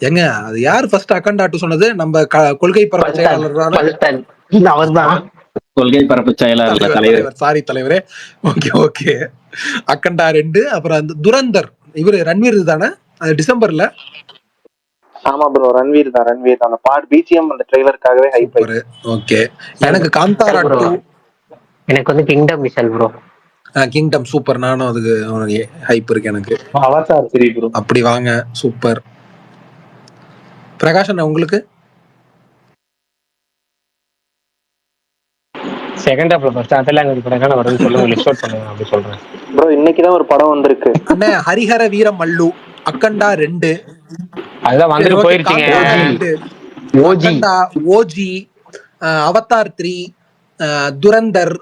ஏங்க அது யார் ஃபர்ஸ்ட் அக்கண்டா 2 சொன்னது? நம்ம கொள்கை பரப்பு செயலாளர், கொள்கை பரப்பு செயலாளர் தலைவர். சாரி தலைவரே. ஓகே. அக்கண்டா 2, அப்புறம் அந்த துரந்தர் இவரு ரன்வீர் தானே? அது டிசம்பர்ல. ஆமா ப்ரோ, ரன்வீர் தான். அந்த பாட் பிஜிஎம் அந்த ட்ரைலருக்காகவே ஹைப் ஆயிருக்கு. ஓகே. எனக்கு காந்தாரா 2. எனக்கு வந்து kingdom Vishal bro. Kingdom super. நானும் அதுக்கு ஹைப் இருக்கு எனக்கு. Avatar 3 bro. அப்படி வாங்க, சூப்பர். பிரகாஷ் அண்ணா உங்களுக்கு? செகண்ட் ஹாஃப்ல ஃபர்ஸ்ட் அதர் லாங்குவேஜ் படம் வருதுன்னு சொல்லுங்க, லிஸ்ட் அவுட் பண்ணுங்க அப்படி சொல்றேன். ப்ரோ இன்னைக்கு தான் ஒரு படம் வந்திருக்கு அண்ணே, ஹரிஹர வீர மல்லு, அக்கண்டா 2. அதெல்லாம் வந்துட்டு போயிருச்சுங்க. ஓஜி, அவதார் 3, துரந்தர்,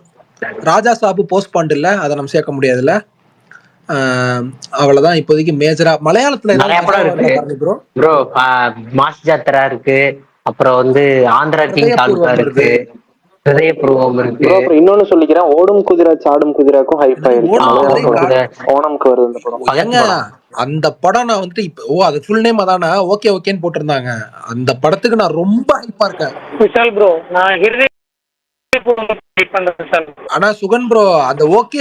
ராஜா சாபு போஸ்ட்பாண்ட் இல்ல, அதை நம்ம சேர்க்க முடியாதுல்ல. அவ்வளவுதான் இப்போதைக்கு மேஜரா. மலையாளத்துல ப்ரோ மாஸ் ஜாத்ரா இருக்கு, அப்புறம் வந்து ஆந்திரா கிங் தாலுகா இருக்கு, ஹிருதயபூர்வம் இருக்கு. இன்னொன்னு சொல்லிக்கிறேன், ஓடும் குதிரை சாடும் குதிரைக்கும் ஹைப் ஆயிருக்கு. ஓணம்க்கு வருது இந்த படம். அந்த படம் நான் வந்துட்டு இப்போ அது ஃபுல் நேம் அதானா ஓகேன்னு போட்டிருந்தாங்க. அந்த படத்துக்கு நான் ரொம்ப ஹைப்பா இருக்கேன். விஷால் ப்ரோ, நான் ஆனா சுகன் ப்ரோ அந்த ஓகே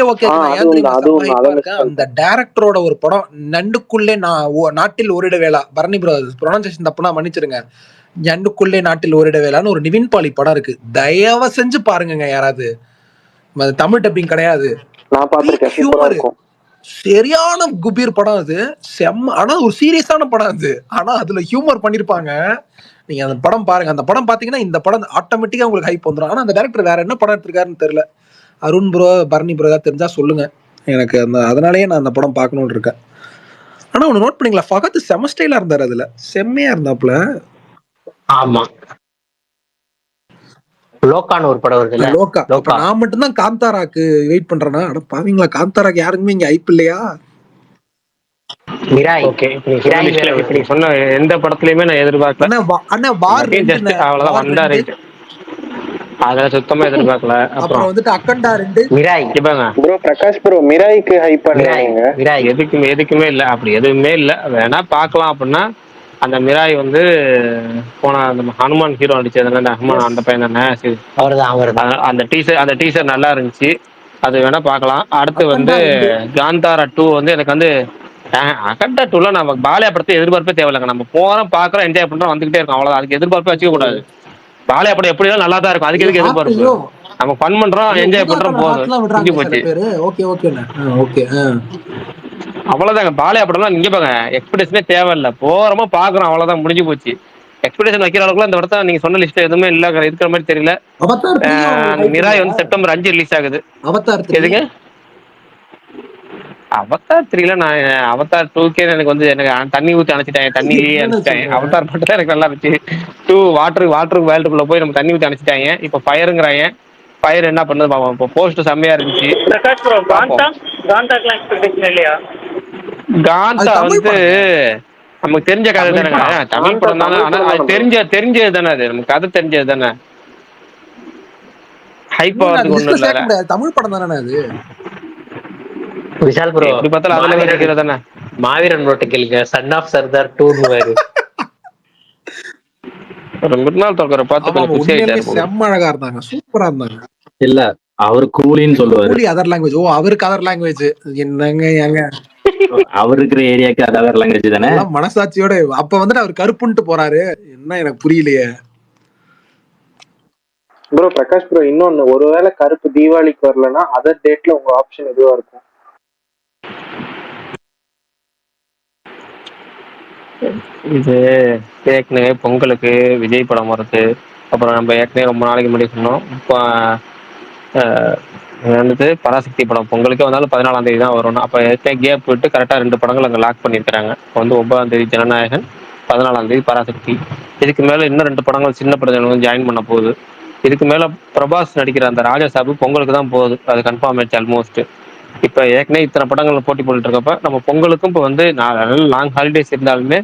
அந்த டைரக்டரோட ஒரு படம் நண்டுக்குள்ளே நாட்டில் ஓரிட வேளா. பரணி ப்ரோ ப்ரொனன்சியேஷன் தப்புனா மன்னிச்சிருங்க. நண்டுக்குள்ளே நாட்டில் ஓரிட வேளான்னு ஒரு நிவின் பாலி படம் இருக்கு, தயவு செஞ்சு பாருங்க யாராவது. தமிழ் டப்பிங் கிடையாது, சரியான குபீர் படம் அது. செம்ம. ஆனா ஒரு சீரியஸான படம் அது, ஆனா அதுல ஹியூமர் பண்ணிருப்பாங்க. நீங்க அந்த படம் பாருங்க. அந்த படம் பாத்தீங்கன்னா இந்த படம் ஆட்டோமேட்டிக்கா உங்களுக்கு ஹைப் வந்துடும். ஆனா அந்த டைரக்டர் வேற என்ன படம் எடுத்திருக்காருன்னு தெரியல. அருண் ப்ரோ, பரணி ப்ரோ ஏதாவது தெரிஞ்சா சொல்லுங்க எனக்கு. அதனாலயே நான் அந்த படம் பார்க்கணும்னு இருக்கேன். ஆனா ஒன்னு நோட் பண்ணீங்களா, ஃபகத் செம ஸ்டைலா இருந்தாரு, அதுல செம்மையா இருந்தாப்ல. ஆமா, லோகான்னு ஒரு படம் வருதுல, லோகா. நான் மட்டும் தான் காந்தாராக்கு வெயிட் பண்றேனா? அட பாவீங்களா, காந்தாராக்கு யாருக்குமே இங்க ஹைப் இல்லையா? ஓகே, இப்படி சொன்ன எந்த படத்துலயுமே நான் எதிர்பார்க்கல. அவ்வளவுதான் வந்தா ரைட், அதெல்லாம் சுத்தமா எதிர்பார்க்கல. அப்புறம் வந்துட்டு அக்கண்டா 2, மிராய். ப்ரோ பிரகாஷ் ப்ரோ, மிராய்க்கு ஹைப் பண்ணீங்க? எதுக்குமே இல்ல, அப்படி எதுவுமே இல்ல. வேணா பார்க்கலாம் அப்படின்னா அந்த மிராய் வந்து போன அந்த ஹனுமான் ஹீரோ அடிச்சதுல ஹனுமான் அந்த பையன் தானே, அந்த டீசர் நல்லா இருந்துச்சு, அது வேணா பார்க்கலாம். அடுத்து வந்து காந்தாரா 2 வந்து எனக்கு வந்து அகண்டா 2ல நம்ம பாலியா படத்தை எதிர்பார்ப்பே தேவையில்லைங்க. நம்ம போறோம், பாக்குறோம், என்ஜாய் பண்றோம், வந்துகிட்டே இருக்கோம், அவ்வளவுதான். அதுக்கு எதிர்பார்ப்பே வச்சுக்க கூடாது. பாலியா படம் எப்படியோ நல்லா தான் இருக்கும், அதுக்கு எதுக்கு எதிர்பார்ப்பு? நம்ம ஃபன் பண்றோம், என்ஜாய் பண்றோம், போதும் போச்சு. அவ்வளவுதாங்க. பாலியா படம்லாம் இங்க பாங்க, எக்ஸ்பெக்டேஷனே தேவையில்லை, போறோமோ பாக்குறோம், அவ்வளவுதான், முடிஞ்சு போச்சு. எக்ஸ்பெக்டேஷன் வைக்கிற அளவுக்கு இந்த படத்தை நீங்க சொன்ன லிஸ்ட் எதுவுமே இல்ல இருக்கிற மாதிரி தெரியல. மிராய் வந்து செப்டம்பர் 5 ரிலீஸ் ஆகுது. எதுங்க அவதார் 3ல நான் அவதார் 2கே எனக்கு வந்து எனக்கு தண்ணி ஊற்றி அணைச்சிட்டாங்க, தண்ணியிலேயே அணைச்சிட்டாங்க. அவதார் மட்டும் தான் எனக்கு நல்லா இருந்துச்சு. 2 வாட்டருக்கு வேல்டுக்குள்ள போய் நம்ம தண்ணி ஊற்றி அணைச்சிட்டாங்க. இப்போ ஃபயருங்கிறாங்க. ஃபயர் என்ன பண்ணது பார்ப்போம். இப்போ போஸ்ட் செம்மையா இருந்துச்சு, பிரகாஷ் ப்ரோ, பார்ப்போம். காந்தாக்கெல்லாம் எக்ஸ்பெக்டேஷன் இல்லையா? அது காந்தா தமிழ் வந்து படங்க. நமக்கு தெரிஞ்ச கதை தமிழ் தானேங்க, படம். தமிழ் காந்தா படம் தானே. தமிழ் ஆனா படம் அது தானே ப்ரோ? தெரிஞ்சது தானே, அது நமக்கு கதை தெரிஞ்சது தானே, ஹைப் இல்ல அது ஆகிறதுக்கு ஒன்றும் லிஸ்ட்ல இல்லை. சேர்க்க முடியாது, தமிழ் படம் தானே அது. விஷால் ப்ரோ, எப்படி பார்த்தாலும் அதுல கொஞ்சம் ஹீரோ தானே. மாவீரன் ரோட்ட கேளுங்க, சன் ஆஃப் சர்தார் 2 ஒரு மிருநாள் தோக்கரை பார்த்து ஆமா கொஞ்சம் ஆமா, குஷி உண்மையிலுமே ஆயிட்டாரு போல. செம்ம அழகா இருந்தாங்க, சூப்பரா இருந்தாங்க. இல்ல அவரு கூலின்னு சொல்லுவாரு. கூலி அதர் லாங்குவேஜ். ஓ, அவருக்கு அதர் லாங்குவேஜ். என்னங்க ஏங்க, அவர் இருக்கிற ஏரியாக்கு அது அதர் லாங்குவேஜ் தானே. எல்லாம் மனசாட்சியோட. அப்ப வந்துட்டு அவர் கருப்புன்ட்டு போறாரு, என்ன எனக்கு புரியலையே. ப்ரோ பிரகாஷ் ப்ரோ, இன்னொன்னு, ஒருவேளை கருப்பு தீபாவளிக்கு வரலன்னா அதர் டேட்ல உங்க ஆப்ஷன் எதுவா இருக்கும்? இது ஏற்கனவே பொங்கலுக்கு விஜய் படம் வருது. அப்புறம் நம்ம ஏற்கனவே ரொம்ப நாளைக்கு முன்னாடி சொன்னோம், இப்போ வந்துட்டு பராசக்தி படம் பொங்கலுக்கே வந்தாலும் 14ஆம் தேதி தான் வரும். அப்போ ஏற்கனவே கேப் விட்டு கரெக்டாக 2 படங்கள் அங்கே லாக் பண்ணியிருக்கிறாங்க. இப்போ வந்து 9ஆம் தேதி ஜனநாயகன், 14ஆம் தேதி பராசக்தி. இதுக்கு மேலே இன்னும் 2 படங்கள் சின்ன படங்கள் ஜாயின் பண்ண போகுது. இதுக்கு மேலே பிரபாஸ் நடிக்கிற அந்த ராஜாசாபு பொங்கலுக்கு தான் போகுது, அது கன்ஃபார்ம் ஆயிடுச்சு ஆல்மோஸ்ட். இப்போ ஏற்கனவே இத்தனை படங்கள் போட்டி போட்டுட்டு இருக்கப்ப நம்ம பொங்கலுக்கும் இப்போ வந்து லாங் ஹாலிடேஸ் இருந்தாலுமே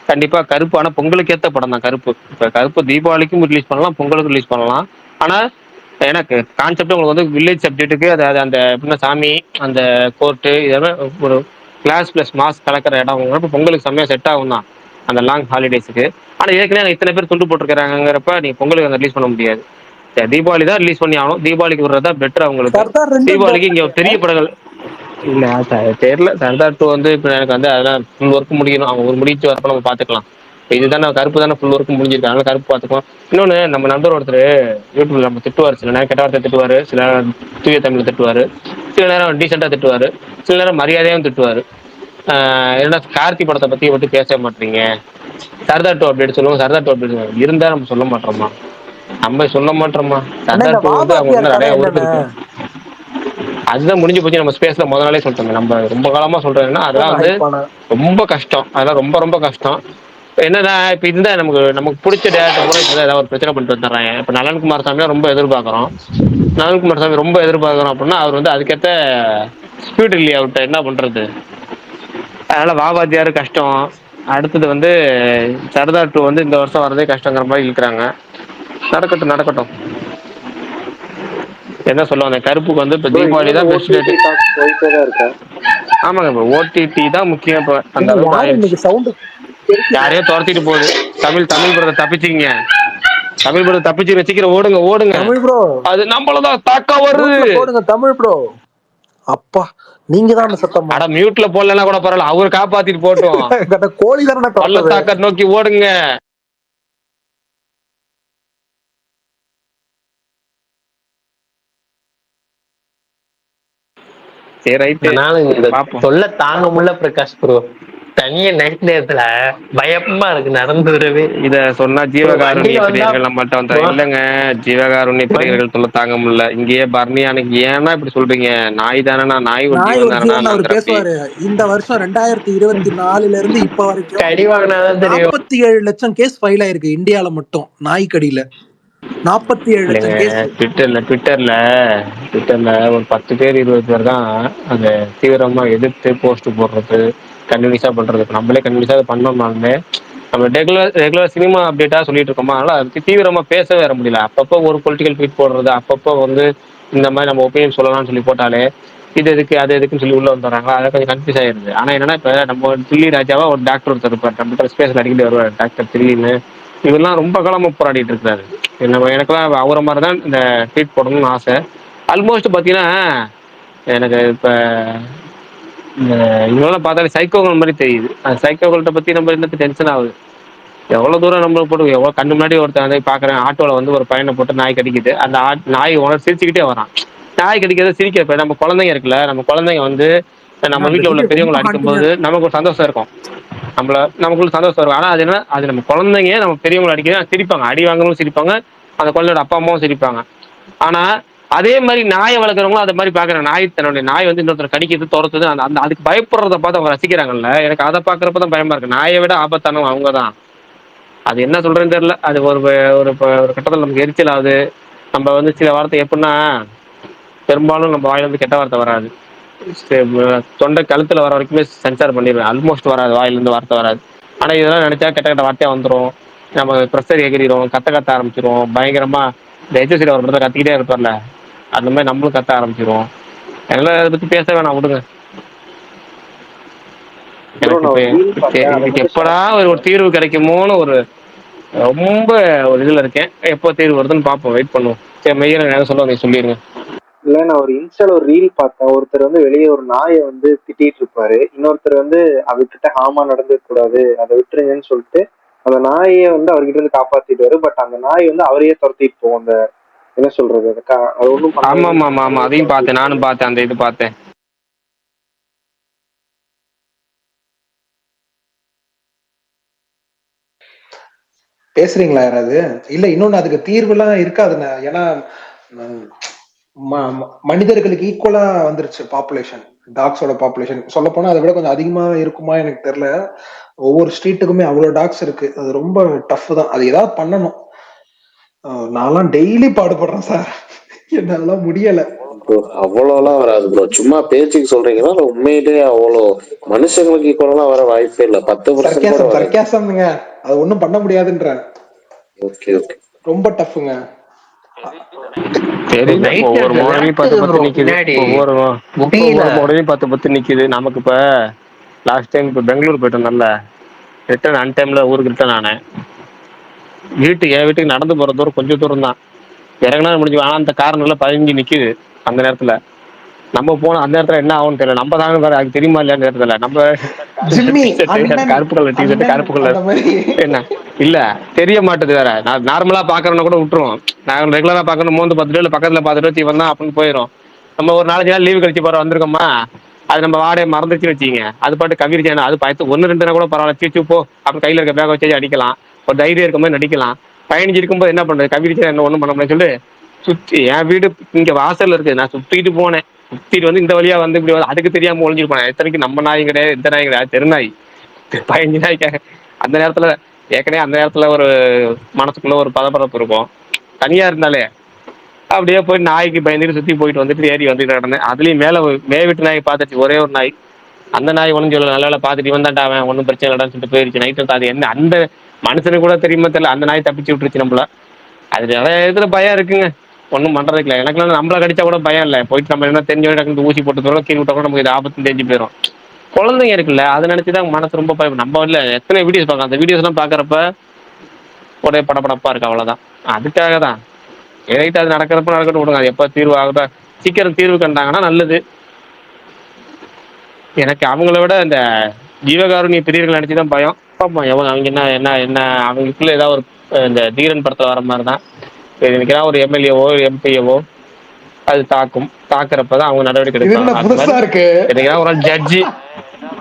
கண்டிப்பா கருப்பு, ஆனா பொங்கலுக்கு ஏற்ற படம் தான் கருப்பு. இப்போ கருப்பு தீபாவளிக்கும் ரிலீஸ் பண்ணலாம், பொங்கலுக்கும் ரிலீஸ் பண்ணலாம். ஆனா எனக்கு கான்செப்ட் உங்களுக்கு வந்து வில்லேஜ் சப்ஜெக்ட்டுக்கு, அதாவது அந்த எப்படின்னா சாமி, அந்த கோர்ட்டு, இதெல்லாம் ஒரு கிளாஸ் பிளஸ் மாஸ் கலக்கிற இடம் இப்போ பொங்கலுக்கு செம்மையா செட் ஆகும் தான் அந்த லாங் ஹாலிடேஸுக்கு. ஆனா ஏற்கனவே இத்தனை பேர் துண்டு போட்டுருக்காங்கிறப்ப நீங்க பொங்கலுக்கு அங்கே ரிலீஸ் பண்ண முடியாது. சரி, தீபாவளி தான் ரிலீஸ் பண்ணி ஆகணும். தீபாவளிக்கு விடுறதா பெட்டர் அவங்களுக்கு. சர்தார் 2 தீபாவளிக்கு இங்க பெரிய படங்கள் இல்ல தெரியல. சர்தார் 2 வந்து இப்போ எனக்கு வந்து அதெல்லாம் ஃபுல் ஒர்க் முடியணும், அவங்க ஒரு முடிச்சு வரப்ப நம்ம பார்த்துக்கலாம். இப்போ இதுதானே கருப்பு தானே ஃபுல் ஒர்க் முடிஞ்சிருக்கு, அதனால கருப்பு பார்த்துக்கலாம். இன்னொன்று, நம்ம நண்பர் ஒருத்தர் யூடியூப்ல நம்ம திட்டுவார், சில நேரம் கெட்ட வார்த்தை திட்டுவார், சில நேரம் தூய தமிழ் திட்டுவார், சில நேரம் டீசெண்டாக திட்டுவார், சில நேரம் மரியாதையாகவும் திட்டுவார். ஏன்னா கார்த்தி படத்தை பற்றி பற்றி பேச மாட்டீங்க, சர்தார் 2 அப்படி சொல்லுவோம், சர்தார் 2 அப்படி இருந்தால் நம்ம சொல்ல மாட்டோமா, நம்ம சொல்ல மாட்டோமா. அண்ணா, இந்த சர்தார் 2 வந்து அவங்க வாபாத்தியார் வந்து கதை நிறைய ஒர்க் என்னன்னு இருக்கு. அதுதான் முடிஞ்சு போச்சு. நம்ம ஸ்பேஸ்ல முத நாளே சொல்லிட்டோங்க, நம்ம ரொம்ப காலமா சொல்றேன்னா அதெல்லாம் வந்து ஹைப்பான. ரொம்ப கஷ்டம், அதெல்லாம் ரொம்ப ரொம்ப கஷ்டம். என்னன்னா இப்போ இதுதான் நமக்கு பிடிச்ச டேரக்டர் கூட இப்போ ஏதாவது ஒரு பிரச்சனை பண்ணிட்டு வந்துடுறாங்க. இப்போ நலன்குமார் சாமியா ரொம்ப எதிர்பார்க்குறோம், நலன்குமார் சாமி ரொம்ப எதிர்பார்க்குறோம் அப்படின்னா அவர் வந்து அதுக்கேற்ற ஸ்பீட் இல்லையா அவர்கிட்ட, என்ன பண்றது. அதனால வாபாத்தியாரு கஷ்டம். அடுத்தது வந்து சர்தார் 2 வந்து இந்த வருஷம் வரதே கஷ்டங்கிற மாதிரி இழுக்கிறாங்க. நடக்கட்டும் நடக்கட்டும். என்ன சொல்லுவாங்க, அந்த கருப்புக்கு வந்து இப்போ தீபாவளி தான் பெஸ்ட் டேட். போயிட்டே தான் இருக்கேன். ஆமாங்க, இப்போ ஓடிடி தான் முக்கியம். இப்போ அந்த இங்க அளவுக்கு யாரு ஆயிடுச்சு. இன்னைக்கு சவுண்ட் யாரையோ துரத்திட்டு போகுது. தமிழ் படத்தை தப்பிச்சிங்க, தமிழ் படத்தை தப்பிச்சு வச்சுக்கிற, ஓடுங்க ஓடுங்க. தமிழ் ப்ரோ, அது நம்மளதான் தாக்கா வருது. போடுங்க தமிழ் ப்ரோ. அப்பா, நீங்க தான் அந்த சத்தம். அட மியூட்ல போடலன்னா கூட பரவாயில்ல, அவரு காப்பாத்திட்டு போட்டோம். கோழி தானே பள்ளத்தாக்க நோக்கி ஓடுங்க. சரி ரைட்டு, சொல்ல தாங்க முடியல பிரகாஷ் ப்ரோ. தனியா நைட் நேரத்துல பயமா இருக்கு நடந்து வரவே. இத சொன்னா ஜீவகாருண்ய பிரியர்கள் நம்மள்ட்ட வந்தா இல்லங்க, ஜீவகாருண்ய பிரியர்கள் சொல்ல தாங்க முடியல. இங்கேயே பர்னி அன்னைக்கு ஏன்னா இப்படி சொல்றீங்க, நாய் தானே, நாய் ஒரு ஜீவன் தானே. அவர் பேசுவாரு, இந்த வருஷம் 2024 இருந்து இப்ப வரைக்கும் கடி வாங்கினாதான் தெரியும். 47 லட்சம் கேஸ் ஃபைல் ஆயிருக்கு இந்தியால மட்டும் நாய் கடியில. 47 லட்சம் கேஸ். ட்விட்டர்ல ஒரு 10 பேர் 20 பேர் தான் அந்த தீவிரமா எதிர்த்து போஸ்ட் போடுறது, கண்டினியூஸா பண்றது. இப்போ நம்மளே கண்டினியூஸா பண்ணோம்னாலுமே நம்ம ரெகுலர் சினிமா அப்டேட்டா சொல்லிட்டு இருக்கோமா, அதனால அதுக்கு தீவிரமா பேசவே வர முடியல. அப்பப்போ ஒரு பொலிட்டிக்கல் ட்வீட் போடுறது, அப்பப்போ வந்து இந்த மாதிரி நம்ம ஒப்பீனியன் சொல்லலாம்னு சொல்லி போட்டாலே இது எதுக்கு அது எதுக்குன்னு சொல்லி உள்ள வந்துடுறாங்க. அதை கொஞ்சம் கன்ஃபியூஸ் ஆயிருது. ஆனா என்னன்னா, இப்போ நம்ம தில்லி ராஜாவா ஒரு டாக்டர் ஒருத்தர் இருப்பார், நம்ம ஸ்பேஸ்ல அடிக்கடி வருவார், டாக்டர் தில்லின்னு. இவரெல்லாம் ரொம்ப காலமா போராடிட்டு இருக்காரு. எனக்குலாம் அவரை மாதிரி தான் இந்த ட்வீட் போடணும்னு ஆசை. ஆல்மோஸ்ட் பார்த்தீங்கன்னா எனக்கு இப்போ இவங்கெல்லாம் பார்த்தாலே சைக்கோகள் மாதிரி தெரியுது. அந்த சைக்கோகள்கிட்ட பற்றி நம்ம இன்னும் டென்ஷன் ஆகுது. எவ்வளோ தூரம் நம்ம போட்டு எவ்வளோ கண்ணு முன்னாடி ஒருத்தர் வந்து பார்க்குறேன், ஆட்டோவில் வந்து ஒரு பையனை போட்டு நாய் கடிக்குது. அந்த நாய் உணர் சிரிச்சுக்கிட்டே வரான். நாய் கடிக்கிறத சிரிக்கிறப்ப நம்ம குழந்தைங்க இருக்குல்ல, நம்ம குழந்தைங்க வந்து நம்ம வீட்டில் உள்ள பெரியவங்களை அடிக்கும்போது நமக்கு ஒரு சந்தோஷம் இருக்கும், நமக்குள்ள சந்தோஷம் இருக்கும். ஆனால் அது என்ன, அது நம்ம குழந்தைங்க நம்ம பெரியவங்களை அடிக்கிறது சிரிப்பாங்க, அடி வாங்குறவங்களும் சிரிப்பாங்க, அந்த குழந்தையோட அப்பா அம்மாவும் சிரிப்பாங்க. ஆனால் அதே மாதிரி நாயை வளர்க்குறவங்களும் அது மாதிரி பார்க்குறாங்க. தன்னுடைய நாய் வந்து இன்னொருத்தர் கடிக்கிறது துரத்துது, அந்த அதுக்கு பயப்படுறத பார்த்து அவங்க ரசிக்கிறாங்கல்ல. எனக்கு அதை பார்க்குறப்ப தான் பயமா இருக்கு. நாயை விட ஆபத்தானவங்க அவங்க தான். அது என்ன சொல்றேன்னு தெரியல. அது ஒரு கட்டத்தில் நமக்கு எரிச்சல் ஆகுது. நம்ம வந்து சில வார்த்தை எப்படின்னா, பெரும்பாலும் நம்ம வாயிலிருந்து கெட்ட வார்த்தை வராது. தொண்டை கழுத்துல வர வரைக்குமே சென்சார் பண்ணிடுவேன். ஆல்மோஸ்ட் வராது, வாயிலிருந்து வார்த்தை வராது. ஆனா இதெல்லாம் நினைச்சா கெட்ட கெட்ட வார்த்தையா வந்துடும். நம்ம ப்ரெஷர் எகிரிடும், கத்த ஆரம்பிச்சிரும். பயங்கரமா இந்த HSC ஒரு இடத்துல கத்திக்கிட்டே இருப்பார்ல, அந்த மாதிரி நம்மளும் கத்த ஆரம்பிச்சிருவோம். அதனால அதை பத்தி பேச வேணாம், விடுங்க. எனக்கு எப்படா ஒரு தீர்வு கிடைக்குமோன்னு ஒரு ரொம்ப ஒரு இதுல இருக்கேன். எப்போ தீர்வு வருதுன்னு பார்ப்போம், வெயிட் பண்ணுவோம். சரி, மெய்யான என்ன சொல்ல நீ சொல்லிடுங்க. இல்ல, நான் ஒரு இன்ஸ்டால ஒரு ரீல் பார்த்தேன். ஒருத்தர் வந்து வெளியே ஒரு நாயை வந்து திட்டிட்டு இருப்பாரு. இன்னொருத்தர் வந்து அதுகிட்ட ஹாமா நடந்துக்க கூடாது, அதை விட்டுருங்கன்னு சொல்லிட்டு அந்த நாயை வந்து அவர்கிட்ட இருந்து காப்பாத்திடுவாரு. பட் அந்த நாய் வந்து அவரையே துரத்திட்டு போகும். அந்த என்ன சொல்றது, அது ஒண்ணும் ஆமா ஆமா ஆமா ஆமா, அதையும் பார்த்தேன், நானும் பார்த்தேன், அந்த இது பார்த்தேன். பேசுறீங்களா யாராவது? இல்ல இன்னொன்னு அதுக்கு தீர்வுலாம் இருக்காதுண்ணே. ஏன்னா மனிதர்களுக்கு ஈக்குவலா வந்துருச்சு பாப்புலேஷன், டாக்ஸோட பாப்புலேஷன். சொல்ல போனா அதை விட கொஞ்சம் அதிகமா இருக்குமா எனக்கு தெரியல. ஒவ்வொரு ஸ்ட்ரீட்டுக்குமே அவ்வளவு டாக்ஸ் இருக்கு. அது ரொம்ப டஃப் தான். அது ஏதாவது பண்ணணும். நான்லாம் டெய்லி பாடுபடுறேன் சார், என்னால முடியல. அவ்வளோலாம் வராது ப்ரோ, சும்மா பேச்சுக்கு சொல்றீங்கன்னா உண்மையிலேயே அவ்வளோ மனுஷங்களுக்கு ஈக்குவலாம் வர வாய்ப்பே இல்லை. 10% சர்க்காசம்ங்க, அது ஒண்ணும் பண்ண முடியாதுன்ற. ஓகே ஓகே, ரொம்ப டஃப்ங்க. ஒவ்வொரு மாடலையும் 10 நிக்குது, ஒவ்வொரு மாடலையும் 10 நிக்குது. நமக்கு இப்ப லாஸ்ட் டைம் இப்ப பெங்களூர் போயிட்டோம், நல்ல ரிட்டர்ன் அன் டைம்ல ஊருக்கு ரிட்டர்ன் ஆனேன். என் வீட்டுக்கு நடந்து போற தூரம் கொஞ்சம் தூரம் தான், இறங்கினா முடிஞ்சு. ஆனா அந்த கார் நல்லா 15 நிக்குது. அந்த நேரத்துல நம்ம போன அந்த நேரத்துல என்ன ஆகும்னு தெரியல. நம்ம தாங்க வேற, அது தெரியுமா இல்லையா? அந்த நேரத்துல நம்ம கருப்பு கலர் டிஷர்ட், கருப்பு கலர் என்ன இல்ல தெரிய மாட்டேது வேற. நான் நார்மலா பாக்குறவன கூட விட்டுருவோம். நான் ரெகுலரா பாக்கணும், மோந்து பார்த்துட்டு இல்ல பக்கத்துல பார்த்துட்டு இவன் தான் அப்படின்னு போயிடும். நம்ம ஒரு 4 நாள் லீவு கழிச்சு போற வந்திருக்கோமா, அது நம்ம வாடகை மறந்துச்சு வச்சுங்க, அது பாட்டு கவிரிச்சானா அது பார்த்து 1-2 கூட பரவாயில்ல, சீச்சு போ அப்படின்னு கையில இருக்க பேக வச்சு அடிக்கலாம். ஒரு தைரியம் இருக்கும் போது நடிக்கலாம். பயணிச்சு இருக்கும்போது என்ன பண்றது, கவிரிச்சா என்ன ஒண்ணும் பண்ண முடியாது சொல்லு. சுத்தி என் வீடு இங்க வாசல்ல இருக்கு, நான் சுத்திட்டு போனேன். சுத்திட்டு வந்து இந்த வழியா வந்து இப்படி அதுக்கு தெரியாம ஒளிஞ்சிருப்பானேன். எத்தனைக்கு நம்ம நாயும் கிடையாது, இந்த நாயும் கிடையாது, தெருநாய் 15 நாய்க்காக. அந்த நேரத்துல ஏற்கனவே அந்த நேரத்துல ஒரு மனசுக்குள்ள ஒரு பதப்பரப்பு இருக்கும். தனியா இருந்தாலே அப்படியே போய் நாய்க்கு பயந்துட்டு சுத்தி போயிட்டு வந்துட்டு ஏறி வந்துட்டு கிடந்தேன். அதுலயும் மேவிட்டு நாய் பார்த்துச்சு, ஒரே ஒரு நாய். அந்த நாய் ஒன்றும் சொல்ல, நல்ல வேலை பார்த்துட்டு இவன் தான்டா அவன், ஒன்றும் பிரச்சனை இல்லைன்னு சொல்லிட்டு போயிருச்சு. நைட்டு அது என்ன அந்த மனுஷனுக்கு கூட தெரியுமா தெரியல, அந்த நாய் தப்பிச்சு விட்டுருச்சு நம்மள. அது நிறைய இதுல பயம் இருக்குங்க, ஒன்றும் பண்றதுக்கு இல்லை. எனக்குலாம் நம்மள கடிச்சா கூட பயம் இல்லை. போயிட்டு நம்ம என்ன தெரிஞ்சவங்க ஊசி போட்டு தரோம், கீழ் விட்டா கூட நமக்கு இது ஆபத்து தெரிஞ்சு போயிடும். குழந்தைங்க இருக்குல்ல, அதை நினைச்சுதான் மனசு ரொம்ப பயம். நம்ம இல்ல எத்தனை வீடியோஸ் பார்க்கலாம், அந்த வீடியோஸ் எல்லாம் பாக்குறப்ப ஒரே படப்படப்பா இருக்கு, அவ்வளவுதான். அதுக்காக தான் ஏறிட்டு அது நடக்கிறப்ப நடக்கட்டும், விடுங்க. அது எப்ப தீர்வு ஆகுதோ சீக்கிரம் தீர்வு கண்டாங்கன்னா நல்லது. எனக்கு அவங்கள விட இந்த ஜீவகாருண்ய பிரியர்கள் நினைச்சுதான் பயம். பார்ப்போம் எவன் அவங்க என்ன என்ன என்ன அவங்களுக்குள்ள ஏதாவது ஒரு இந்த தீரன் படத்துல வர மாதிரி தான். எனக்கு ஒரு எம்எல்ஏவோ எம்பிஏவோ அது தாக்குறப்பதான் அவங்க நடவடிக்கை எடுப்பாங்க. எனக்கு ஒரு ஆள் ஜட்ஜி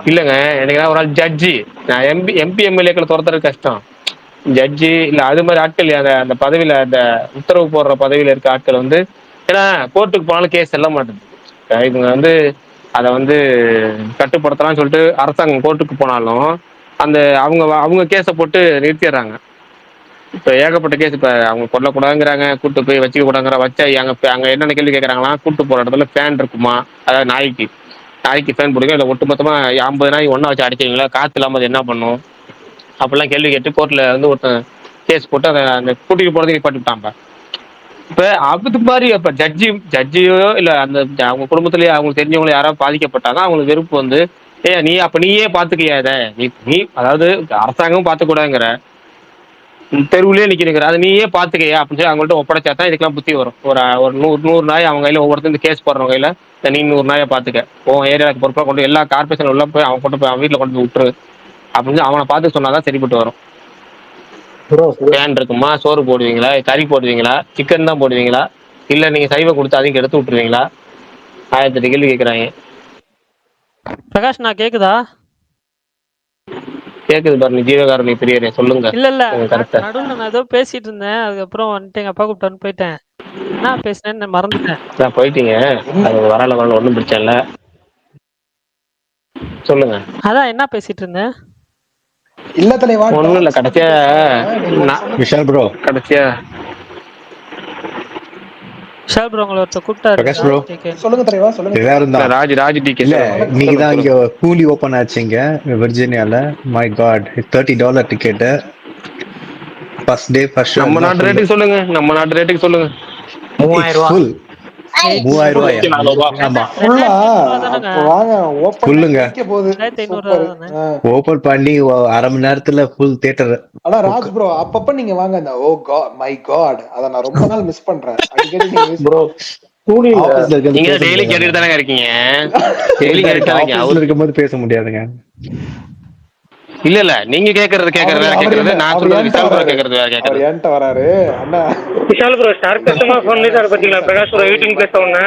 இல்லைங்க, எனக்கு ஒரு ஆள் ஜட்ஜி, நான் எம்பி எம்எல்ஏக்களை துரத்துறது கஷ்டம். ஜட்ஜி இல்ல அது மாதிரி ஆட்கள் அந்த பதவியில, அந்த உத்தரவு போடுற பதவியில இருக்க ஆட்கள் வந்து, ஏன்னா கோர்ட்டுக்கு போனாலும் கேஸ் செல்ல மாட்டேது. இவங்க வந்து அதை வந்து கட்டுப்படுத்தலாம்னு சொல்லிட்டு அரசாங்கம் கோர்ட்டுக்கு போனாலும் அந்த அவங்க கேஸை போட்டு நிறுத்திடுறாங்க. இப்ப ஏகப்பட்ட கேஸ், இப்ப அவங்க கொல்லக்கூடாதுங்கிறாங்க, கூட்டு போய் வச்சுக்க கூடாங்கிற வச்சா அங்க என்னென்ன கேள்வி கேட்கறாங்களா, கூட்டு போற இடத்துல ஃபேன் இருக்குமா, அதாவது நாய்க்கு ஃபேன் போடுங்க, இல்லை ஒட்டுமொத்தமா 50 நாய் ஒன்னா வச்சு அடிச்சிங்களா, காத்து இல்லாம அது என்ன பண்ணும் அப்படிலாம் கேள்வி கேட்டு கோர்ட்ல வந்து ஒருத்தன் கேஸ் போட்டு அதை அந்த கூட்டிட்டு போறதுக்கு நிப்பாட்டிட்டாங்க. இப்ப அது மாதிரி இப்ப ஜட்ஜியோ இல்ல அந்த அவங்க குடும்பத்திலேயே அவங்களுக்கு தெரிஞ்சவங்களோ யாராவது பாதிக்கப்பட்டாங்க, அவங்களுக்கு வெறுப்பு வந்து, நீயே பாத்துக்கியா இதை, நீ அதாவது அரசாங்கமும் பாத்துக்கூடாதுங்கிற, தெருவுலயே நிக்கிறேங்கிற, அது நீயே பாத்துக்கையா அப்படின்னு சொல்லி அவங்கள்ட்ட ஒப்படைச்சாதான் இதுக்கெல்லாம் புத்தி வரும். ஒரு 100 நாய் அவங்க கையில, ஒவ்வொருத்தரும் இந்த கேஸ் போடுறவங்க கையில, நீ 100 நாயை பாத்துக்க, ஏரியாவுக்கு பொறுப்பா கொண்டு எல்லா கார்பரேஷன் உள்ள போய் அவன் கொண்டு போய் அவன் வீட்டுல கொண்டு போய் விட்டுரு அப்படின்னு அவனை பார்த்து சொன்னாதான் சரிப்பட்டு வரும். ஃபேன் இருக்குமா, சோறு போடுவீங்களா, கறி போடுவீங்களா, சிக்கன் தான் போடுவீங்களா, இல்ல நீங்க சைவம் கொடுத்து அதையும் எடுத்து விட்டுருவீங்களா, 1008 கேள்வி கேட்கறாங்க. பிரகாஷ், நான் கேக்குதா? கேக்குது பாரு, நீ ஜீவகாருண்ய பிரியரே, சொல்லுங்க. இல்ல நடுவில் நான் ஏதோ பேசிட்டு இருந்தேன், அதுக்கப்புறம் வந்துட்டு எங்க அப்பா கூப்பிட்டான்னு போயிட்டேன். என்ன பேசினேன்னு மறந்துட்டேன். போயிட்டீங்க, அது வரல ஒன்றும் பிரச்சனை இல்லை, சொல்லுங்க. அதான் என்ன பேசிட்டு இருந்தேன், இல்ல தலைவா ஒண்ணும் இல்ல. கடைசியா விஷால் ப்ரோ, கடைசியா விஷால் ப்ரோ உங்களை ஒருத்தர் கூப்பிட்டாரு. பிரகாஷ் ப்ரோ சொல்லுங்க தலைவா, சொல்லுங்க. எல்லாரும் தான் ராஜ் டிகே இல்ல இன்னைக்கு தான் இங்க கூலி ஓபன் ஆச்சுங்க விர்ஜீனியால. My god, $30 ticket. First day first show. நம்ம நாட்டு ரேட்டுக்கு சொல்லுங்க, நம்ம நாட்டு ரேட்டுக்கு சொல்லுங்க. 3000 ரூபா. ஃபுல் 3000 ரூபாயா? ஆமா ஃபுல்லா அப்ப வாங்க ஓபன் ஃபுல்லுங்க. போகுது. 2500 ஓபன் பண்ணி அரை மணி நேரத்துல ஃபுல் தியேட்டர். ஆனா ராஜ் ப்ரோ அப்பப்ப நீங்க வாங்க அந்த ஓ காட் மை காட் அத நான் ரொம்ப நாள் மிஸ் பண்றேன். அடிக்கடி நீங்க ப்ரோ ஆபீஸ்ல நீங்க டெய்லி கேட்டுட்டு தானே இருக்கீங்க, டெய்லி கேட்டுட்டு தான் இருக்கீங்க. அவரு இருக்கும்போது பேச முடியாதுங்க. இல்ல நீங்க கேக்குறது வேற கேக்குறது, நான் சொல்றது விஷால் ப்ரோ கேக்குறது வேற கேக்குறது. அவர் ஏன்ட்ட வராரு அண்ணா. விஷால் ப்ரோ ஸ்டார் கஸ்டமா ஃபோன் பண்ணிட்டாரு பாத்தீங்களா பிரகாஷ் ப்ரோ 18 பேச உடனே.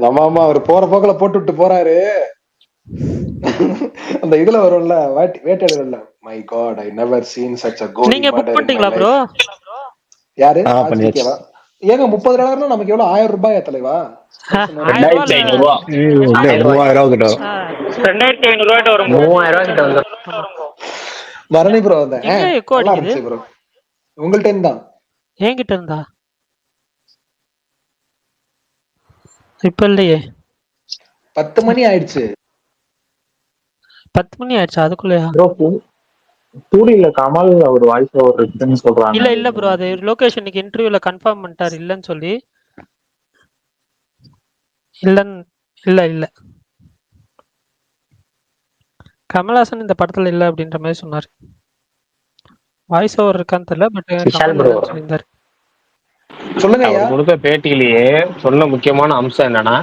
ஆமா அவர் போற போக்குல போட்டு விட்டு போறாரு. அந்த இதுல வரும்ல வேட்டையாடுல my god I never seen such a goal. நீங்க புக் பண்ணிட்டீங்களா ப்ரோ? யாரு பண்ணியாச்சு. ஏங்க $30 நமக்கு எவ்வளவு? 1000 ரூபாயா தலைவா? 2500 ரூபா. 3000 கிட்ட 2500 ரூபாய்ட்ட வரும். 3000 கிட்ட வந்து மரணி ப்ரோ வந்தேன். எங்க எக்கோ அடிக்குது ப்ரோ உங்கள்ட்ட இருந்தா என்கிட்ட இருந்தா இப்ப இல்லையே. 10 மணி ஆயிடுச்சு. 10 மணி ஆயிடுச்சு அதுக்குள்ளயா? ப்ரோ டூடில கமல் ஒரு வாய்ஸ் ஓவர் இருக்குன்னு சொல்றாங்க. இல்ல ப்ரோ அது லோகேஷ் இன்னைக்கு இன்டர்வியூல கன்ஃபார்ம் பண்ணிட்டாரு இல்லன்னு சொல்லி. இல்ல கமல்ஹாசன் இந்த படத்துல இல்ல அப்படின்ற மாதிரி சொன்னாரு. வாய்ஸ் ஓவர் இருக்கான்னு தெரியல, பட் விஷால் ப்ரோ சொல்லியிருந்தாரு. சொல்லுங்க ஐயா. அவர் கொடுத்த பேட்டியிலேயே சொன்ன முக்கியமான அம்சம் என்னன்னா,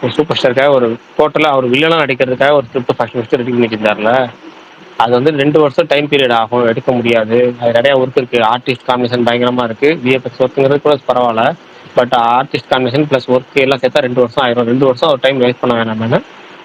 ஒரு சூப்பர் ஸ்டாருக்காக ஒரு டோட்டலா அவர் வில்லனா நடிக்கிறதுக்காக ஒரு ஸ்கிரிப்ட் ஃபர்ஸ்ட் ரெடி பண்ணியிருந்தாருல, அது வந்து 2 வருஷம் டைம் பீரியட் ஆகும், எடுக்க முடியாது. அது நிறைய ஒர்க் இருக்கு, ஆர்டிஸ்ட் காம்பினேஷன் பயங்கரமா இருக்கு, விஎஃப்எக்ஸ் ஒர்க்குங்கிறது கூட பரவாயில்ல, but artist combination plus work எல்லாம் சேர்த்தா 2 வருஷம் ஆயிரும். 2 வருஷம் ஒரு டைம் வேஸ்ட் பண்ண வேணாம்னு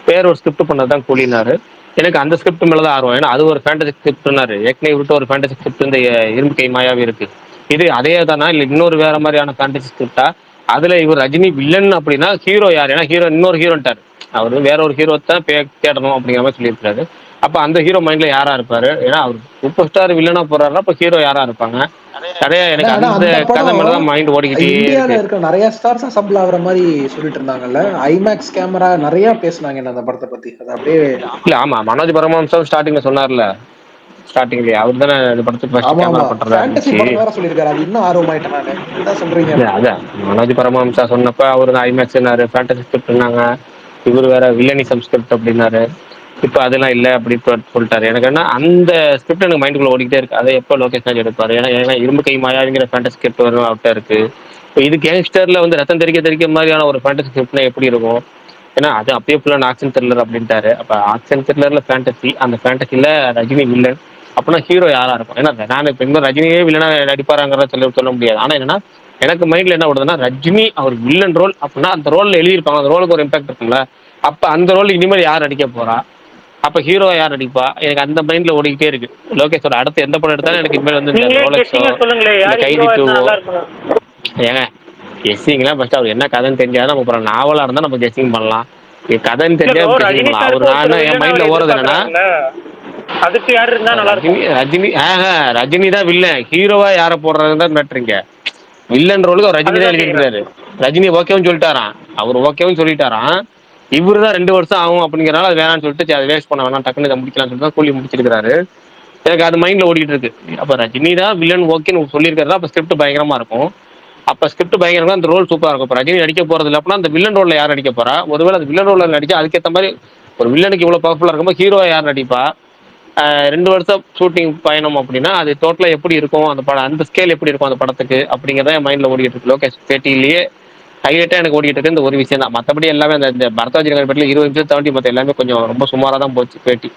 வேற ஒரு ஸ்கிரிப்ட் பண்ணது தான் கூலினாரு. எனக்கு அந்த ஸ்கிரிப்ட் மேல தான் ஆர்வம். ஏன்னா அது ஒரு ஃபேண்டசி ஸ்கிரிப்ட்னாரு. ஏற்கனவே விட்டு ஒரு ஃபேண்டசி ஸ்கிரிப்ட் இந்த இரும்பு கை மாயாவே இருக்கு. இது அதே தானா இல்லை இன்னொரு வேற மாதிரியான ஃபேண்டசி ஸ்கிரிப்டா? அதுல இவர் ரஜினி வில்லன் அப்படின்னா ஹீரோ யார்? ஏன்னா ஹீரோ இன்னொரு ஹீரோன்ட்டார், அவர் வேற ஒரு ஹீரோ தான் தேடணும் அப்படிங்கிற மாதிரி சொல்லியிருக்காரு. அப்ப அந்த ஹீரோ மைண்ட்ல யாரா இருப்பாரு? ஏன்னா அவர் சூப்பர் ஸ்டார் வில்லனா போறாருன்னா அப்ப ஹீரோ யாரா இருப்பாங்க? நிறைய எனக்கு அந்த கதை மேலதான் மைண்ட் ஓடிக்கிட்டே இந்தியால இருக்கு. இருக்க நிறைய ஸ்டார்ஸ் அசம்பிள் ஆகுற மாதிரி சொல்லிட்டு இருந்தாங்கல்ல, ஐமேக்ஸ் கேமரா நிறைய பேசுனாங்க அந்த படத்தை பத்தி. அது அப்படியே இல்ல ஆமா, மனோஜ் பரமஹம்சம் ஸ்டார்டிங்ல சொன்னார்ல, ஸ்டார்டிங்லயே அவர் தானே இந்த படத்துக்கு ஃபர்ஸ்ட் கேமரா பண்றதா இருந்துச்சு. சொல்லியிருக்காரு. அது இன்னும் ஆர்வமாயிட்டேன் நானு. என்னதான் சொல்றீங்க? அதான் மனோஜ் பரமஹம்சா சொன்னப்ப அவரு தான் ஐமேக்ஸ்னாரு, ஃபேண்டசி ஸ்கிரிப்ட்னாங்க, இவர் வேற வில்லனிசம் ஸ்கிரிப்ட் அப்படின்னாரு. இப்ப அதெல்லாம் இல்லை அப்படின்னு சொல்லிட்டாரு. எனக்கு என்ன அந்த ஸ்கிரிப்ட் எனக்கு மைண்டுக்குள்ள ஓடிக்கிட்டே இருக்கு. அதை எப்போ லோகேஷ் ராஜ் எடுப்பாரு? ஏன்னா இரும்பு கை மாயாங்கிற ஃபேண்டசி ஸ்கிரிப்ட் வரும் அவர்கிட்ட இருக்கு. இப்போ இது கேங்ஸ்டர்ல வந்து ரத்தம் தெரிக்க மாதிரியான ஒரு ஃபேண்டசி ஸ்கிரிப்ட்னா எப்படி இருக்கும்? ஏன்னா அது அப்பயே ஃபுல்லா ஆக்ஷன் த்ரில்லர் அப்படின்ட்டாரு. அப்ப ஆக்ஷன் த்ரில்லர்ல ஃபேண்டசி, அந்த ஃபேண்டசில ரஜினி வில்லன் அப்படின்னா ஹீரோ யாரா இருக்கும்? ஏன்னா நான் இப்ப இன்னும் ரஜினியே வில்லனா நடிப்பாராங்கிறத சொல்ல முடியாது. ஆனா என்னன்னா எனக்கு மைண்ட்ல என்ன ஓடுதுன்னா, ரஜினி அவர் வில்லன் ரோல் அப்படின்னா அந்த ரோல்ல எழுதியிருப்பாங்க, அந்த ரோலுக்கு ஒரு இம்பாக்ட் இருக்கும்ல. அப்ப அந்த ரோல் இனிமேல் யார் நடிக்க போறா? அப்ப ஹீரோ யார் நடிப்பா? எனக்கு அந்த மைண்ட்ல ஓடிக்கிட்டே இருக்கு. லோகேஷோட அடுத்து எந்த படம் எடுத்தாலும் எனக்கு இனிமேல் வந்து இந்த ரோலக்ஸோ இந்த கைதி 2 ஏங்க கெஸ்ஸிங்லாம் ஃபர்ஸ்ட் அவர் என்ன கதைன்னு தெரிஞ்சாதான் நம்ம அப்புறம் நாவலா இருந்தா நம்ம கெஸ்ஸிங் பண்ணலாம். கதைன்னு தெரிஞ்சா கெஸ்ஸிங் பண்ணலாம். அவர் நான் என் மைண்ட்ல ஓடுறது என்னன்னா, அதுக்கு யாரு இருந்தா நல்லா இருக்கும்? ரஜினி தான் வில்லன், ஹீரோவா யாரை போடுறதுன்னு தான் மேட்ருங்க. வில்லன் ரோலுக்கு அவர் ரஜினி தான் எழுதிருக்காரு. ரஜினி ஓகேவும் சொல்லிட்டாராம், அவர் ஓகேவும் சொல்லிட்டாராம். இவரு தான் 2 வருஷம் ஆகும் அப்படிங்கிறனால அது வேணாம்னு சொல்லிட்டு அதை வேஸ்ட் பண்ண வேணாம், டக்குன்னு இதை முடிக்கலாம்னு சொல்லிட்டு கூலி முடிச்சிருக்காரு. எனக்கு அது மைண்ட்ல ஓடிட்டு இருக்கு. அப்ப ரஜினி தான் வில்லன் ஓகேன்னு சொல்லியிருக்காரு, அப்ப ஸ்கிரிப்ட் பயங்கரமா இருக்கும். அப்ப ஸ்கிரிப்ட் பயங்கரமா அந்த ரோல் சூப்பரா இருக்கும். இப்ப ரஜினி நடிக்க போறது இல்லை அப்படின்னா அந்த வில்லன் ரோல்ல யார் நடிக்க போறா? ஒருவேளை அந்த வில்லன் ரோல்ல நடிச்சா அதுக்கேற்ற மாதிரி ஒரு வில்லனுக்கு இவ்வளவு பவர்ஃபுல்லா இருக்கும்போது ஹீரோவா யார் நடிப்பா? 2 வருஷம் ஷூட்டிங் பயணம் அப்படின்னா அது டோட்டலா எப்படி இருக்கும் அந்த படம், அந்த ஸ்கேல் எப்படி இருக்கும் அந்த படத்துக்கு அப்படிங்கிறத என் மைண்ட்ல ஓடிட்டு இருக்கு. லோகேஷ் பேட்டியிலேயே ஹைலைட்டா எனக்கு ஓடிட்டு இருக்கு இந்த ஒரு விஷயம் தான். மற்றபடி எல்லாமே அந்த பரத்வாஜ் பேட்டில 20 நிமிஷம் தாண்டி மற்ற எல்லாமே கொஞ்சம் ரொம்ப சுமாரா தான் போச்சு பேட்டி.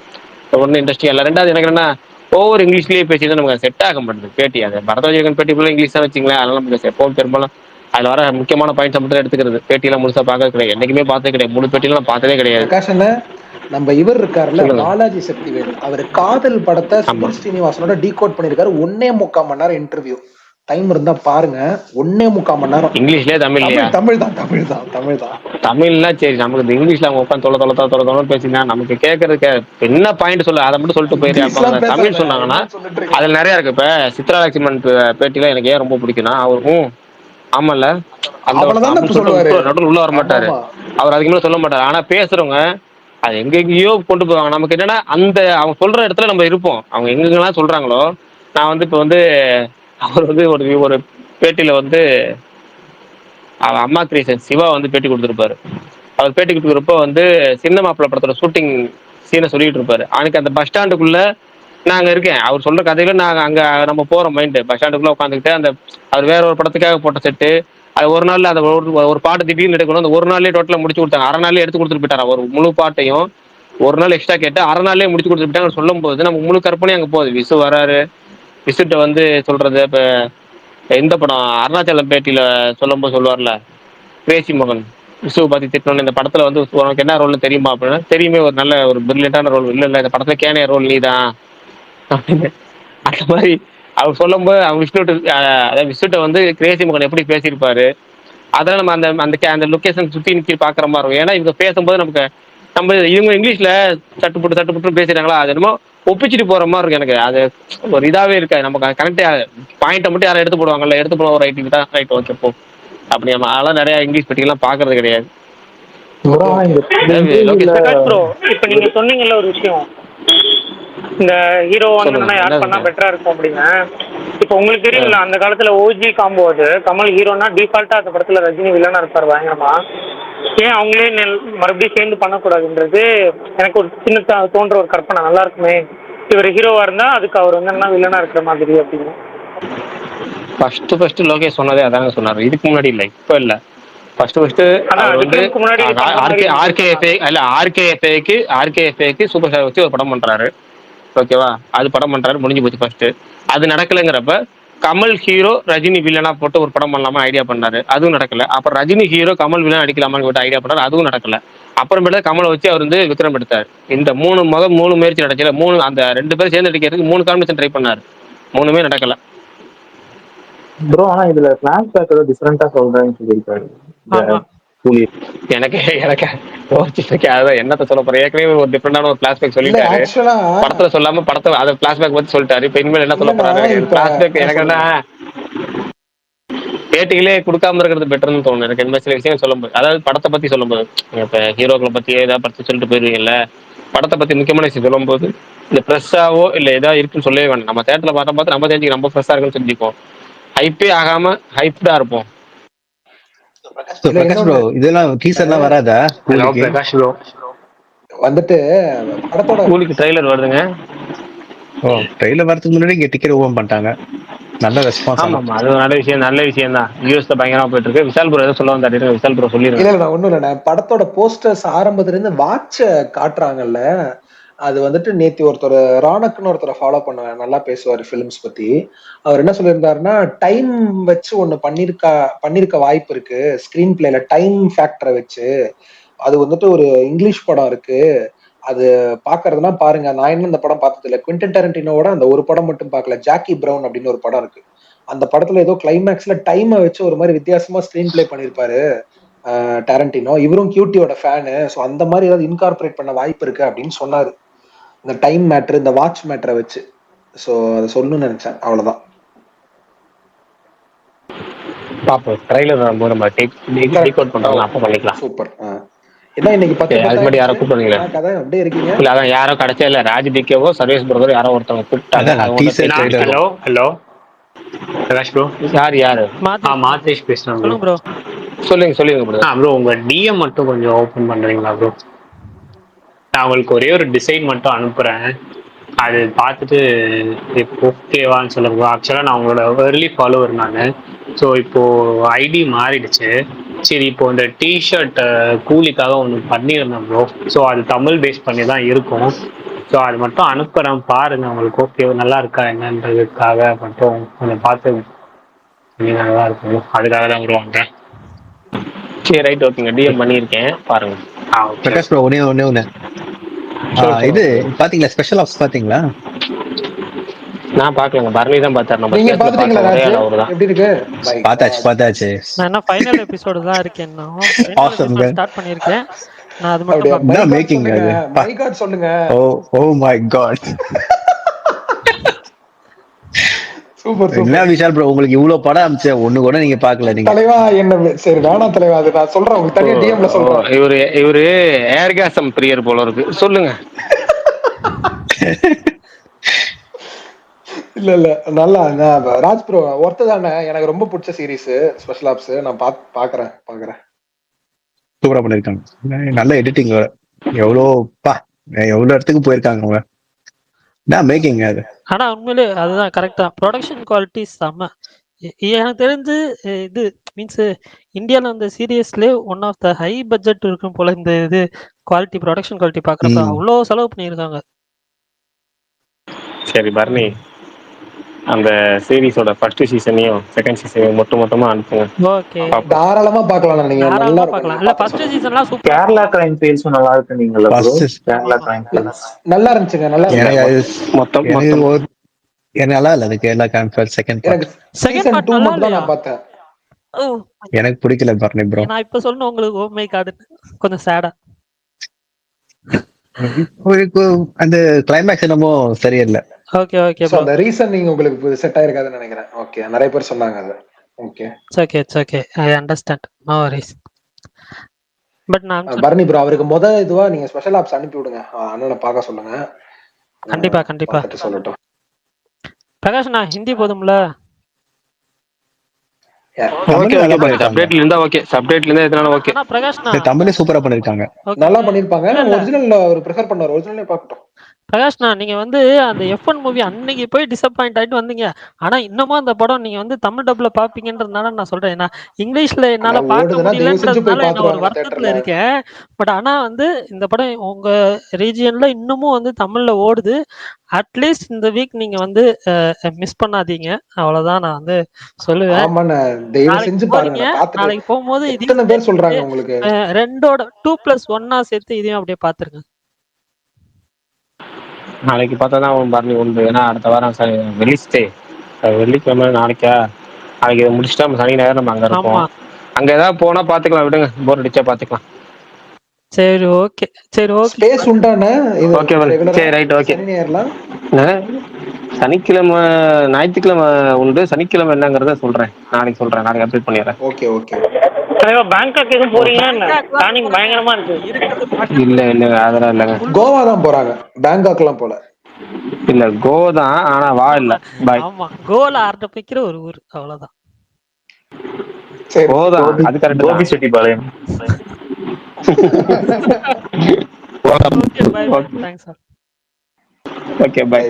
ஒன்றும் இன்ட்ரெஸ்டிங் இல்லை. ரெண்டாவது எனக்கு என்ன ஓவர் இங்கிலீஷ்லேயே பேசிதான் நமக்கு செட் ஆக மாட்டேங்குது பேட்டி. அது பரத்வாஜ் பேட்டி ஃபுல்லாக இங்கிலீஷ் தான் வச்சுங்களேன். அதெல்லாம் நமக்கு எப்பவும் பெரும்பாலும் அதில் வர முக்கியமான பாயிண்ட்ஸ் மட்டும் எடுத்துக்கிறது. பேட்டியெல்லாம் முழுசா பார்க்கறது கிடையாது, என்னைக்குமே பார்த்ததே கிடையாது. முழு பேட்டியெல்லாம் நான் பார்த்ததே கிடையாது. நம்ம இவர் இருக்காருல்ல பாலாஜி சக்திவேல், அவர் காதல் படத்தை சுந்தர் ஸ்ரீனிவாசனோட டீகோட் பண்ணிருக்காரு. 1.25 மணி நேரம் இன்டர்வியூ. டைம் இருந்தா பாருங்க. 1.25 மணி நேரம். இங்கிலீஷ்லயே தமிழ்லையா? தமிழ் தான். தமிழ்னா சரி, நமக்கு இந்த இங்கிலீஷ்ல அவங்க உட்காந்து தொலை பேசினா நமக்கு கேட்கறதுக்கு என்ன பாயிண்ட் சொல்ல அதை மட்டும் சொல்லிட்டு போயிரு. தமிழ் சொன்னாங்கன்னா அதுல நிறைய இருக்கு. இப்ப சித்ரா லட்சுமண் பேட்டில எனக்கு ஏன் ரொம்ப பிடிக்கும்னா, அவருக்கும் ஆமால அந்த நடுவில் உள்ள வர மாட்டாரு, அவர் அதுக்கு மேல சொல்ல மாட்டாரு. ஆனா பேசுறவங்க அது எங்கெங்கயோ கொண்டு போவாங்க. நமக்கு என்னன்னா அந்த அவங்க சொல்ற இடத்துல நம்ம இருப்போம். அவங்க எங்கெங்கெல்லாம் சொல்றாங்களோ, நான் வந்து இப்ப வந்து அவர் வந்து ஒரு பேட்டியில வந்து அம்மா கிரியேஷன் சிவா வந்து பேட்டி கொடுத்துருப்பாரு. அவர் பேட்டி கொடுக்குறப்போ வந்து சின்ன மாப்பிள்ளை படத்தோட ஷூட்டிங் சீனை சொல்லிட்டு இருப்பாரு. அன்னைக்கு அந்த பஸ் ஸ்டாண்டுக்குள்ள நாங்க இருக்கேன். அவர் சொல்ற கதையில நாங்க அங்க நம்ம போறோம். மைண்ட் பஸ் ஸ்டாண்டுக்குள்ள உட்காந்துக்கிட்டு அந்த அவர் வேற ஒரு படத்துக்காக போட்ட செட்டு அது ஒரு நாள்ல அந்த ஒரு பாட்டு திடீர்னு எடுக்கணும். அந்த ஒரு நாள்லயே டோட்டலா முடிச்சு கொடுத்தாங்க. அரை நாள்லயே எடுத்து கொடுத்துட்டு போயிட்டாரா. ஒரு முழு பாட்டையும் ஒரு நாள் எக்ஸ்ட்ரா கேட்டு அரை நாள்லயே முடிச்சு கொடுத்துட்டு போயிட்டாங்க. சொல்லும் போது நமக்கு முழு கற்பனையும் அங்க போகுது. விசு வராரு, விசுட்ட வந்து சொல்றது இப்ப இந்த படம் அருணாச்சலம் பேட்டியில சொல்லும் போது சொல்லுவார்ல, கிரேசி மோகன் விசுவை பத்தி திட்டணும், இந்த படத்துல வந்து உனக்கு என்ன ரோல்னு தெரியுமா அப்படின்னா, தெரியுமே, ஒரு நல்ல ஒரு பிரில்லியண்டான ரோல். இல்ல இந்த படத்துல கேனைய ரோல் நீதான் அப்படின்னு. அந்த மாதிரி அவர் சொல்லும் போது அவங்க விசுட்ட வந்து கிரேசி மோகன் எப்படி பேசியிருப்பாரு, அதெல்லாம் நம்ம அந்த லொகேஷன் சுத்தி நிக்கி பாக்குற மாதிரி இருக்கும். ஏன்னா இவங்க பேசும்போது நமக்கு நம்ம இவங்க இங்கிலீஷ்ல தட்டுப்பட்டு பேசுறாங்களா, அது என்னமோ ஒப்பிச்சுட்டு போற மாதிரி இருக்கு. எனக்கு அது ஒரு இதாவே இருக்காது. நமக்கு கனெக்டே பாயிண்ட்டை மட்டும் யாரும் எடுத்து போடுவாங்கல்ல, எடுத்து போடுவோம் ரைட்டிங் தான் ரைட் ஓகே போ அப்படி. நம்ம அதெல்லாம் நிறைய இங்கிலீஷ் பற்றிலாம் பாக்குறது கிடையாது. இப்ப நீங்க சொன்னீங்கல்ல ஒரு விஷயம், இந்த ஹீரோ வந்து யார் பண்ணா பெட்டரா இருக்கும் அப்படின்னு. இப்ப உங்களுக்கு தெரியும்ல, அந்த காலத்துல ஓஜி காம்போ அது கமல் ஹீரோனா டிஃபால்ட்டா அந்த படத்துல ரஜினி வில்லனா இருப்பார் பயங்கரமா. ஏன் அவங்களே மறுபடியும் சேர்ந்து பண்ணக்கூடாதுன்றது எனக்கு ஒரு சின்ன தோன்ற ஒரு கற்பனை. நல்லா இருக்குமே இவர் ஹீரோவா இருந்தா அதுக்கு அவர் வந்து என்ன வில்லனா இருக்கிற மாதிரி அப்படின்னு. ஃபர்ஸ்ட் லோகேஷ் சொன்னதே அதாங்க சொன்னாரு. இதுக்கு முன்னாடி இல்ல, இப்ப இல்ல. ஃபர்ஸ்ட் அவர் வந்து ஆர்கேஎஃப்ஏக்கு சூப்பர் ஸ்டார் வச்சு ஒரு படம் பண்றாரு. ஓகேவா, அது படம் பண்றாரு, முடிஞ்சு போச்சு. ஃபர்ஸ்ட் அது நடக்கலைங்கிறப்ப கமல் ஹீரோ ரஜினி வில்லனா போட்டு ஒரு படம் பண்ணலாமா ஐடியா பண்ணாரு, அதுவும் நடக்கல. அப்புறம் ரஜினி ஹீரோ கமல் வில்லன் அடிக்கலாமான்னு போட்டு ஐடியா பண்ணாரு, அதுவும் நடக்கல. அப்புறமேட்டு கமலை வச்சு அவர் வந்து விக்ரம் எடுத்தார். இந்த மூணு முயற்சி நடக்கல. அந்த 2 பேரும் சேர்ந்து அடிக்கிறதுக்கு 3 காம்பினேஷன் ட்ரை பண்ணாரு, 3மே நடக்கல. ப்ரோ ஆனா இதுல பிளாஷ்பேக் ஏதோ டிஃபரெண்டா சொல்றேன்னு சொல்லியிருக்காரு. எனக்கு அதான் என்னத்த சொல்ல போறேன். ஏற்கனவே ஒரு டிஃபரெண்டான ஒரு பிளாஷ்பேக் சொல்லிட்டாரு படத்துல, சொல்லாம படத்தை அதை பிளாஷ்பேக் பத்தி சொல்லிட்டாரு. இப்ப இனிமேல் என்ன சொல்ல போறாரு பிளாஷ்பேக்? எனக்கு என்ன பேட்டிகளே கொடுக்காம இருக்கிறது பெட்டர்னு தோணும் எனக்கு. இந்த சில விஷயம் சொல்லும்போது, அதாவது படத்தை பத்தி சொல்லும்போது, இப்ப ஹீரோக்களை பத்தி ஏதாவது படத்தை சொல்லிட்டு போயிருவீங்கல்ல, படத்தை பத்தி முக்கியமான விஷயம் சொல்லும்போது இந்த ஃப்ரெஷ்ஷாவோ இல்ல ஏதாவது இருக்குன்னு சொல்லவே வேண்டாம். நம்ம தேட்டர்ல பார்த்து நம்ம தெரிஞ்சுக்க ரொம்ப ஃப்ரெஷ்ஷா இருக்குன்னு சொல்லிப்போம். ஹைப்பே ஆகாம ஹைப்டா இருப்போம். பிரகாஷ் ப்ரோ, இதெல்லாம் டீசர்லாம் வராதா? பிரகாஷ் ப்ரோ வந்துட்டு படத்தோட கூலிக்கு ட்ரைலர் வருதுங்க. ஓ, ட்ரெயிலர் வரதுக்கு முன்னாடி இங்க டிக்கெட் ஓபன் பண்ணிட்டாங்க. நல்ல ரெஸ்பான்ஸ். ஆமா, அது நல்ல விஷயம் தான். யூஎஸ்ல பயங்கரமா போயிட்டு இருக்கு. விஷால் ப்ரோ ஏதோ சொல்ல வந்தாரு, விஷால் ப்ரோ சொல்லிருங்க. இல்ல ஒண்ணும் இல்ல, படத்தோட போஸ்டர்ஸ் ஆரம்பத்துல இருந்து வாட்ச காட்டுறாங்கல்ல, அது வந்துட்டு நேத்தி ஒருத்தர் ராணக்னு ஒருத்தரை ஃபாலோ பண்ணுவேன், நல்லா பேசுவாரு ஃபிலிம்ஸ் பத்தி. அவர் என்ன சொல்லியிருந்தாருன்னா, டைம் வச்சு ஒண்ணு பண்ணிருக்க வாய்ப்பு இருக்கு ஸ்கிரீன் பிளேல, டைம் ஃபேக்டரை வச்சு. அது வந்துட்டு ஒரு இங்கிலீஷ் படம் இருக்கு, அது பாக்குறதுனா பாருங்க. நான் இன்னும் இந்த படம் பார்த்தது இல்லை. குவிண்டன் டரண்டினோட அந்த ஒரு படம் மட்டும் பார்க்கல. ஜாக்கி பிரவுன் அப்படின்னு ஒரு படம் இருக்கு. அந்த படத்துல ஏதோ கிளைமேக்ஸ்ல டைமை வச்சு ஒரு மாதிரி வித்தியாசமா ஸ்கிரீன் பிளே பண்ணிருப்பாரு டேரண்டினோ. இவரும் கியூட்டியோட ஃபேனு. ஸோ அந்த மாதிரி ஏதாவது இன்கார்பரேட் பண்ண வாய்ப்பு இருக்கு அப்படின்னு சொன்னாரு, இந்த டைம் மேட்ரு, இந்த வாட்ச் மேட்டரை வச்சு. ஸோ அதை சொல்லணும்னு நினைச்சேன், அவ்வளவுதான். பாப்போம், ட்ரைலர் வரும்போது நம்ம டேக் அவுட் பண்றோம், அப்ப பண்ணிக்கலாம். சூப்பர். என்ன இன்னைக்கு 10 அதுக்கு முன்னாடி யாரோ கூப்பிடுறீங்களா? கதை அப்படியே இருக்கீங்க. இல்ல அதான் யாரோ கிடைச்சா இல்ல, ராஜ் டிகேவோ சர்வேஸ் பிரதர் யாரோ ஒருத்தவங்க கூப்பிட்டாங்க. Hello Prakash bro. யாரு? மாதேஷ் பேசுறேன் ப்ரோ. சொல்லுங்க ப்ரோ. உங்க டிஎம் மட்டும் கொஞ்சம் ஓபன் பண்றீங்களா ப்ரோ? நான் உங்களுக்கு ஒரே ஒரு டிசைன் மட்டும் அனுப்புறேன், அது பார்த்துட்டு ஓகேவான்னு சொல்லுங்க. ஆக்சுவலாக நான் உங்களோட ஏர்லி ஃபாலோவர் நான். ஸோ இப்போது ஐடி மாறிடுச்சு. சரி, இப்போ இந்த டிஷர்ட் கூலிக்காக ஒன்று பண்ணியிருந்தேன் ப்ரோ. ஸோ அது தமிழ் பேஸ் பண்ணி தான் இருக்கும். ஸோ அது மட்டும் அனுப்புகிறேன், பாருங்கள் உங்களுக்கு ஓகே நல்லா இருக்கா என்னன்றதுக்காக மட்டும் கொஞ்சம் பார்த்து நீங்கள் நல்லா இருக்கும். அதுக்காக தான் வருவாங்க. சரி ரைட், ஓகேங்க. டிஎம் பண்ணியிருக்கேன், பாருங்க. பிரகாஷ் ப்ரோ, ஒண்ணே இது பாத்தீங்களா? ஸ்பெஷல் ஆப்ஸ் பாத்தீங்களா? நான் பாக்கலங்க, பரணி தான் பார்த்தாரு. நம்ம நீங்க கேஸ்ல பாத்துட்டீங்களா பார்த்த ஒரே ராஜ்? ஆள் அவரு தான். எப்படி இருக்கு? My பார்த்தாச்சு நான் என்ன ஃபைனல் எபிசோடு தான் இருக்கேன், இன்னும் final Awesome, episode man. Start பண்ணியிருக்கேன். நான் அது மட்டும் அப்படியா? பார்ப்பேன். என்ன My God மேக்கிங் சொல்லுங்க, அது? My God சொல்லுங்க. Oh my god. சூப்பர் என்ன சூப்பர் விஷால் ப்ரோ, உங்களுக்கு இவ்வளவு படம் அமிச்ச ஒண்ணு கூட நீங்க பாக்கல நீங்க. தலைவா. என்ன சரி வேணாம் தலைவா, அது நான் சொல்றேன் உங்களுக்கு தனியா டிஎம்ல சொல்றேன். இவரு ஏர்காசம் பிரியர் போல இருக்கு. சொல்லுங்க. இல்ல நல்லா ராஜ் ப்ரோ ஒர்த்து தானே. எனக்கு ரொம்ப பிடிச்ச சீரிஸ் ஸ்பெஷல் ஆப்ஸ். நான் பாக்குறேன். சூப்பரா பண்ணிருக்காங்க. நல்ல எடிட்டிங் வேற. எவ்வளவு இடத்துக்கு போயிருக்காங்க அவங்க. என்ன மேக்கிங் அது. ஆனா உண்மையிலே அதுதான் கரெக்ட் தான். ப்ரொடக்ஷன் குவாலிட்டி செம்ம. எனக்கு தெரிஞ்சு இது மீன்ஸ் இந்தியாவில் அந்த சீரியஸ்லேயே one of the high budget இருக்கும் போல. இந்த இது குவாலிட்டி, ப்ரொடக்ஷன் குவாலிட்டி பார்க்குறப்ப அவ்வளோ செலவு பண்ணியிருக்காங்க. சரி பரணி, அந்த சீரிஸோட ஃபர்ஸ்ட் சீசனையும் செகண்ட் சீசனையும் மொத்தமா அனுப்புங்க. ஓகே, தாராளமா பார்க்கலாம். நீங்க நல்லா பார்க்கலாம். இல்ல ஃபர்ஸ்ட் சீசன்லாம் சூப்பர். கேரளா கிரைம் ஃபைல்ஸும் நல்லா இருக்கு நீங்களா ப்ரோ? கேரளா கிரைம் ஃபைல்ஸ் நல்லா இருந்துச்சுங்க. நல்லா மொத்தம் எனக்கு நல்லா இல்ல அது Kerala campus second part. Season 2 மட்டும் தான் நான் பார்த்தேன். எனக்கு பிடிக்கல பரணி ப்ரோ. நான் இப்ப சொன்ன உங்களுக்கு ஓ மை காட் கொஞ்சம் சேடா. அந்த கிளைமேக்ஸ் என்னமோ சரியில்லை. ஓகே சோ அந்த ரீசனிங் உங்களுக்கு செட் ஆயிருக்காதுன்னு நினைக்கிறேன். ஓகே, நிறைய பேர் சொன்னாங்க அது. Okay okay I understand. No worries. But நான் பரணி ப்ரோ அவருக்கு இதுவா நீங்க ஸ்பெஷல் ஆப்ஸ் அனுப்பி விடுங்க. அண்ணனை பார்க்க சொல்லுங்க. கண்டிப்பா சொல்லட்டும். பிரகாஷ், நான் ஹிந்தி போதும்ல? சப்டைட்டில் இருந்தா ஓகே. சப்டைட்டில் இருந்தா எதனால ஓகே. பிரகாஷ் தமிழ் சூப்பரா பண்ணிருக்காங்க. நல்லா பண்ணிருப்பாங்க. ஒரிஜினல் அவர் பிரெஃபர் பண்ணார். ஒரிஜினலே பார்க்கட்டும். பிரகாஷ்ண்ணா, நீங்க வந்து அந்த F1 மூவி அன்னைக்கு போய் டிசப்பாயிண்ட் ஆயிட்டு வந்தீங்க. ஆனா இன்னமும் அந்த படம் நீங்க வந்து தமிழ் டப்ல பாப்பீங்கன்றதுனால நான் சொல்றேன். ஏன்னா இங்கிலீஷ்ல என்னால பார்க்க முடியலன்றதுனால நான் ஒரு வருத்தத்துல இருக்கேன். பட் ஆனா வந்து இந்த படம் உங்க ரீஜியன்ல இன்னமும் வந்து தமிழ்ல ஓடுது. அட்லீஸ்ட் இந்த வீக் நீங்க வந்து மிஸ் பண்ணாதீங்க. அவ்வளவுதான் நான் வந்து சொல்லுவேன். நாளைக்கு போகும்போது எத்தனை பேர் சொல்றாங்க உங்களுக்கு? ரெண்டோட 2+1 சேர்த்து இதையும் அப்படியே பாத்துருங்க. நாளைக்கு பார்த்தா தான் பரணி உண்டு. ஏன்னா அடுத்த வாரம் வெள்ளிஸ்டே, வெள்ளிக்கிழமை நாளைக்கு இதை முடிச்சுட்டா நம்ம சனி ஞாயிறு நம்ம அங்க இருப்போம். அங்க ஏதாவது போனா பாத்துக்கலாம், விடுங்க. போர் அடிச்சா பாத்துக்கலாம். சரி ஓகே. ஸ்பேஸ் உண்டானே. ஓகே சரி ரைட் ஓகே. சனிக்கிழமை ஞாயிற்றுக்கிழமை உண்டு. சனிக்கிழமை என்னங்கிறத சொல்றேன். நாளைக்கு அப்டேட் பண்ணிடுறேன். ஓகே. பேங்காக் எதுவும் போறீங்கன்னா பிளானிங் பயங்கரமா இருக்கு. இல்ல அதெல்லாம் இல்லங்க. கோவா தான் போறாங்க. பேங்காக்லாம் போல. இல்ல கோவா தான். ஆனா வா இல்ல பாய். ஆமா, கோல ஆரம்பிக்கிற ஒரு ஊர் அவ்வளவுதான். கோதா அது correct. Gobi Chettipalayam. Okay bye. Thanks sir. Okay by.